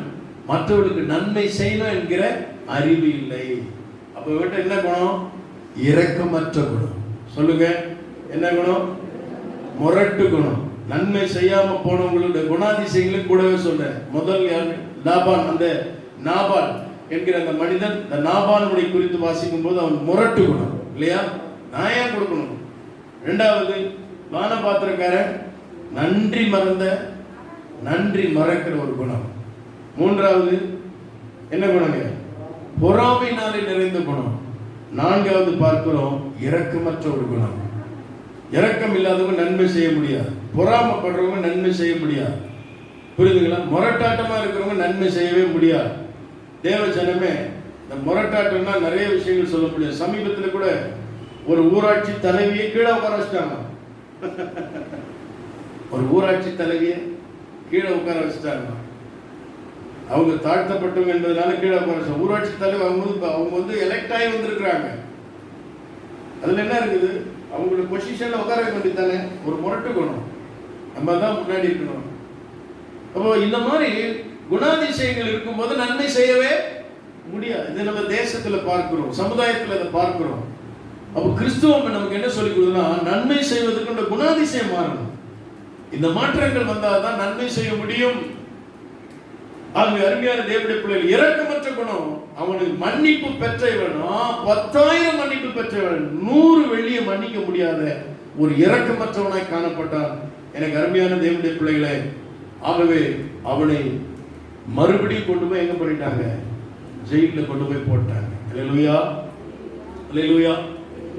மற்றவர்களுக்கு நன்மை செய்யணும் என்கிற அறிவு இல்லை. அப்ப விட்ட என்ன குணம்? இரக்கமற்ற குணம். சொல்லுங்க, என்ன குணம்? முரட்டு குணம். நன்மை செய்யாம போனவங்களுடைய குணாதிசயங்களை கூடவே சொல்றேன். முதல் நாபால், அந்த நாபால் என்கிற அந்த மனிதன், இந்த நாபாலுடைய குறித்து வாசிக்கும் போது அவன் முரட்டு குணம் இல்லையா? நான் ஏன் கொடுக்கணும்? 2வது வானபாத்திரக்காரன், நன்றி மறந்த, நன்றி மறக்கிற ஒரு குணம். 3வது என்ன குணங்க? பொறாமையினாலே நிறைந்த குணம். 4வது பார்க்கிறோம், இரக்கமற்ற ஒரு குணம். இரக்கம் இல்லாதவங்க நன்மை செய்ய முடியாது, பொறாமைப்படுறவங்க நன்மை செய்ய முடியாது. புரியுதுங்களா? முரட்டாட்டமா இருக்கிறவங்க நன்மை செய்யவே முடியாது. தேவ ஜனமே, இந்த முரட்டாட்டம்னா நிறைய விஷயங்கள் சொல்ல முடியும். சமீபத்தில் கூட ஒரு ஊராட்சி தலைவியை கீழே உட்கார வச்சுட்டாங்க. ஒரு ஊராட்சி தலைவியை கீழே உட்கார வச்சுட்டாங்க. அவங்க தாழ்த்தப்பட்டவங்க என்பதனால கீழே உட்கார வச்சாங்க. ஊராட்சி தலைவர் அவங்க வந்து எலெக்ட் ஆகி வந்திருக்கிறாங்க. அதுல என்ன இருக்குது? அவங்களோட பொசிஷன்ல உட்கார வைக்க வேண்டியதானே. ஒரு முரட்டு குணம், நம்ம தான் முன்னாடி இருக்கணும். அப்போ இந்த மாதிரி குணாதிசயங்கள் இருக்கும்போது நன்மை செய்யவே முடியாது. இதை நம்ம தேசத்துல பார்க்கிறோம், சமுதாயத்துல இதை பார்க்கிறோம். அப்போ கிறிஸ்துவம் நமக்கு என்ன சொல்லி கொடுக்குதுன்னா, நன்மை செய்வதற்கு இந்த குணாதிசயம் மாறணும். இந்த மாற்றங்கள் வந்தால்தான் நன்மை செய்ய முடியும். ஆகவே அருமையான தேவனுடைய பிள்ளைகள், இரக்கமற்ற குணம். அவனுக்கு மன்னிப்பு பெற்றவனா 10,000 மன்னிப்பு பெற்றவன் 100 வெள்ளியை மன்னிக்க முடியாத ஒரு இரக்கமற்றவனாய் காணப்பட்டான். எனக்கு அருமையான தேவனுடைய பிள்ளைகளே, ஆகவே அவனை மறுபடியும் கொண்டு போய் எங்க பண்ணிட்டாங்க? ஜெயிலில் கொண்டு போய் போட்டாங்க. அல்லேலூயா, அல்லேலூயா.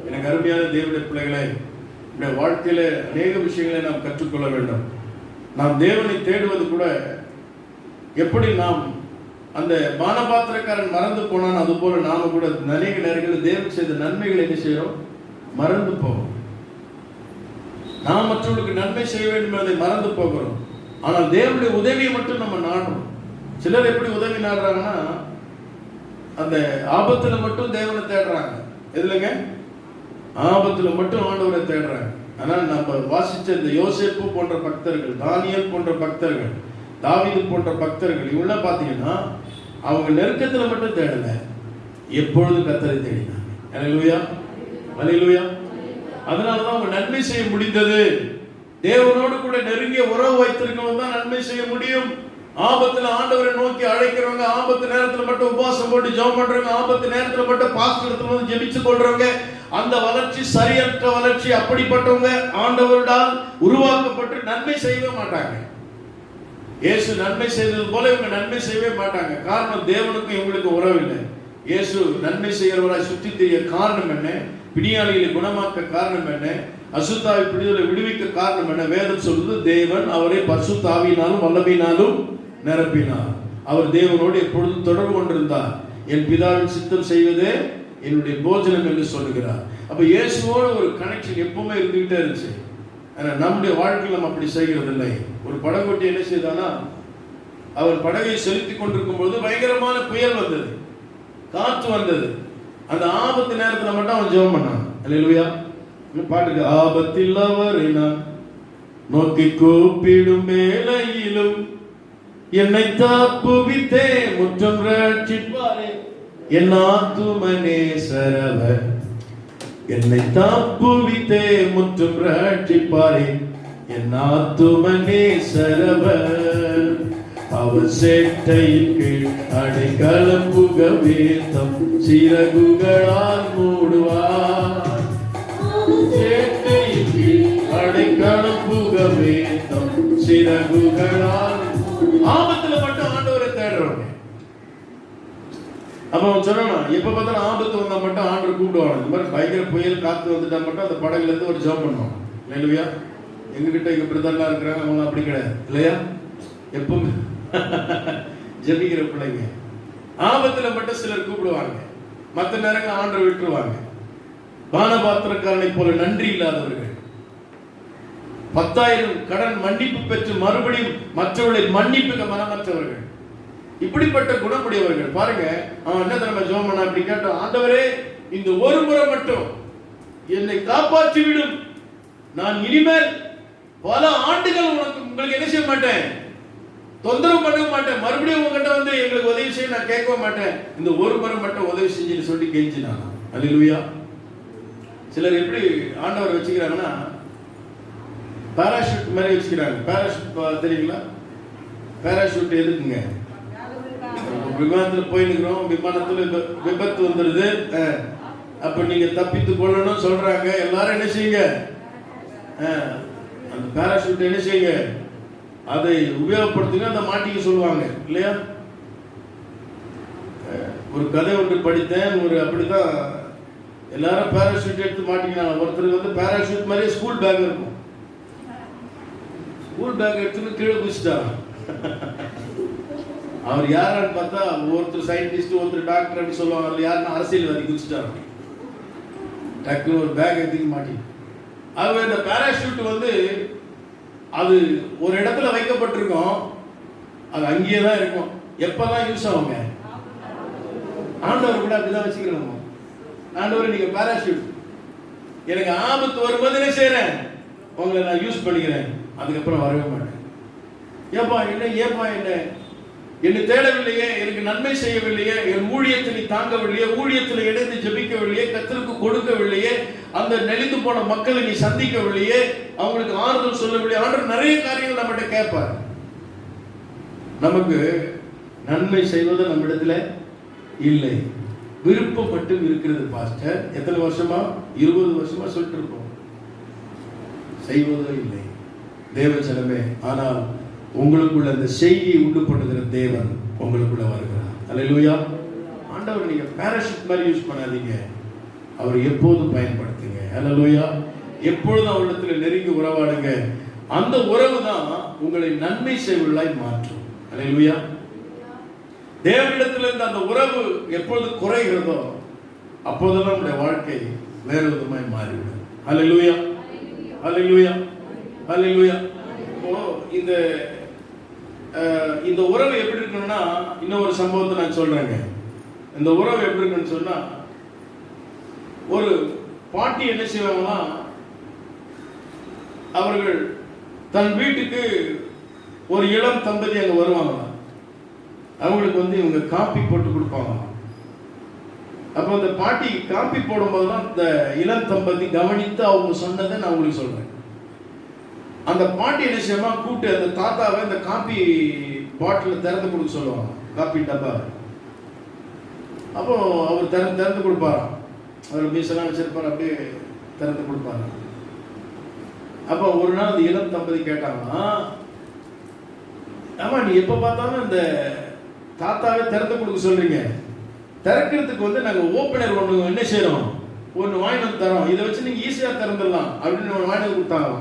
எனக்கு அருமையான தேவனுடைய பிள்ளைகளே, இந்த வாழ்க்கையில அநேக விஷயங்களை நாம் கற்றுக்கொள்ள வேண்டும். நாம் தேவனை தேடுவது கூட எப்படி நாம் அந்த பானபாத்திரக்காரன் மறந்து போனான், அது போல நாம கூட அநேக நேரங்களில் தேவன் செய்த நன்மைகளை என்ன செய்யறோம்? மறந்து போவோம். நாம் மற்றவர்களுக்கு நன்மை செய்ய வேண்டும் என்பதை மறந்து போகிறோம். ஆனால் தேவனுடைய உதவியை மட்டும் நம்ம நாடுறோம். சிலர் எப்படி உதவி நாடுறாங்கன்னா, அந்த ஆபத்துல மட்டும் தேவனை தேடுறாங்க. எதுலங்க? ஆபத்துல மட்டும் ஆண்டவரை தேடுறாங்க. ஆனால் நம்ம வாசிச்ச இந்த யோசேப்பு போன்ற பக்தர்கள், தானியேல் போன்ற பக்தர்கள், தாவீது போன்ற பக்தர்கள், இவங்களாம் பார்த்தீங்கன்னா அவங்க நெருக்கத்துல மட்டும் தேடல, எப்பொழுதும் கர்த்தரை தேடினாங்க. அல்லேலூயா, அல்லேலூயா. அதனாலதான் அவங்க நன்மை செய்ய முடிந்தது. தேவனோடு கூட நெருங்கிய உறவு வைத்திருக்கவங்க தான் நன்மை செய்ய முடியும். ஆபத்துல ஆண்டவரை நோக்கி அழைக்கிறவங்க, ஆபத்து நேரத்துல மட்டும் உபவாசம் போட்டு ஜெபம் பண்றவங்க, ஆபத்து நேரத்துல மட்டும் பாஸ்டர் இடத்துல வந்து ஜெபிச்சு கொள்றவங்க, அந்த வளர்ச்சி சரியற்ற வளர்ச்சி. அப்படிப்பட்டவங்க ஆண்டவரால் உருவாக்கப்பட்டு நன்மை செய்யவே மாட்டாங்க. இயேசு நன்மை செய்தது போல இவங்க நன்மை செய்யவே மாட்டாங்க. காரணம், தேவனுக்கும் இவங்களுக்கு உறவு இல்லை. இயேசு நன்மை செய்கிறவராய் சுற்றி தெரிய காரணம் என்ன? பிணியாளிகளை குணமாக்க காரணம் என்ன? அசுத்தாவை பிடிதலை விடுவிக்க காரணம் என்ன? வேதம் சொல்லுது, தேவன் அவரை பரிசுத்த ஆவியினாலும் வல்லமையினாலும் நிரப்பினார். அவர் தேவனோடு எப்பொழுதும் தொடர்பு கொண்டிருந்தார். என் பிதாவின் சித்தம் செய்வதே என்னுடைய போஜனம் என்று சொல்லுகிறார். அப்ப இயேசுவோட ஒரு கனெக்ஷன் எப்பவுமே இருந்துகிட்டே இருந்துச்சு. ஆனா நம்முடைய வாழ்க்கையில் நம்ம அப்படி செய்கிறது இல்லை. ஒரு படகோட்டி என்ன செய்தானா, அவர் படகை செலுத்தி கொண்டிருக்கும் போது பயங்கரமான புயல் வந்தது, காற்று வந்தது. அந்த ஆபத்து நேரத்தில் மட்டும் அவன் ஜெபம் பண்ணான். அல்லேலூயா. பாட்டுக்கு, ஆபத்தில் அவரை நான் நோக்கி கூப்பிடும் வேளையிலும் என்னை தப்புவித்தே முற்றம் ரட்சிப்பாரே என் ஆத்துமனேசரவர், என்னை தப்புவித்தே முற்றும் ரட்சிப்பாரே என் ஆத்துமனேசரவர். அவர் சேட்டையின் கீழ் அடைக்கலம் புகவே தம் சிறகுகளால் மூடுவார். சேட்டையின் கீழ் அடைக்கலம் புகவே தம் சிறகுகளால். ஆபத்துல மட்டும் ஆண்டவரை தேடுறவங்க. அப்ப அவன் சொன்னான், எப்ப பார்த்தாலும் ஆபத்து வந்தா மட்டும் ஆண்டவர் கூப்பிடுவாங்க. இந்த மாதிரி பயங்கர புயல் காத்து வந்துட்டா மட்டும் அந்த படகுல இருந்து ஒரு ஜெபம் பண்ணுவாங்க. இல்லையா? எங்ககிட்ட எங்க பிரதர்லாம் இருக்கிறாங்க, அவங்க அப்படி கிடையாது இல்லையா? எப்பவுமே ஜெபிக்கிற பிள்ளைங்க. ஆபத்துல மட்டும் சிலர் கூப்பிடுவாங்க, மற்ற நேரங்கள் ஆண்டவர் விட்டுருவாங்க. பானபாத்திரக்காரனை போல நன்றி இல்லாதவர்கள், 10,000 கடன் மன்னிப்பு பெற்று மறுபடியும் மற்றவர்களை மன்னிப்புக்கு மனமற்றவர்கள், இப்படிப்பட்ட குணமுடையவர்கள். பாருங்க, அவன் என்ன தெரியுமா ஜெபம் பண்ணா? அப்படி கேட்டான், ஆண்டவரே இந்த ஒரு முறை மட்டும் என்னை காப்பாற்றி விடும். நான் இனிமேல் பல ஆண்டுகள் உங்களுக்கு என்ன செய்ய மாட்டேன், தொந்தரவு பண்ண மாட்டேன். மறுபடியும் உங்ககிட்ட வந்து எங்களுக்கு உதவி செய்ய நான் கேட்க மாட்டேன். இந்த ஒரு முறை மட்டும் உதவி செஞ்சுன்னு சொல்லி கெஞ்சினான். அல்லேலூயா. சிலர் எப்படி ஆண்டவர் வச்சுக்கிறாங்கன்னா, பாராஷூட் மாதிரி வச்சுக்கிறாங்க. பாராஷூட் தெரியுங்களா? பாராஷூட் எதுக்குங்க? விமானத்துல போயிருக்கிறோம், விமானத்துல விபத்து வந்துடுது, அப்ப நீங்க தப்பித்து கொள்ளணும் சொல்றாங்க. எல்லாரும் என்ன செய்யுங்க? அந்த பாராஷூட் என்ன செய்யுங்க? அதை உபயோகப்படுத்துங்க, அதை மாட்டிக்க சொல்லுவாங்க இல்லையா? ஒரு கதை ஒன்று படித்தேன். ஒரு அப்படிதான் எல்லாரும் பாராஷூட் எடுத்து மாட்டிக்கினாங்க. ஒருத்தருக்கு வந்து பாராஷூட் மாதிரி ஸ்கூல் பேக் இருக்கும். ஸ்கூல் பேக் எடுத்துன்னு கீழே குதிச்சிட்டாங்க. அவர் யாரான்னு பார்த்தா ஒருத்தர் சயின்டிஸ்ட், ஒருத்தர் டாக்டர் அப்படி சொல்லுவாங்க. அதில் யாருன்னா அரசியல்வாதி குதிச்சுட்டாரு. டக்குன்னு ஒரு பேக் எடுத்து மாட்டி. ஆகவே இந்த பேராஷூட் வந்து அது ஒரு இடத்துல வைக்கப்பட்டிருக்கும், அது அங்கேயே தான் இருக்கும். எப்பதான் யூஸ் ஆகுங்க? ஆண்டவர் கூட அப்படிதான் வச்சுக்கிறோம். ஆண்டவர் நீங்க பேராஷூட், எனக்கு ஆபத்து வரும்போது என்ன செய்யறேன், உங்களை நான் யூஸ் பண்ணிக்கிறேன், அதுக்கப்புறம் வரவே மாட்டேன். ஏப்பா என்ன என்னை தேடவில்லையே, எனக்கு நன்மை செய்யவில்லையே, என் ஊழியத்தை நீ தாங்கவில்லையே, ஊழியத்தில் இணைந்து ஜெபிக்கவில்லையே, கர்த்தருக்கு கொடுக்கவில்லையே, அந்த நெளிந்து போன மக்களை நீ சந்திக்கவில்லையே, அவங்களுக்கு ஆறுதல் சொல்லவில்லையே. ஆண்டவர் நிறைய காரியங்கள் நம்மகிட்ட கேட்பார். நமக்கு நன்மை செய்வது நம்மிடத்துல இல்லை, விருப்பம் மட்டும் இருக்கிறது. பாஸ்டர் எத்தனை வருஷமா? 20 வருஷமா சொல்லிட்டு இருக்கோம், செய்வதோ இல்லை. தேவஜனமே, ஆனால் உங்களுக்குள்ள அந்த செய்தியை உண்டு பண்ணுகிற தேவன் உங்களுக்குள்ள வருகிறார். அல்லேலூயா. ஆண்டவர் நீங்க பேராஷூட் மாதிரி யூஸ் பண்ணாதீங்க, அவர் எப்போதும் பயன்படுத்துங்க. அல்லேலூயா. எப்பொழுதும் அவரிடத்தில் நெருங்கி உறவாடுங்க. அந்த உறவு தான் உங்களை நன்மை செய்வர்களாய் மாற்றும். அல்லேலூயா. தேவனிடத்திலிருந்து அந்த உறவு எப்பொழுது குறைகிறதோ அப்போதெல்லாம் நம்முடைய வாழ்க்கை வேறு விதமாய் மாறிவிடும். அல்லேலூயா, அல்லேலூயா, அல்லேலூயா. இப்போ இந்த உறவு எப்படி இருக்கணும்னா, இன்னொரு சம்பவத்தை நான் சொல்றேங்க. இந்த உறவு எப்படி இருக்குன்னு சொன்னா, ஒரு பாட்டி என்ன செய்வாங்கன்னா, அவர்கள் தன் வீட்டுக்கு ஒரு இளம் தம்பதி அங்க வருவாங்க. அவங்களுக்கு வந்து இவங்க காப்பி போட்டு கொடுப்பாங்க. அப்போ அந்த பாட்டி காப்பி போடும்போது தான் இந்த இளம் தம்பதி கவனித்து அவங்க சொன்னதை நான் உங்களுக்கு சொல்றேன். அந்த பாட்டி என்ன செய்யமா, கூட்டு அந்த தாத்தாவை இந்த காப்பி பாட்டில் திறந்து கொடுக்க சொல்லுவாங்க, காப்பி டப்பா. அப்போ அவர் திறந்து கொடுப்பாராம். அவர் மீசெல்லாம் வச்சிருப்பார், அப்படியே திறந்து கொடுப்பாரு. அப்போ ஒரு நாள் அந்த இளம் தம்பதி கேட்டாங்கன்னா, ஆமா நீ எப்ப பார்த்தாலும் இந்த தாத்தாவே திறந்து கொடுக்க சொல்றீங்க, திறக்கிறதுக்கு வந்து நாங்க ஓப்பனர் ஒன்று என்ன செய்யறோம், ஒன்று வாங்கி வந்து தரோம், இதை வச்சு நீங்க ஈஸியா திறந்துடலாம் அப்படின்னு ஒன்று வாங்கி கொடுத்தாங்க.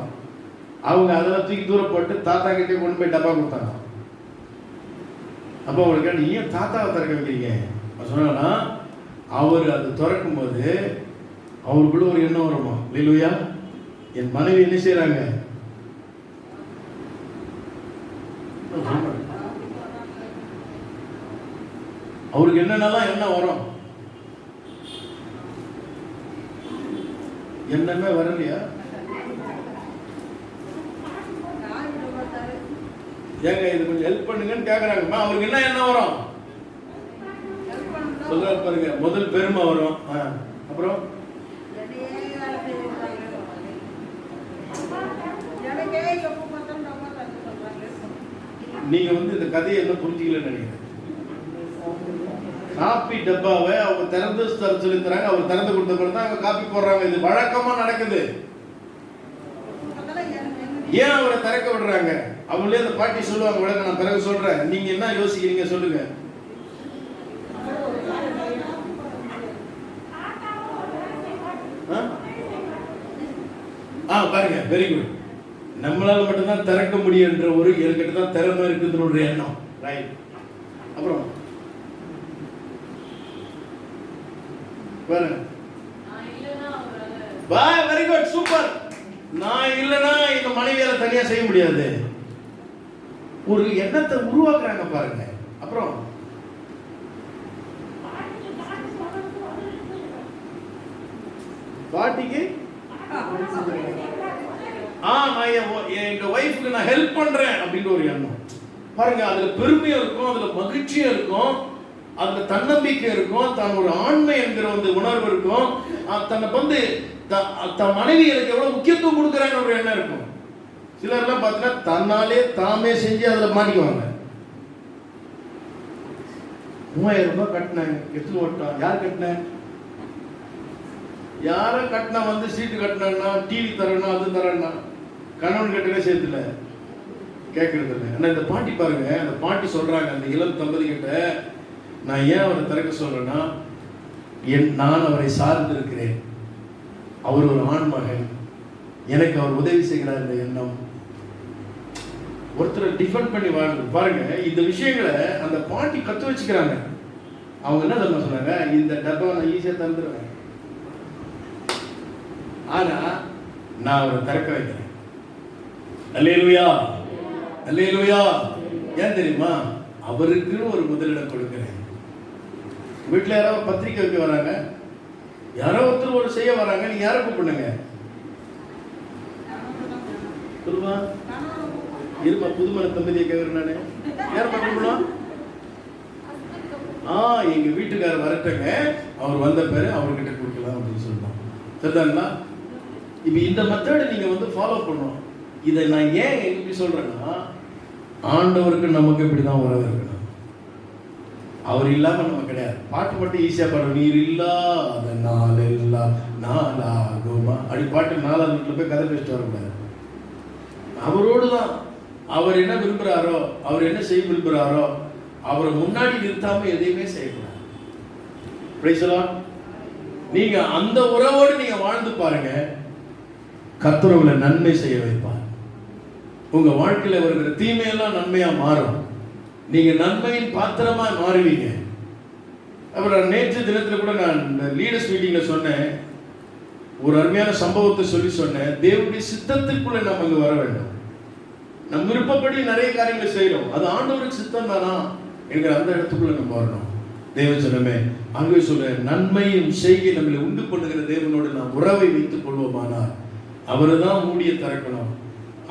அவங்க அதெல்லாம் தூக்கி தூரம் போட்டு தாத்தா கிட்டே கொண்டு போய் டப்பா கொடுத்தாங்க. அப்போ அவங்களுக்கு கேட்டு, ஏன் தாத்தாவை திறக்க வைக்கிறீங்க? சொன்னா அவர் அது திறக்கும் போது அவருக்குள்ள ஒரு எண்ணம் வருமா, இல்லையா, என் மனைவி என்ன செய்யறாங்க, அவருக்கு என்னென்னலாம் எண்ணம் வரும், எண்ணமே வரலையா? ஏங்க இது கொஞ்சம் ஹெல்ப் பண்ணுங்கன்னு கேக்குறாங்கம்மா. அவருக்கு என்ன எண்ணம் வரும் சொல்றாரு பாருங்க. முதல் பெருமை வரும், அப்புறம் நீங்க வந்து இந்த கதையை என்ன புரிஞ்சுக்கலன்னு நினைக்கிறேன். காப்பி டப்பாவை அவங்க திறந்து சொல்லி தராங்க, அவர் திறந்து கொடுத்த பிறகு தான் அவங்க காப்பி போடுறாங்க. இது வழக்கமா நடக்குது. ஏன் அவரை திறக்க விடுறாங்க? அவங்களே அந்த பாட்டி சொல்லுவாங்க, விளக்க நான் பிறகு சொல்றேன், நீங்க என்ன யோசிக்கிறீங்க சொல்லுங்க. பாருங்க, வெரி குட். நம்மளால மட்டும்தான் திறக்க முடியும் என்ற ஒரு என்கிட்ட தான் திறமை இருக்குதுன்னு ஒரு எண்ணம், ரைட். அப்புறம் பாருங்க, வெரி குட், சூப்பர். நான் இல்லைன்னா இந்த மனைவியால தனியா செய்ய முடியாது. ஒரு எண்ணத்தை உருவாக்குறாங்க பாருங்க. அப்புறம் பாட்டிக்கு நான் எங்க வைஃப்க்கு நான் ஹெல்ப் பண்றேன் அப்படின்னு ஒரு எண்ணம் பாருங்க. அதுல பெருமையும் இருக்கும், அதுல மகிழ்ச்சியும் இருக்கும், அதுல தன்னம்பிக்கை இருக்கும், தான் ஒரு ஆண்மை என்கிற வந்து உணர்வு இருக்கும். தன்னை வந்து தன் மனைவி எனக்கு எவ்வளவு முக்கியத்துவம் கொடுக்குறாங்க ஒரு எண்ணம் இருக்கும். சிலர்லாம் பார்த்தீங்கன்னா தன்னாலே தாமே செஞ்சு அதில் மாட்டிக்குவாங்க. 3000 ரூபாய் கட்டினேன், எடுத்து ஓட்டான். யார் கட்டின? யாரும் கட்டினா வந்து சீட்டு கட்டினா, டிவி தரணும், அது தரணும், கணவன் கட்டவே சேர்த்துல கேட்கறது இல்லை. ஆனால் இந்த பாட்டி பாருங்க, அந்த பாட்டி சொல்றாங்க அந்த இளம் தம்பதி கிட்ட, நான் ஏன் அவரை திறக்க சொல்றேன்னா, நான் அவரை சார்ந்து இருக்கிறேன், அவர் ஒரு ஆண் மகன், எனக்கு அவர் உதவி செய்கிறார் இந்த எண்ணம். ஒருத்தரை டிஃபெண்ட் பண்ணி வாழ்ந்து பாருங்க. இந்த விஷயங்களை அந்த பாட்டி கத்து வச்சுக்கிறாங்க. அவங்க என்ன தெரியுமா சொன்னாங்க, இந்த டப்பா நான் ஈஸியா தந்துடுவேன், ஆனா நான் அவரை திறக்க வைக்கிறேன். அல்லேலூயா, அல்லேலூயா. ஏன் தெரியுமா, அவருக்குன்னு ஒரு முதலிடம் கொடுக்கிறேன். வீட்டுல யாராவது பத்திரிக்கை வைக்க வராங்க, யாரோ ஒருத்தர் ஒரு செய்ய வராங்க, நீங்க யாரை கூப்பிடுங்க? சொல்லுவா இருமா, புதுமண தம்பதியை கேட்கிறேன் நானு. யார் கூப்பிடலாம்? எங்க வீட்டுக்காரர் வரட்டங்க, அவர் வந்த பேரு அவர்கிட்ட கொடுக்கலாம் அப்படின்னு சொல்லலாம். சரிதாங்களா? இப்ப இந்த மெத்தடை நீங்க ஃபாலோ பண்ணணும். இதை நான் ஏன் எப்படி சொல்றேன்னா, ஆண்டவருக்கு நமக்கு இப்படிதான் உறவு இருக்கணும். அவர் இல்லாம நம்ம கிடையாது. பாட்டு மட்டும் ஈஸியா பாடுறோம், நீர் இல்லாத நாள் எல்லாம் நாளாகுமா அப்படி பாட்டு 4வது வீட்டுல போய் கதை பேசிட்டு வரக்கூடாது. அவரோடு தான் அவர் என்ன விரும்புகிறாரோ, அவர் என்ன செய்ய விரும்புகிறாரோ, அவரை முன்னாடி நிறுத்தாம எதையுமே செய்யக்கூடாது. நீங்க அந்த உறவோடு நீங்க வாழ்ந்து பாருங்க, கர்த்தர் உங்களை நன்மை செய்ய வைப்பார். உங்க வாழ்க்கையில வருகிற தீமையெல்லாம் நன்மையா மாறும். நீங்க நன்மையின் பாத்திரமா மாறுவீங்க. அப்புறம் நேற்று தினத்துல கூட நான் இந்த லீடர்ஸ் மீட்டிங்ல சொன்னேன், ஒரு அருமையான சம்பவத்தை சொல்லி சொன்னேன். தேவனுடைய சித்தத்திற்குள்ள நம்ம இங்க வர வேண்டும். நம் விருப்பப்படி நிறைய காரியங்களை செய்யறோம், அது ஆண்டவருக்கு சித்தம் தானா என்கிற அந்த இடத்துக்குள்ள நம்ம வரணும். தேவ ஜனமே, அங்கே சொல்ற நன்மையும் செய்கை நம்மளை உண்டு பண்ணுகிற தேவனோடு நாம் உறவை வைத்துக் கொள்வோமானால் அவரு தான் மூடிய திறக்கணும்,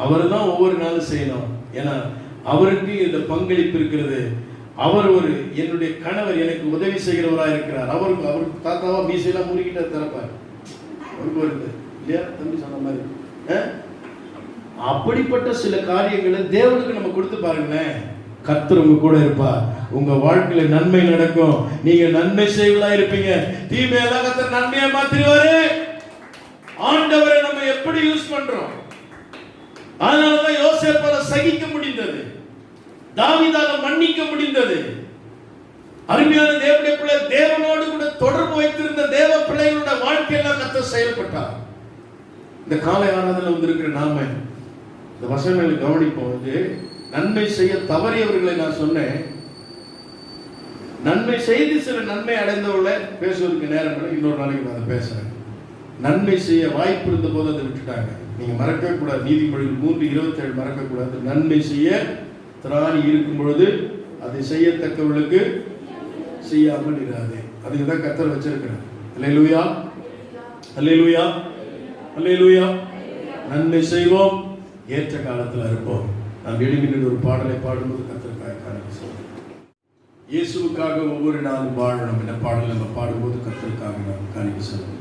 அவரு தான் ஒவ்வொரு நாளும் செய்யணும். ஏன்னா அவருக்கு இந்த பங்களிப்பு இருக்கிறது. அவர் என்னுடைய கணவர் எனக்கு உதவி செய்கிறவராக இருக்கிறார். அவருக்கு தாத்தாவா மீசையெல்லாம் மூடிக்கிட்ட திறப்பார். அவருக்கு வருது இல்லையா, தம்பி சொன்ன மாதிரி. அப்படிப்பட்ட சில காரியங்களை தேவனுக்கு நம்ம கொடுத்து பாருங்களேன், கர்த்தர் உங்க கூட இருப்பார். உங்க வாழ்க்கையில நன்மை நடக்கும். நீங்க நன்மை செய்வதா இருப்பீங்க. தீமையெல்லாம் கர்த்தர் நன்மையா மாத்திருவாரு. ஆண்டவரை நம்ம எப்படி யூஸ் பண்றோம்? அதனாலதான் யோசேப்பால சகிக்க முடிந்தது, தாவீதால மன்னிக்க முடிந்தது. அருமையான தேவனுடைய பிள்ளை, தேவனோடு கூட தொடர்பு வைத்திருந்த தேவ பிள்ளைகளோட வாழ்க்கையெல்லாம் கர்த்தர் செயல்பட்டார். இந்த காலை ஆராதனை வந்திருக்கிற நாம இந்த வசனங்களை கவனிப்போம். நன்மை செய்ய தவறியவர்களை நான் சொன்னேன். நன்மை செய்து சில நன்மை அடைந்தவர்களை பேசுவதற்கு நேரம் கூட இன்னொரு நாளைக்கு நான் அதை பேசுறேன். நன்மை செய்ய வாய்ப்பு இருந்த போது அதை விட்டுட்டாங்க. நீங்க மறக்கவே கூடாது, நீதிமொழிகள் 3:27 மறக்க கூடாது. நன்மை செய்ய திராணி இருக்கும் பொழுது அதை செய்யத்தக்கவர்களுக்கு செய்யாமல் இராதே. அதுக்கு தான் கர்த்தர் வச்சிருக்கிறார். அல்லேலூயா, அல்லேலூயா, அல்லேலூயா. நன்மை செய்வோம், ஏற்ற காலத்தில் இருப்போம். நாம் எழுப்பின ஒரு பாடலை பாடும்போது கர்த்தருக்காக காணிக்கை செய்வோம். இயேசுவுக்காக ஒவ்வொரு நாளும் வாழணும் என்ற பாடலை நம்ம பாடும்போது கர்த்தருக்காக நாம் காணிக்கை செய்வோம்.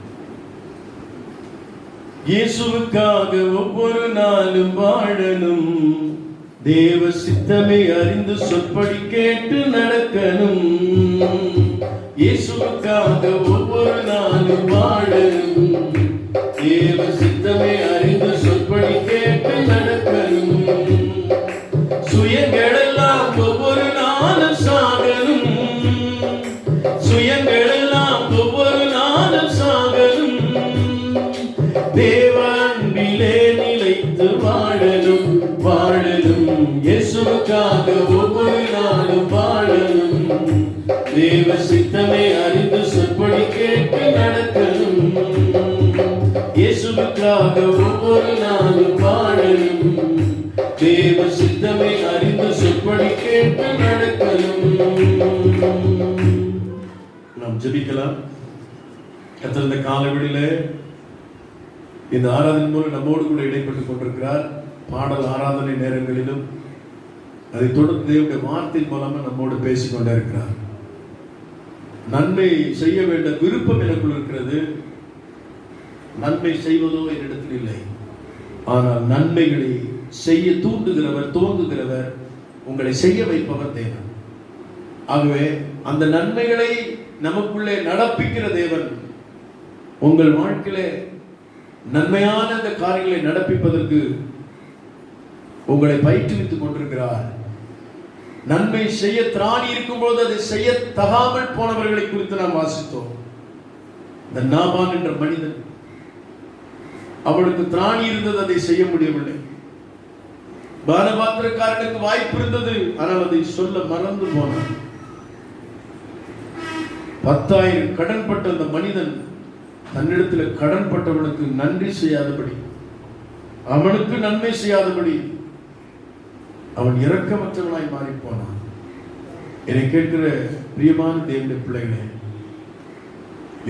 இயேசுவுக்காக ஒவ்வொரு நாளும் வாழணும், தேவ சித்தமே அறிந்து சொற்படி கேட்டு நடக்கணும். இயேசுவுக்காக ஒவ்வொரு நாளும் வாழணும், தேவ சித்தமே அறிந்து சொற்படி கேட்டு நடக்கணும். சுயங்களெல்லாம் ஒவ்வொரு நாளும் சாகணும், சுயங்களெல்லாம் ஒவ்வொரு நாளும் சாகணும். தேவ அன்பிலே நிலைத்து வாழணும், வாழணும். இயேசுவுக்காக ஒவ்வொரு நாளும் வாழணும், தேவ சித்தமே அறிந்து சொற்படி கேட்டு நடக்கணும். இயேசுவுக்காக ஒவ்வொரு நாளும் வாழணும், தேவ சித்தமே அறிந்து சொற்படி கேட்டு நடக்கணும். நாம் ஜெபிக்கலாம். கர்த்தர் இந்த காலவெளியில இந்த ஆராதனை மூலம் நம்மோடு கூட இடைப்பட்டுக் கொண்டிருக்கிறார். பாடல் ஆராதனை நேரங்களிலும் அதை தொடர்ந்து தேவனுடைய வார்த்தை மூலமா நம்மோடு பேசிக்கொண்டே இருக்கிறார். நன்மை செய்ய வேண்டிய விருப்பம் எனக்குள் இருக்கிறது, நன்மை செய்வதோ என்னிடத்தில் இல்லை. ஆனால் நன்மைகளை செய்ய தூண்டுகிறவர், தோன்றுகிறவர், உங்களை செய்ய வைப்பவர் தேவன். ஆகவே அந்த நன்மைகளை நமக்குள்ளே நடப்பிக்கிற தேவன் உங்கள் வாழ்க்கையிலே நன்மையான அந்த காரியங்களை நடப்பிப்பதற்கு உங்களை பயிற்றுவித்துக் கொண்டிருக்கிறார். நன்மை செய்ய திராணி இருக்கும்போது அதை செய்ய தகாமல் போனவர்களை குறித்து நாம் வாசித்தோம். இந்த நாபான் என்ற மனிதன், அவளுக்கு திராணி இருந்தது, அதை செய்ய முடியவில்லை. பானபாத்திரக்காரனுக்கு வாய்ப்பு இருந்தது, ஆனால் அதை சொல்ல மறந்து போனான். 10,000 கடன்பட்ட அந்த மனிதன் தன்னிடத்தில் கடன்பட்டவனுக்கு நன்றி செய்யாதபடி, அவனுக்கு நன்மை செய்யாதபடி அவன் இரக்கமற்றவனாய் மாறி போனான். என்னை கேட்கிற பிரியமான தேவனுடைய பிள்ளைகளே,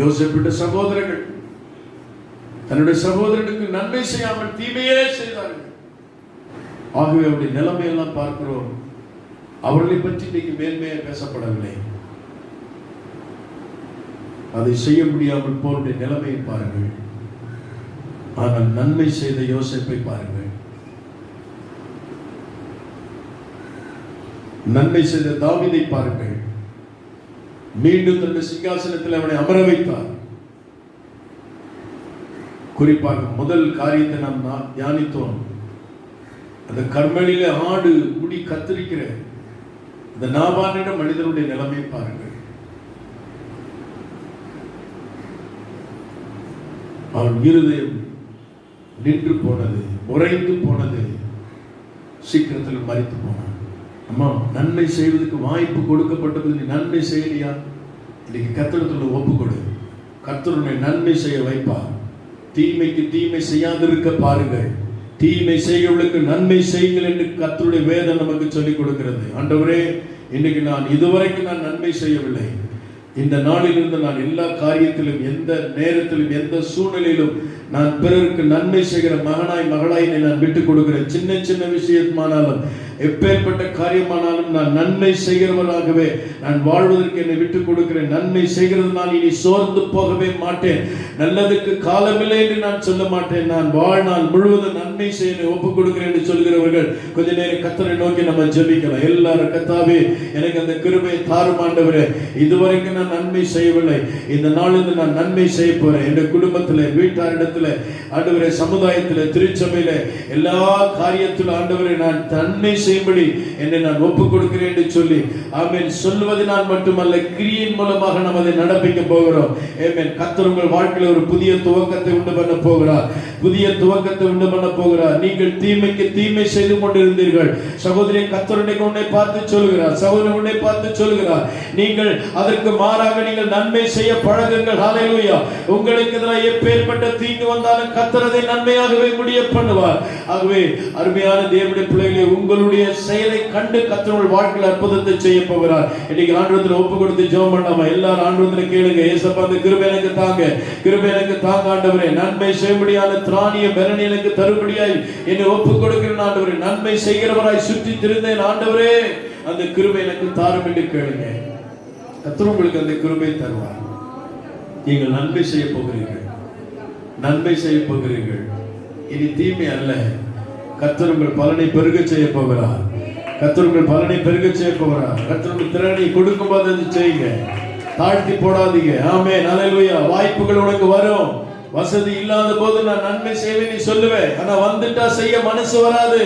யோசேப்புடைய சகோதரர்கள் தன்னுடைய சகோதரனுக்கு நன்மை செய்யாமல் தீமையே செய்தார்கள். ஆகவே அவருடைய நிலைமையெல்லாம் பார்க்கிறோம். அவர்களை பற்றி இன்னைக்கு மேன்மையாக பேசப்படவில்லை. அதை செய்ய முடியாமல் போருடைய நிலைமையை பாருங்கள். ஆனால் நன்மை செய்த யோசேப்பை பாருங்கள். நன்மை செய்த தாவீதை பாருங்கள். மீண்டும் தன்னுடைய சிங்காசனத்தில் அவனை அமர வைத்தார். குறிப்பாக முதல் காரியத்தை நாம் தியானித்தோம். அந்த கர்மேலிலே ஆடு முடி கத்திரிக்கிற இந்த நாபானிடம் மனிதனுடைய நிலைமை பாருங்கள். அவன் இருதயம் நின்று போனது, உறைந்து போனது, சீக்கிரத்தில் மரித்து போனான். அம்மா, நன்மை செய்வதற்கு வாய்ப்பு கொடுக்கப்பட்டது, நீ நன்மை செய்யலையா? இன்னைக்கு கர்த்தரிடத்தில் ஒப்பு கொடு. கர்த்தருடைய நன்மை செய்ய வைப்பார். தீமைக்கு தீமை செய்யாதிருக்க பாருங்கள். தீமை செய்கிறவர்களுக்கு நன்மை செய்யுங்கள் என்று கர்த்தருடைய வேதம் நமக்கு சொல்லிக் கொடுக்கிறது. ஆண்டவரே, இன்னைக்கு நான் இதுவரைக்கும் நான் நன்மை செய்யவில்லை. இந்த நாளிலிருந்து நான் எல்லா காரியத்திலும், எந்த நேரத்திலும், எந்த சூழ்நிலையிலும் நான் பிறருக்கு நன்மை செய்கிற மகனாய் மகளாய் நான் விட்டுக் கொடுக்கிறேன். சின்ன சின்ன விஷயமானாலும், எப்பேற்பட்ட காரியமானாலும் நான் நன்மை செய்கிறவராகவே நான் வாழ்வதற்கு என்னை விட்டுக் கொடுக்கிறேன். நன்மை செய்கிறதுனால் இனி சோர்ந்து போகவே மாட்டேன். நல்லதுக்கு காலமில்லை என்று நான் சொல்ல மாட்டேன். நான் வாழ்நாள் முழுவதும் நன்மை செய்ய ஒப்புக் கொடுக்கிறேன் என்று சொல்கிறவர்கள் கொஞ்ச நேரம் கர்த்தரை நோக்கி நம்ம ஜெபிக்கலாம். எல்லாரும், கர்த்தாவே, எனக்கு அந்த கிருபையை தாரும் ஆண்டவரே. இதுவரைக்கும் நான் நன்மை செய்யவில்லை. இந்த நாளில் நான் நன்மை செய்ய போறேன். என் குடும்பத்தில், வீட்டாரிடத்தில், ஆண்டவரே, சமுதாயத்தில், திருச்சபையில், எல்லா காரியத்திலும் ஆண்டவரே நான் நன்மை செய்யும்படி என்னை நான் ஒப்புக் கொடுக்கிறேன் என்று சொல்லி, ஆமென், சொல்வதனால் மட்டுமல்ல, கிரியின் மூலமாக நாம் அதை நடப்பிக்க போகிறோம். ஆமென். கர்த்தர் உங்கள் வாழ்க்கையில் ஒரு புதிய துவக்கத்தை உண்டு பண்ண போகிறார். புதிய துவக்கத்தை உண்டு பண்ண போகிறார். நீங்கள் தீமைக்கு தீமை செய்து கொண்டிருந்தீர்கள். சகோதரி, கர்த்தர் உன்னை பார்த்து சொல்கிறார். சகோதரன் உன்னை பார்த்து சொல்கிறார், நீங்கள் அதற்கு மாறாக நீங்கள் நன்மை செய்ய பழகுங்கள். ஹல்லேலூயா. உங்களுக்கு எதிராக எப்பேற்பட்ட தீங்கு வந்தாலும் கர்த்தர் அதை நன்மையாகவே முடிய பண்ணுவார். ஆகவே அருமையான தேவனுடைய பிள்ளைகளே, உங்களுடைய செயலை கண்டு கர்த்தர் உங்கள் வாழ்க்கையில் அற்புதத்தை செய்ய போகிறார். இன்னைக்கு ஆண்டவரத்தில் ஒப்பு கொடுத்து ஜெபம் பண்ணாம எல்லாரும் ஆண்டவரத்தில் கேளுங்க. ஏசப்பா, அந்த கிருபை எனக்கு தாங்க, கிருபை எனக்கு தாங்க ஆண்டவரே. நன்மை செய்யும்படியான திராணிய பெரணி எனக்கு தரும்படியாய் என்னை ஒப்பு கொடுக்கிறேன் ஆண்டவரே. நன்மை செய்கிறவராய் சுற்றி திரிந்தேன் ஆண்டவரே, அந்த கிருபை எனக்கு தாரும் என்று கேளுங்க. கர்த்தர் உங்களுக்கு அந்த கிருபை தருவார். நீங்கள் நன்மை செய்ய போகிறீர்கள், நன்மை செய்ய போகிறீர்கள். இனி தீமை அல்ல. கர்த்தர் உங்கள் பலனை பெருக செய்ய போகிறார். கர்த்தர் உங்கள் பலனை பெருக செய்ய போகிறார். கர்த்தர் உங்கள் திறனை கொடுக்கும் போது அதை செய்யுங்க, தாழ்த்தி போடாதீங்க. ஆமென், ஹல்லேலூயா. வாய்ப்புகள் உனக்கு வரும். வசதி இல்லாத போது நான் நன்மை செய்வேன் நீ சொல்லுவேன். ஆனா வந்துட்டா செய்ய மனசு வராது.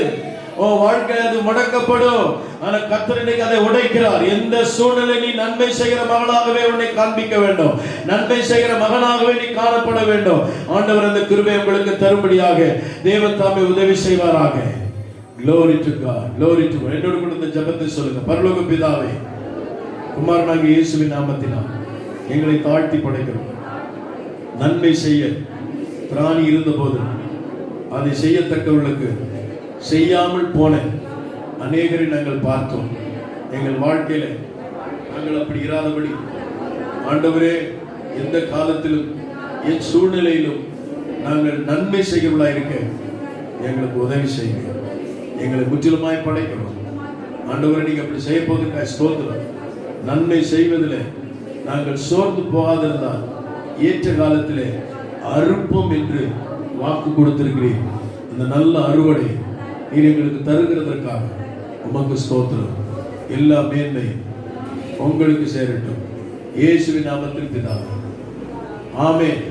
வாழ்க்கை அது முடக்கப்படும். ஆனா கர்த்தர் இன்னைக்கு அதை உடைக்கிறார். எந்த சூழ்நிலை நீ நன்மை செய்கிற மகளாகவே உன்னை காண்பிக்க வேண்டும். நன்மை செய்கிற மகனாகவே நீ காணப்பட வேண்டும். ஆண்டவர் அந்த கிருபை உங்களுக்கு தரும்படியாக தேவன் தாமே உதவி செய்வாராக. Glory to God, glory to God. என்னோடு கூட இந்த ஜெபத்தை சொல்லுங்க. பரலோக பிதாவே, குமாரனாகிய இயேசுவின் நாமத்தினால் எங்களை தாழ்த்தி படைக்கிறோம். நன்மை செய்ய திராணி இருந்தபோது அதை செய்யத்தக்கவர்களுக்கு செய்யாமல் போன அநேகரை நாங்கள் பார்த்தோம். எங்கள் வாழ்க்கையில நாங்கள் அப்படி இராதபடி ஆண்டவரே, எந்த காலத்திலும் என் சூழ்நிலையிலும் நாங்கள் நன்மை செய்கிறவர்களாக இருக்க எங்களுக்கு உதவி செய்யுங்க. எங்களை முற்றிலுமாய் படைக்கிறோம் ஆண்டவரே. நீங்க அப்படி செய்ய போவதற்காக ஸ்தோத்திரம். நன்மை செய்வதில் நாங்கள் சோர்ந்து போகாதிருந்தால் ஏற்ற காலத்திலே அறுப்போம் என்று வாக்கு கொடுத்திருக்கிறேன். அந்த நல்ல அறுவடை நீர் எங்களுக்கு தருகிறதற்காக உமக்கு ஸ்தோத்திரம். எல்லா மேன்மை உங்களுக்கு சேரட்டும். இயேசுவின் நாமத்தில் பிதாவே, ஆமென்.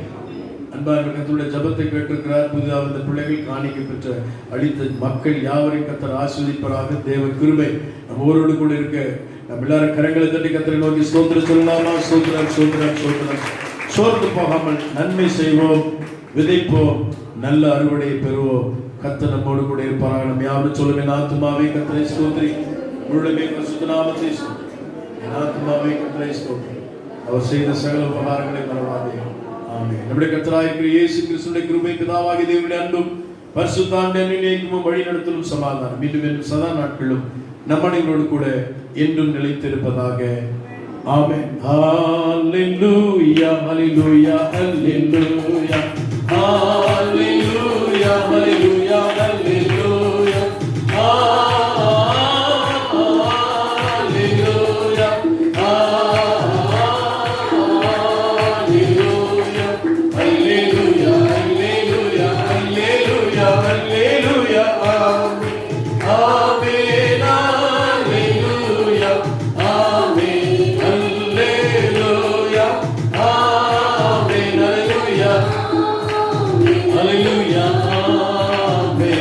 அன்பான கர்த்தருடைய ஜெபத்தை கேட்டிருக்கிறார். புதிதாக இந்த பிள்ளைகள் காணிக்க பெற்ற அளித்த மக்கள் யாவரையும் கர்த்தர் ஆசீர்வதிப்பாராக. தேவ கிருபை நம்ம ஒருவரோடு கூட இருக்க நம்ம எல்லாரும் கரங்களை தட்டி கர்த்தரை நோக்கி ஸ்தோத்திரம் சொல்லலாமா? ஸ்தோத்திரம், ஸ்தோத்திரம், ஸ்தோத்திரம். சோர்ந்து போகாமல் நன்மை செய்வோம், விதைப்போம், நல்ல அறுவடையை பெறுவோம். கர்த்தர் நம்மோடு கூட இருப்பாராக. நம்ம யாரும் சொல்லுங்க, என் ஆத்துமாவே கர்த்தரை ஸ்தோத்திரி, முழுமே பரிசுத்த நாமத்தை ஸ்தோத்திரி. என் ஆத்துமாவே கர்த்தரை ஸ்தோத்திரி, அவர் செய்த சகல உபகாரங்களை மறவாதே. ஆமென். நம்முடைய கர்த்தராகிய இயேசு கிறிஸ்துவின் கிருபை, பிதாவாகிய தேவனுடைய அன்பும் பரிசுத்த ஆவியானவரின் இணைப்பும் வழிநடத்தலும் சமாதானம் மீண்டும் என்று சதா நாட்களும் நம் அனைவரோடு கூட என்றும் நிலைத்திருப்பதாக. ஆமென். ஹalleluya hallelujah hallelujah hallelujah hallelujah hallelujah hallelujah hallelujah hallelujah hallelujah hallelujah amen hallelujah amen hallelujah amen hallelujah hallelujah amen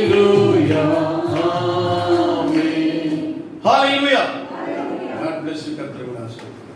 hallelujah amen hallelujah. God bless you. கர்த்தர் உங்களை ஆசீர்வதிப்பார்.